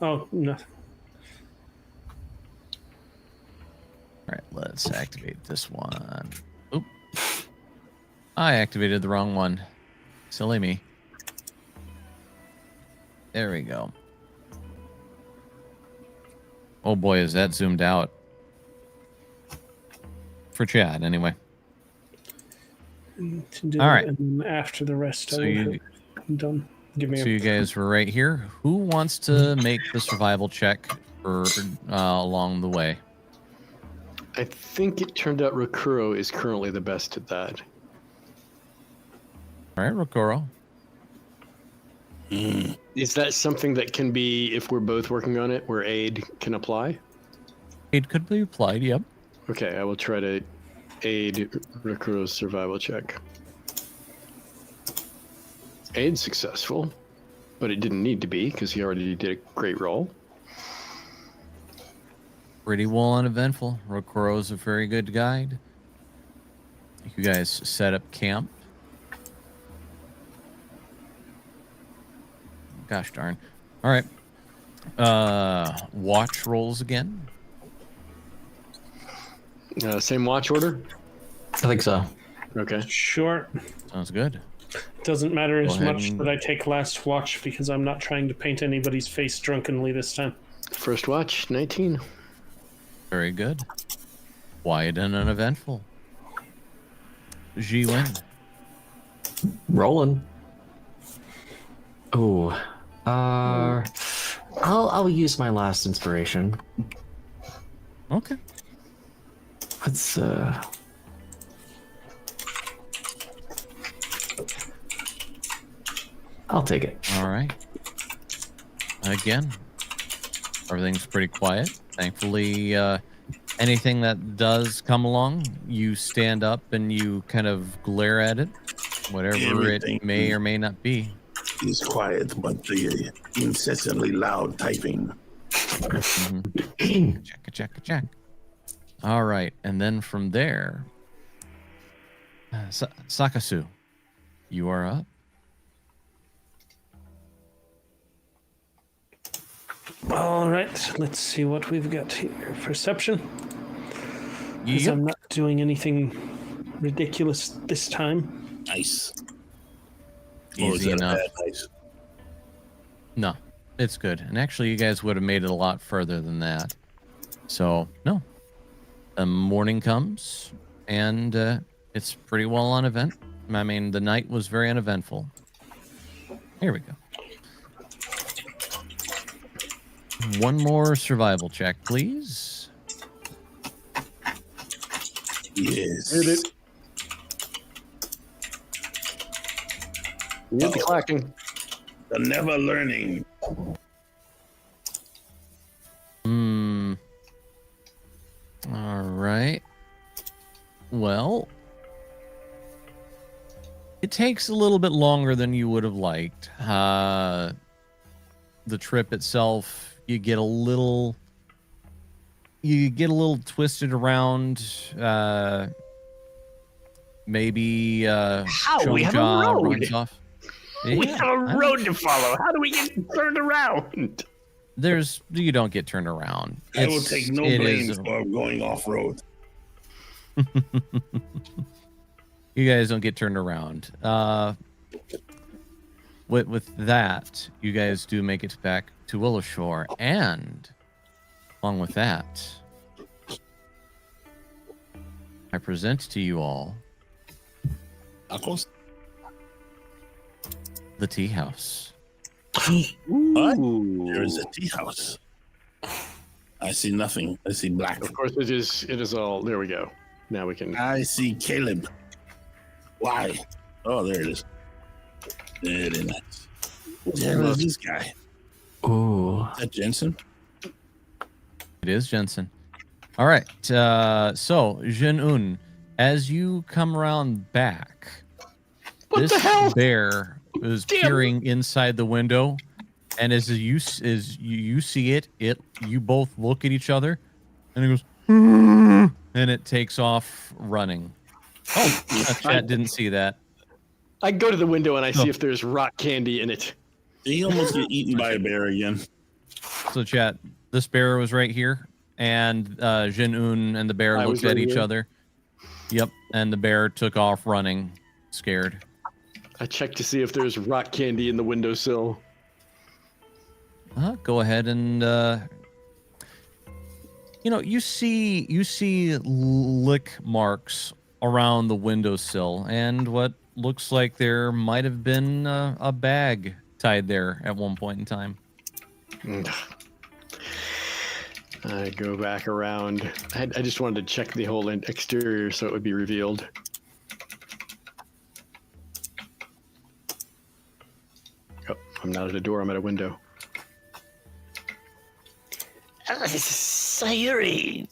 Oh no. All right. Let's activate this one. Oop. I activated the wrong one. Silly me. There we go. Oh boy, is that zoomed out. For Chad, anyway. To do All it, right. and then after the rest, So I'm done. Give me So a. you guys were right here. Who wants to make the survival check for along the way? I think it turned out Rakuro is currently the best at that. All right, Rokoro. Is that something that can be, if we're both working on it, where aid can apply? It could be applied, yep. Okay, I will try to aid Rakuro's survival check. Aid successful, but it didn't need to be because he already did a great roll. Pretty well uneventful. Rokoro's a very good guide. You guys set up camp. Gosh darn. All right. Watch rolls again. Same watch order? I think so. Okay. Sure. Sounds good. Doesn't matter Go as ahead much and- that I take last watch because I'm not trying to paint anybody's face drunkenly this time. First watch, 19. Very good. Quiet and uneventful. Ji-Wen. Rolling. Oh. I'll use my last inspiration. Okay. Let's I'll take it. All right. Again, everything's pretty quiet. Thankfully, anything that does come along, you stand up and you kind of glare at it, whatever Everything. it may or may not be. He's quiet, but the incessantly loud typing. Check. All right. And then from there, Sakasu, you are up. All right, let's see what we've got here. Perception. Because Yep. I'm not doing anything ridiculous this time. Nice. Easy enough. Nice? No, it's good. And actually, you guys would have made it a lot further than that. So, no. The morning comes, and it's pretty well uneventful. I mean, the night was very uneventful. Here we go. One more survival check, please. Yes. Hit it. You get the clacking. The never learning. All right. Well, it takes a little bit longer than you would have liked. The trip itself, you get a little twisted around. Maybe How? We have a Chonja road. runs off. We Yeah, have a road to follow. How do we get turned around? you don't get turned around. I will take no it blame is- for going off road. You guys don't get turned around. With that, you guys do make it back to Willowshore, and along with that, I present to you all Tacos? the tea house. What? There is a tea house. I see nothing. I see black. Of course, it is all. There we go. Now we can. I see Caleb. Why? Oh, there it is. Very nice. What's this guy? Ooh. Is that Jensen? It is Jensen. All right. So Jin-un, as you come around back, What the hell? bear is peering inside the window, and as you see it, you both look at each other, and it goes, and it takes off running. Oh, chat didn't see that. I go to the window and I see if there's rock candy in it. He almost get eaten by a bear again. So chat, this bear was right here, and Jin-un and the bear I looked was at right each here. other. Yep, and the bear took off running, scared. I check to see if there's rock candy in the windowsill. Go ahead and you see lick marks around the windowsill, and what looks like there might have been a bag tied there at one point in time. I go back around. I just wanted to check the whole exterior so it would be revealed. Oh, I'm not at a door, I'm at a window. Sayuri,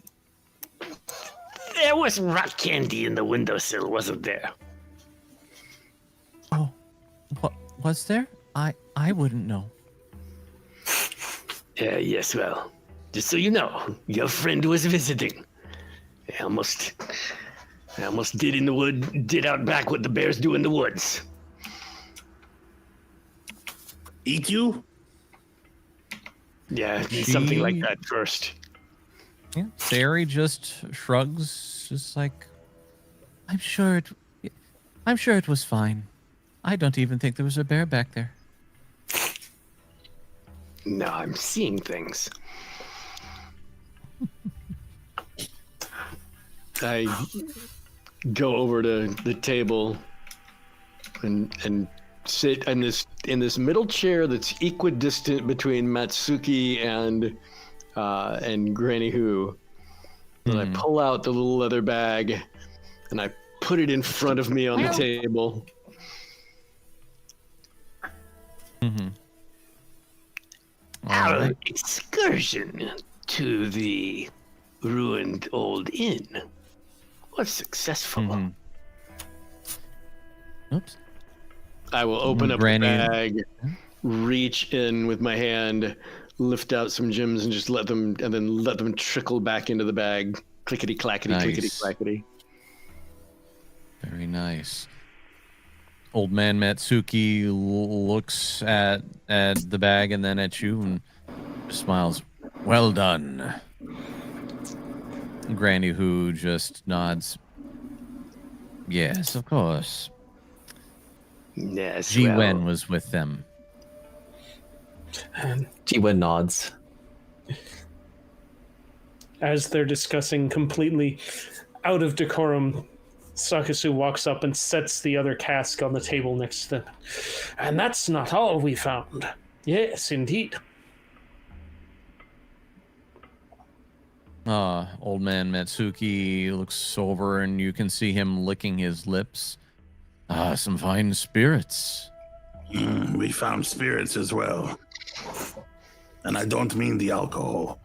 there was rock candy in the windowsill, wasn't there? Oh, what was there? I wouldn't know. Yes, well, just so you know, your friend was visiting. I almost did out back what the bears do in the woods. Eat you? Yeah, something like that first. Yeah, Sari just shrugs, just like, I'm sure it was fine. I don't even think there was a bear back there. No, I'm seeing things. I go over to the table and sit in this middle chair that's equidistant between Matsuki and Granny Who. And I pull out the little leather bag and I put it in front of me on the table. Mm-hmm. Our excursion to the ruined old inn was successful. Mm-hmm. Oops. I will open up Granny- the bag, reach in with my hand, lift out some gems, and just let them trickle back into the bag. Clickety clackety, Nice. clickety clackety. Very nice. Old man Matsuki looks at the bag and then at you and smiles. Well done. Granny Who just nods. Yes, of course. Yes, Ji well, Wen was with them. And G-Wen nods. as they're discussing completely out of decorum, Sakasu walks up and sets the other cask on the table next to them. And that's not all we found. Yes, indeed. Old man Matsuki looks over and you can see him licking his lips. Some fine spirits. We found spirits as well. And I don't mean the alcohol.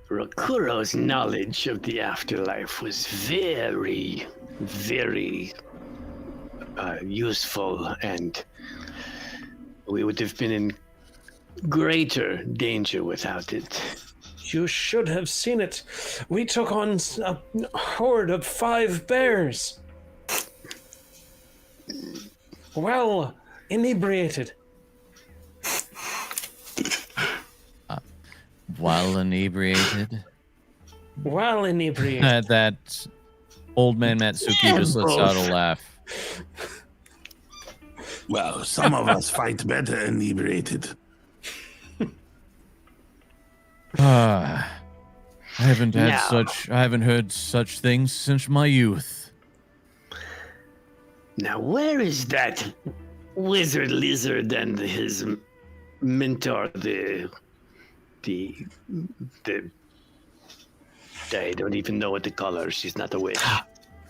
Rokuro's knowledge of the afterlife was very, very useful, and we would have been in greater danger without it. You should have seen it. We took on a horde of 5 bears. Well, inebriated. While inebriated. While inebriated. That old man Matsuki just lets out a laugh. Well, some of us fight better inebriated. I haven't heard such things since my youth. Now, where is that wizard lizard and his mentor, the I don't even know what to call her. She's not a witch.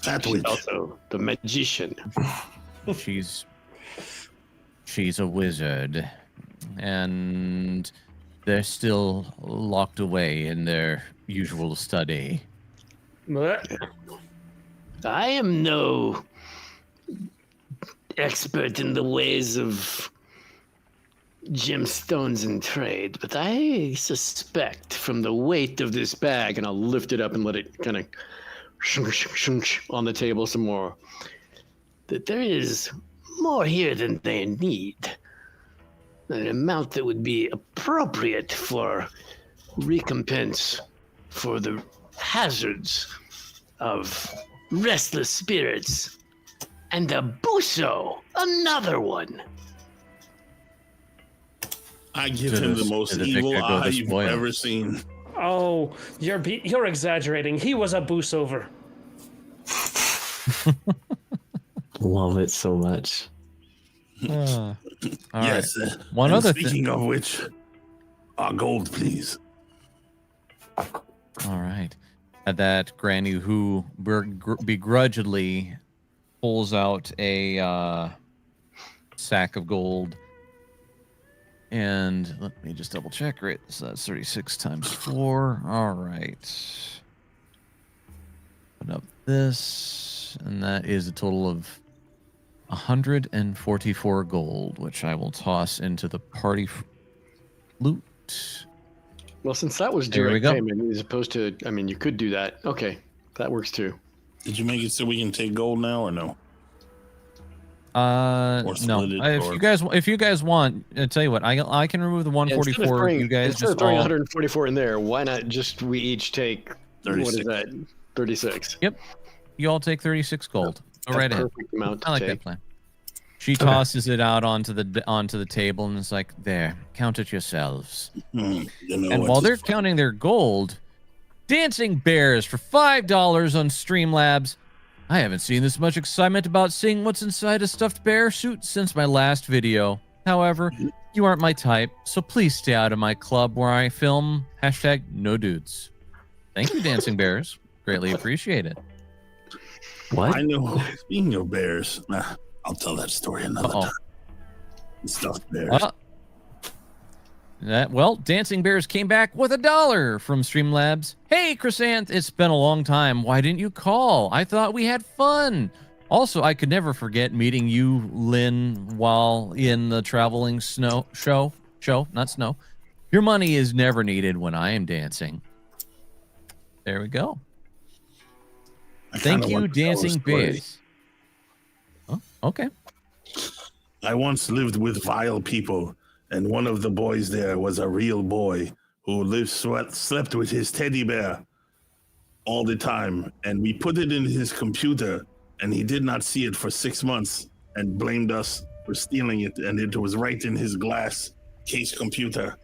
That She's witch. also the magician. She's a wizard, and they're still locked away in their usual study. What? I am no expert in the ways of gemstones and trade, but I suspect from the weight of this bag, and I'll lift it up and let it kind of on the table some more, that there is more here than they need. An amount that would be appropriate for recompense for the hazards of restless spirits. And a buso, another one. I give him the most Did the evil victor go eye to you've spoil? ever seen. Oh, you're exaggerating. He was a boost over. Love it so much. All Yes. right. One and other speaking of which, gold, please. All right. At that, Granny who begrudgingly pulls out a sack of gold. And let me just double check. Right. So that's 36 times 4. All right. Put up this. And that is a total of 144 gold, which I will toss into the party loot. Well, since that was There we direct go. payment as opposed to, I mean, you could do that. Okay, that works too. Did you make it so we can take gold now or no? No. split it, If you guys want, I tell you what, I can remove the 144. You guys instead just of throwing all, 144 in there, why not just we each take 36. what is that? 36. you all take 36 gold. Go right ahead. Perfect amount to I like take. that plan. She tosses it out onto the table and is like, "There, count it yourselves." You know And what while to- they're counting their gold, dancing bears for $5 on Streamlabs. I haven't seen this much excitement about seeing what's inside a stuffed bear suit since my last video. However, you aren't my type, so please stay out of my club where I film #NoDudes. Thank you, dancing bears. Greatly appreciate it. What? I know. Speaking of bears, I'll tell that story another Uh-oh. time. Stuffed bears. Well, Dancing Bears came back with $1 from Streamlabs. Hey, Chrysanth, it's been a long time. Why didn't you call? I thought we had fun. Also, I could never forget meeting you, Lynn, while in the traveling show, not snow. Your money is never needed when I am dancing. There we go. I kinda Thank you, want to tell a Dancing story. Bears. Oh, okay. I once lived with vile people, and one of the boys there was a real boy who slept with his teddy bear all the time. And we put it in his computer, and he did not see it for 6 months and blamed us for stealing it. And it was right in his glass case computer.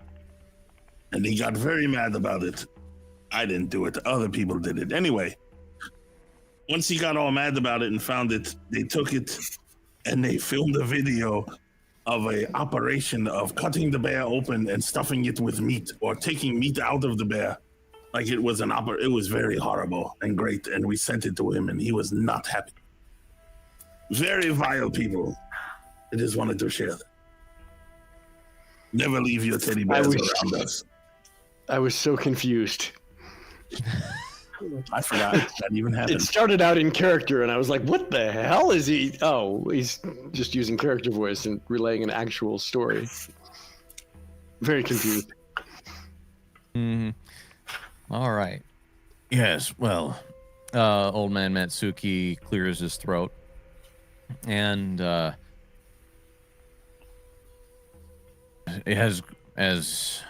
And he got very mad about it. I didn't do it. Other people did it. Anyway, once he got all mad about it and found it, they took it and they filmed a video of a operation of cutting the bear open and stuffing it with meat, or taking meat out of the bear, like it was it was very horrible and great. And we sent it to him, and he was not happy. Very vile people. I just wanted to share that. Never leave your teddy bears around us. I was so confused. I forgot that even happened. It started out in character, and I was like, what the hell is he? Oh, he's just using character voice and relaying an actual story. Very confused. Mm-hmm. All right. Yes, well, Old man Matsuki clears his throat, and it has, as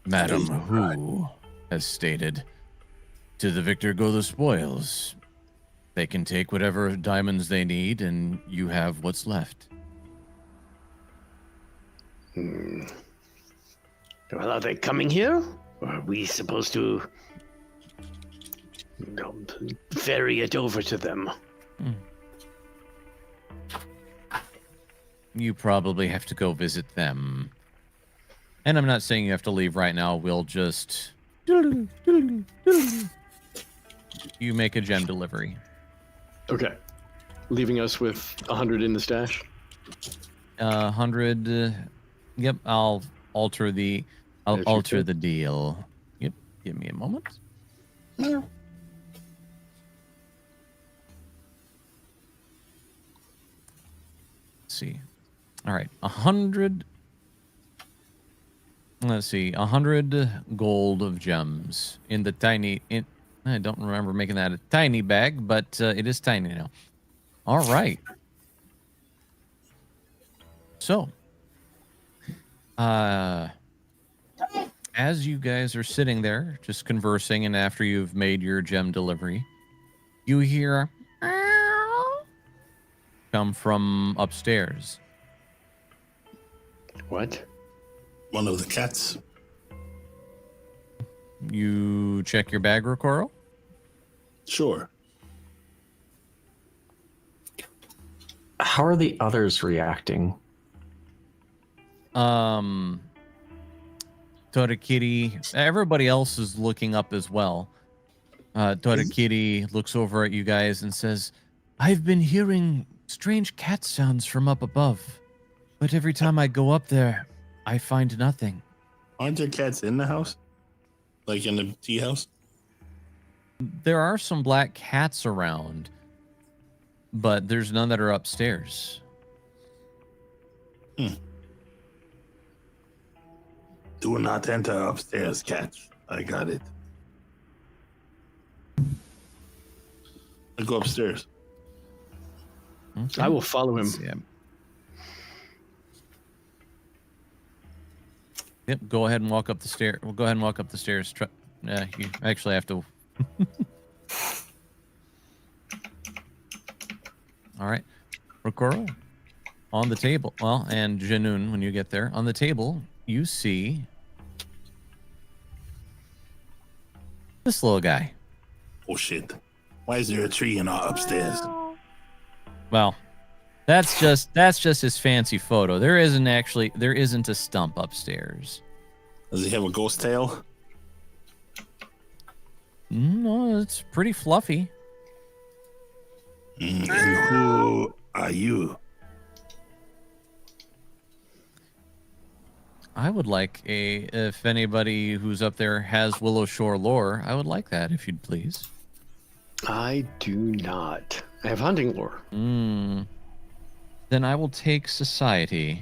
Madam Who has stated, to the victor go the spoils. They can take whatever diamonds they need, and you have what's left. Well, are they coming here? Or are we supposed to ferry it over to them? You probably have to go visit them. And I'm not saying you have to leave right now. We'll just... You make a gem delivery. Okay. Leaving us with 100 in the stash? 100... Yep, I'll alter the... alter the deal. Yep, give me a moment. no. Let's see. All right, 100... Let's see, 100 gold of gems in the tiny... I don't remember making that a tiny bag, but it is tiny now. All right. So, as you guys are sitting there just conversing, and after you've made your gem delivery, you hear come from upstairs. What? One of the cats. You check your bag, Rokoro? Sure. How are the others reacting? Torakiri, everybody else is looking up as well. Torakiri looks over at you guys and says, I've been hearing strange cat sounds from up above, but every time I go up there, I find nothing. Aren't there cats in the house? Like in the tea house? There are some black cats around, but there's none that are upstairs. Do not enter upstairs, cats. I got it. I go upstairs. Okay. I will follow him. Yeah. Yep, go ahead and walk up the stair. Well, go ahead and walk up the stairs. You actually have to. All right. Rokoro, on the table. Well, and Janun, when you get there, on the table, you see this little guy. Oh, shit. Why is there a tree in our upstairs? Well, that's just his fancy photo. There isn't a stump upstairs. Does he have a ghost tail? No, it's pretty fluffy. And who are you? I would like if anybody who's up there has Willow Shore lore, I would like that if you'd please. I do not. I have hunting lore. Then I will take society.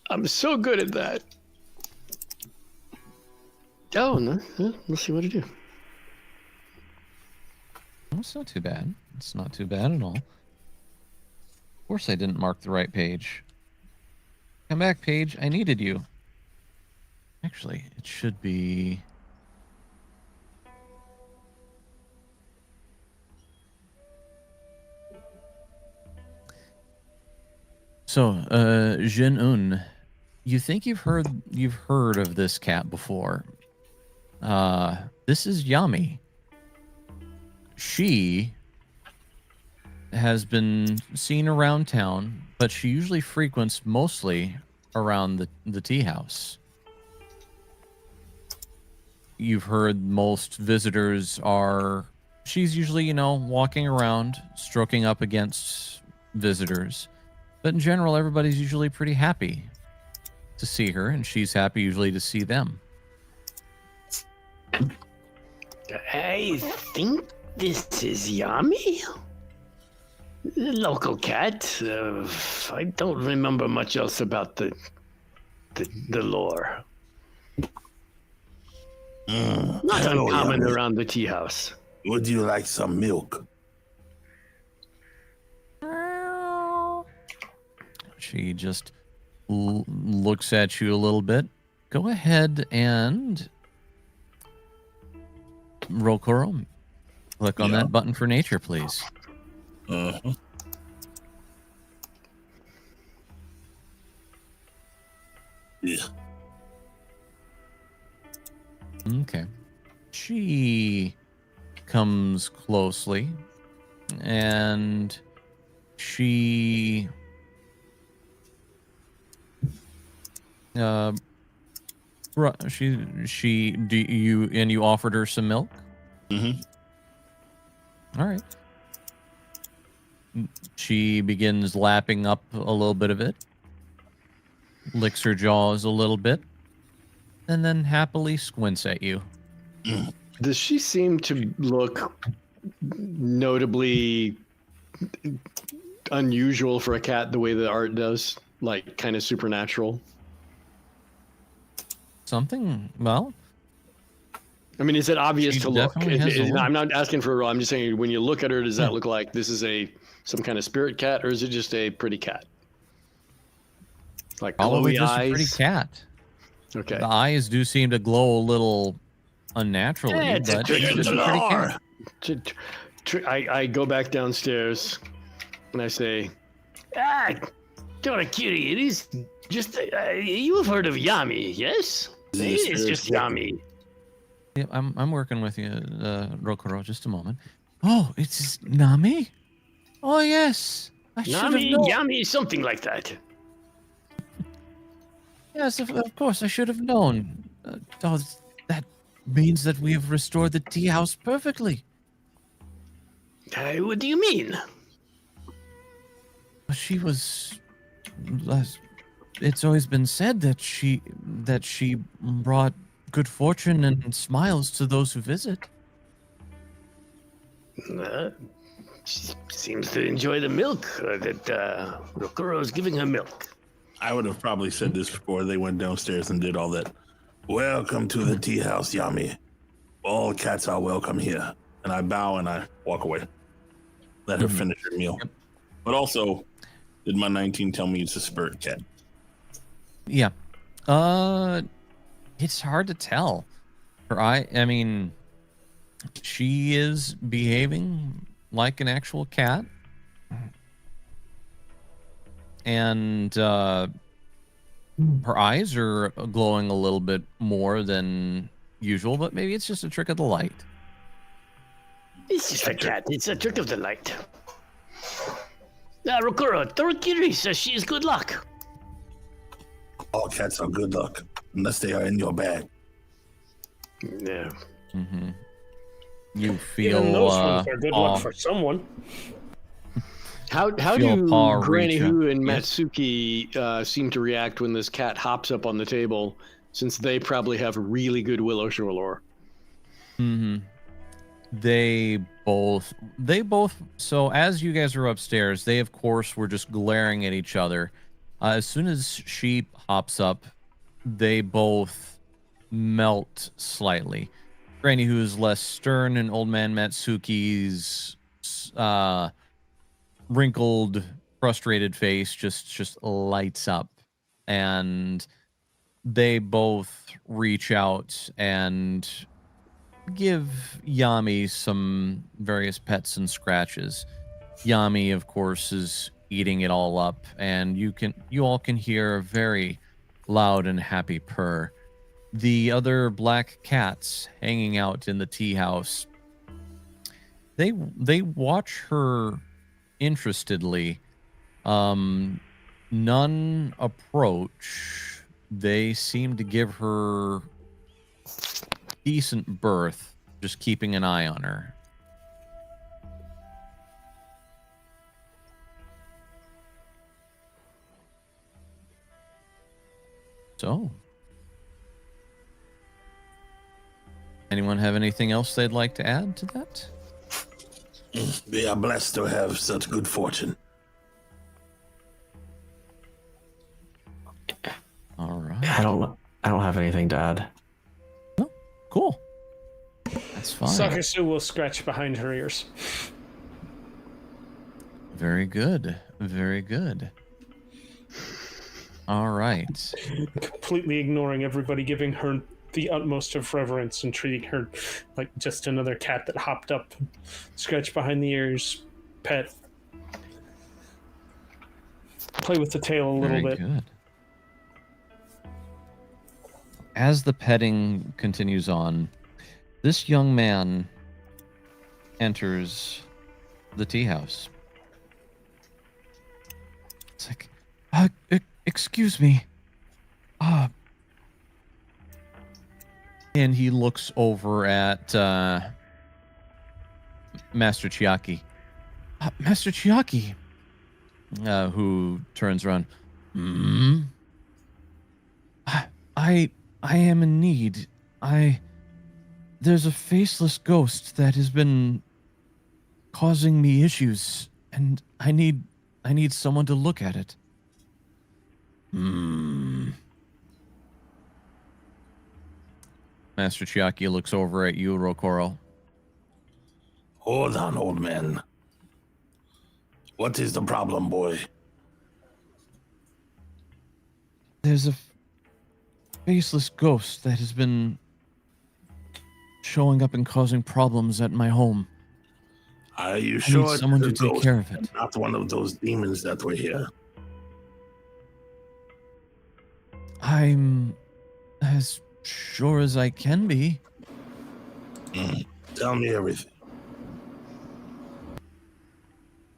I'm so good at that. Oh, no. Let's see what I do. Oh, it's not too bad. It's not too bad at all. Of course I didn't mark the right page. Come back, page. I needed you. Actually, it should be... So, Jin-un, you think you've heard of this cat before. This is Yami. She has been seen around town, but she usually frequents mostly around the tea house. You've heard most visitors are, she's usually, you know, walking around, stroking up against visitors. But in general, everybody's usually pretty happy to see her, and she's happy usually to see them. I think this is Yami, the local cat. I don't remember much else about the lore. Not Hello, uncommon Yami. around the tea house. Would you like some milk? She just looks at you a little bit. Go ahead and Rokuro, click on Yeah. that button for nature, please. Uh-huh. Yeah. Okay. She comes closely and she you offered her some milk? Mm-hmm. All right. She begins lapping up a little bit of it, licks her jaws a little bit, and then happily squints at you. Does she seem to look notably unusual for a cat the way the art does? Like kind of supernatural? Something, well, I mean, is it obvious She to look? definitely has a look. I'm not asking for a role. I'm just saying when you look at her, does that look like this is some kind of spirit cat, or is it just a pretty cat? Like probably glowy just eyes? a pretty cat. Okay. The eyes do seem to glow a little unnaturally, Yeah, it's a but trick it's of just the a pretty lore. cat. I go back downstairs and I say, Torakiri, it is just, you have heard of Yami, yes? Is it a It is spirit just cat? Yami. Yeah, I'm working with you, Rokuro. Just a moment. Oh, it's Nami. Oh yes, I should have Nami, known. Yami, something like that. Yes, of course I should have known. That means that we have restored the tea house perfectly. What do you mean? She was. It's always been said that she brought good fortune and smiles to those who visit. She seems to enjoy the milk that Rokuro is giving her milk. I would have probably said this before they went downstairs and did all that. Welcome to the tea house, Yami. All cats are welcome here. And I bow and I walk away. Let her finish her meal. But also, did my 19 tell me it's a spirit cat? Yeah. It's hard to tell. I mean, she is behaving like an actual cat. And her eyes are glowing a little bit more than usual, but maybe it's just a trick of the light. It's just a cat. It's a trick of the light. Rokuro, Torakiri says she is good luck. All cats are good luck, unless they are in your bag. Yeah. Mm-hmm. You feel Even those ones are good awe. luck for someone. how Feel do paw Granny reach up. Who and Yes. Matsuki seem to react when this cat hops up on the table, since they probably have really good Willow Shore lore? Mm-hmm. They both. So as you guys are upstairs, they of course were just glaring at each other. As soon as she hops up, they both melt slightly. Granny, who's less stern, and Old Man Matsuki's wrinkled, frustrated face just lights up, and they both reach out and give Yami some various pets and scratches. Yami, of course, is eating it all up, and you all can hear a very loud and happy purr. The other black cats hanging out in the tea house, they watch her interestedly. None approach. They seem to give her decent berth, just keeping an eye on her. So, anyone have anything else they'd like to add to that? We are blessed to have such good fortune. All right. I don't have anything to add. Oh, cool. That's fine. Sakasu will scratch behind her ears. Very good. Very good. All right. Completely ignoring everybody, giving her the utmost of reverence and treating her like just another cat that hopped up, scratch behind the ears, pet, play with the tail a little Very bit. good. As the petting continues on, this young man enters the tea house. It's like, excuse me. And he looks over at Master Chiaki. Master Chiaki, who turns around. I am in need. There's a faceless ghost that has been causing me issues, and I need someone to look at it. Master Chiaki looks over at you, Rokoro. Hold on, old man. What is the problem, boy? There's a faceless ghost that has been showing up and causing problems at my home. Are you I sure need someone to it's a take ghost, care of it. not one of those demons that were here? I'm as sure as I can be. Tell me everything.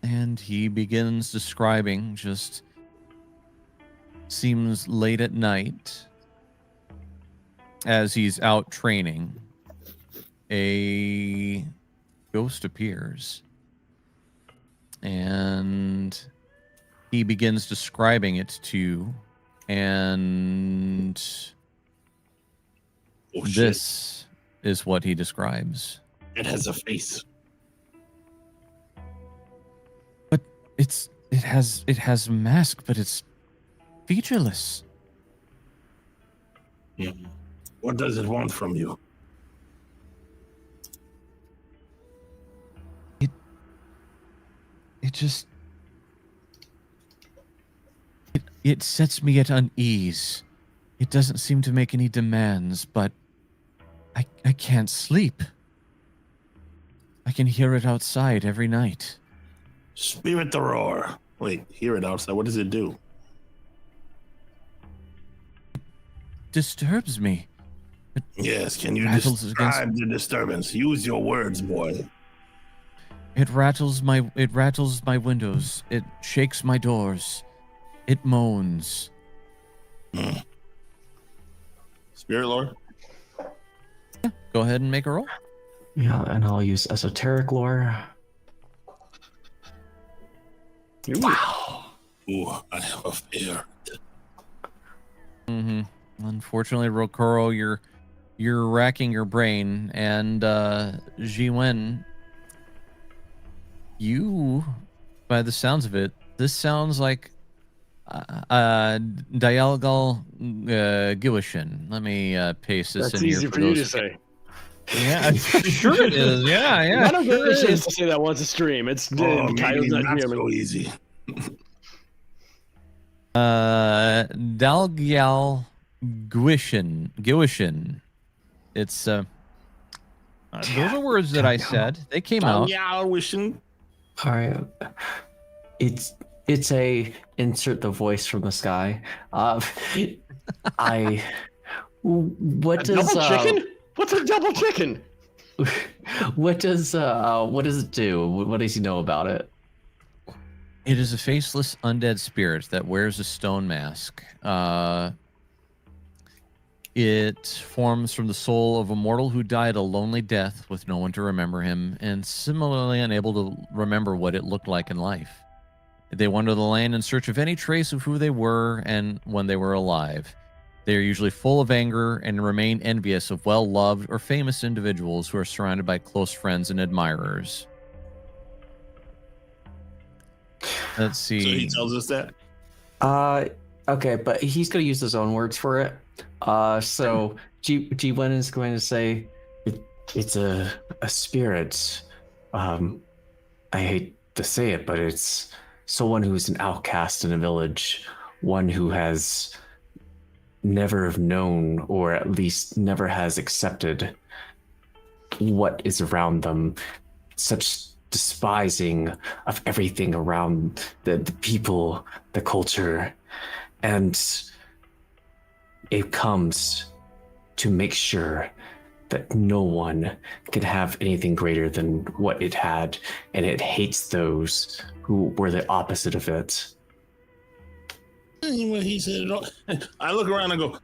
And he begins describing, just seems late at night as he's out training, a ghost appears and he begins describing it to you, and Oh, shit. this is what he describes. It has a face. But it has a mask, but it's featureless. What does it want from you? It just it sets me at unease. It doesn't seem to make any demands, but I can't sleep. I can hear it outside every night. Spirit the roar. Wait, hear it outside. What does it do? Disturbs me. Yes, can you Rattles describe the disturbance? Use your words, boy. It rattles my windows. It shakes my doors. It moans. Spirit lore? Go ahead and make a roll. Yeah, and I'll use esoteric lore. Wow. Ooh, I have a fear. Unfortunately, Rokuro, you're racking your brain, and Jiwen, you, by the sounds of it, this sounds like Dialgal Giwishin. Let me paste this That's in easy here for you to say. Yeah, sure it is. Yeah. I don't get a chance to say that once a stream. It's Oh, title's maybe not not human. so easy. Dalgyal Giwishin. It's those are words that I said. They came out. Yeah, wishing. All right. It's a insert the voice from the sky. What does Double chicken? What's a double chicken? what does it do? What does he know about it? It is a faceless undead spirit that wears a stone mask. It forms from the soul of a mortal who died a lonely death with no one to remember him, and similarly unable to remember what it looked like in life. They wander the land in search of any trace of who they were and when they were alive. They are usually full of anger and remain envious of well-loved or famous individuals who are surrounded by close friends and admirers. Let's see. So he tells us that. Okay, but he's gonna use his own words for it. So G1 is going to say it's a spirit. I hate to say it, but it's someone who's an outcast in a village, one who has never known, or at least never has accepted what is around them. Such despising of everything around the people, the culture, and it comes to make sure that no one can have anything greater than what it had, and it hates those who were the opposite of it. When he said it all, I look around and go,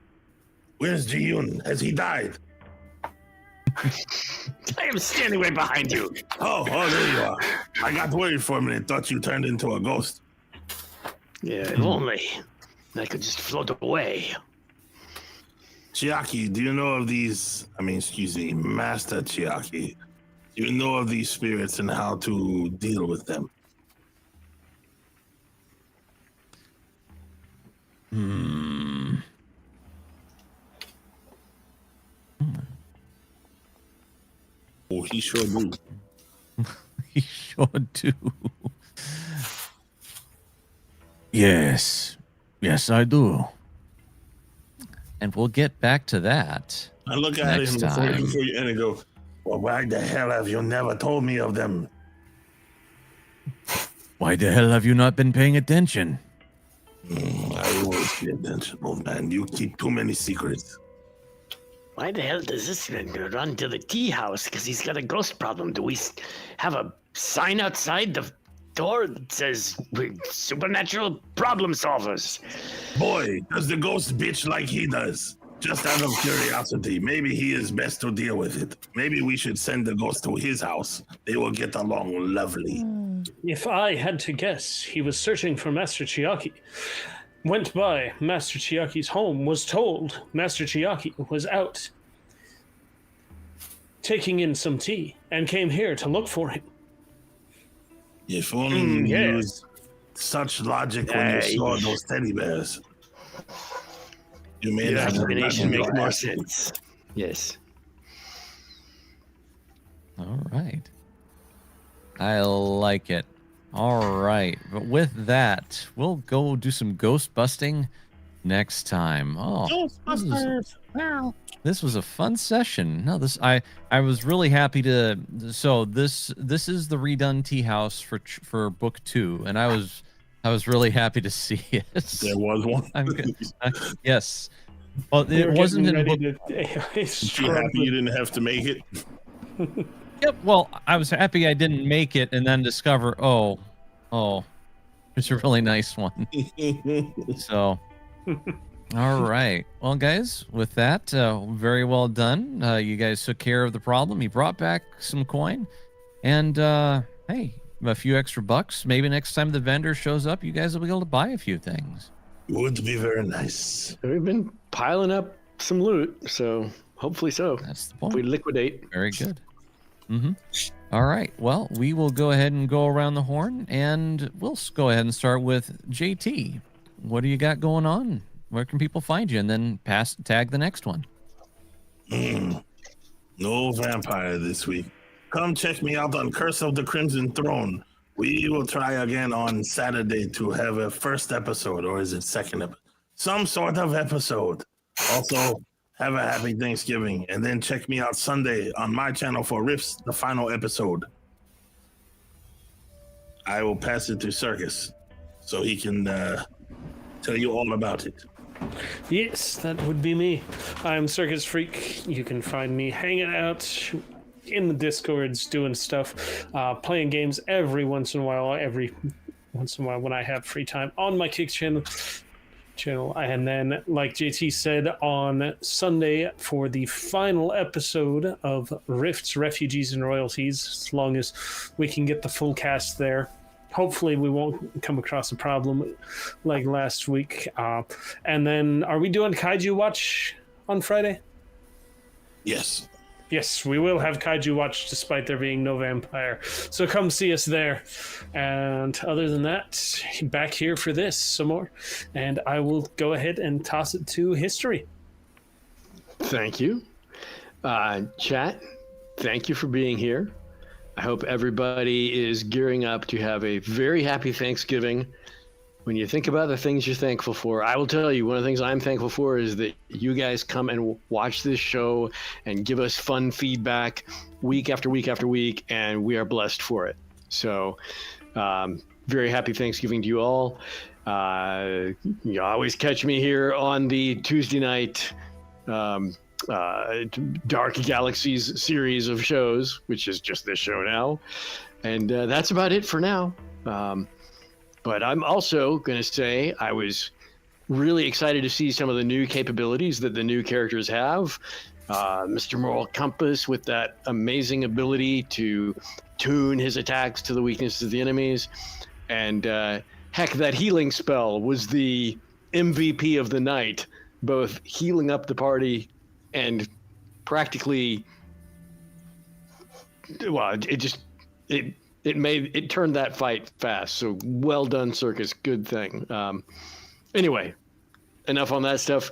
"Where's Ji-Yun? Has he died?" I am standing right behind you. Oh, there you are. I got worried for a minute. Thought you turned into a ghost. Yeah, if only I could just float away. Chiaki, do you know of these? Master Chiaki. Do you know of these spirits and how to deal with them? Oh, he sure do. He sure do. Yes, I do. And we'll get back to that. I look at next him time. before you end and go, "Well, why the hell have you never told me of them?" Why the hell have you not been paying attention? I always pay attention, old man. You keep too many secrets. Why the hell does this man run to the tea house? Because he's got a ghost problem. Do we have a sign outside the door that says we're supernatural problem solvers? Boy, does the ghost bitch like he does. Just out of curiosity, maybe he is best to deal with it. Maybe we should send the ghost to his house. They will get along lovely. If I had to guess, he was searching for Master Chiaki. Went by Master Chiaki's home, was told Master Chiaki was out taking in some tea, and came here to look for him. If only you yes. used such logic when you saw those teddy bears. You made Your that explanation makes more sense. Yes. All right. I like it. All right. But with that, we'll go do some ghost busting next time. Oh, Ghostbusters! this was a fun session. No, I was really happy to. So this is the redone tea house for book 2, and I was really happy to see it. There was one. I'm good. Yes. Well, We it were wasn't in getting book. ready to You happy you didn't have to make it? Yep. Well, I was happy I didn't make it, and then discover, oh, it's a really nice one. So, all right. Well, guys, with that, very well done. You guys took care of the problem. You brought back some coin, and hey, a few extra bucks. Maybe next time the vendor shows up, you guys will be able to buy a few things. Would be very nice. We've been piling up some loot, so hopefully so. That's the If point. we liquidate. Very good. All right. Well, we will go ahead and go around the horn, and we'll go ahead and start with JT. What do you got going on? Where can people find you? And then tag the next one. No vampire this week. Come check me out on Curse of the Crimson Throne. We will try again on Saturday to have a first episode, or is it second episode? Some sort of episode. Also, have a happy Thanksgiving. And then check me out Sunday on my channel for Rifts, the final episode. I will pass it to Circus so he can tell you all about it. Yes, that would be me. I'm Circus Freak. You can find me hanging out in the Discords, doing stuff, playing games every once in a while, every once in a while when I have free time on my Kick channel. And then, like JT said, on Sunday for the final episode of Rifts, Refugees, and Royalties, as long as we can get the full cast there. Hopefully we won't come across a problem like last week. And then, are we doing Kaiju Watch on Friday? Yes. Yes, we will have Kaiju Watch despite there being no vampire. So come see us there. And other than that, back here for this some more. And I will go ahead and toss it to history. Thank you. Chat, thank you for being here. I hope everybody is gearing up to have a very happy Thanksgiving. When you think about the things you're thankful for, I will tell you, one of the things I'm thankful for is that you guys come and watch this show and give us fun feedback week after week after week, and we are blessed for it. So, very happy Thanksgiving to you all. You always catch me here on the Tuesday night Dark Galaxies series of shows, which is just this show now. And that's about it for now. But I'm also going to say I was really excited to see some of the new capabilities that the new characters have. Mr. Moral Compass with that amazing ability to tune his attacks to the weaknesses of the enemies. And heck, that healing spell was the MVP of the night, both healing up the party and practically, well, it turned that fight fast. So well done, Circus. Good thing. Anyway, enough on that stuff.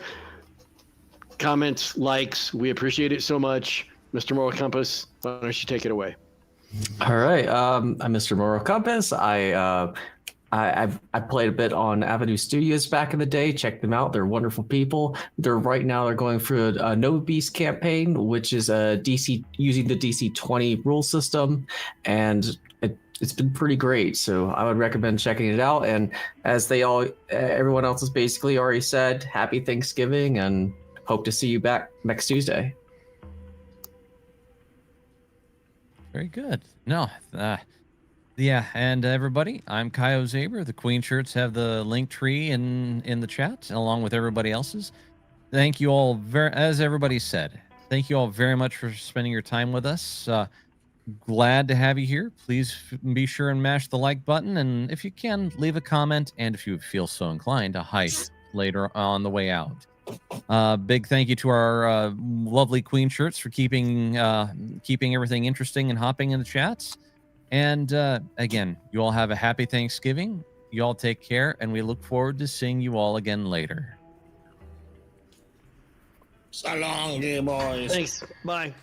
Comments, likes, we appreciate it so much. Mr. Moral Compass, why don't you take it away? All right. I'm Mr. Moral Compass. I played a bit on Avenue Studios back in the day. Check them out. They're wonderful people. They're going through a No Beast campaign, which is a DC using the DC 20 rule system, and it's been pretty great. So I would recommend checking it out. And as everyone else has basically already said, happy Thanksgiving, and hope to see you back next Tuesday. Very good. No, yeah, and everybody, I'm Kyo Zaber. The Queen shirts have the link tree in the chat, along with everybody else's. Thank you all as everybody said. Thank you all very much for spending your time with us. Glad to have you here. Please be sure and mash the like button, and if you can, leave a comment, and if you feel so inclined, a hype later on the way out. Big thank you to our lovely Queen shirts for keeping everything interesting and hopping in the chats. And again, you all have a happy Thanksgiving. You all take care, and we look forward to seeing you all again later. So long, dear boys. Thanks. Bye.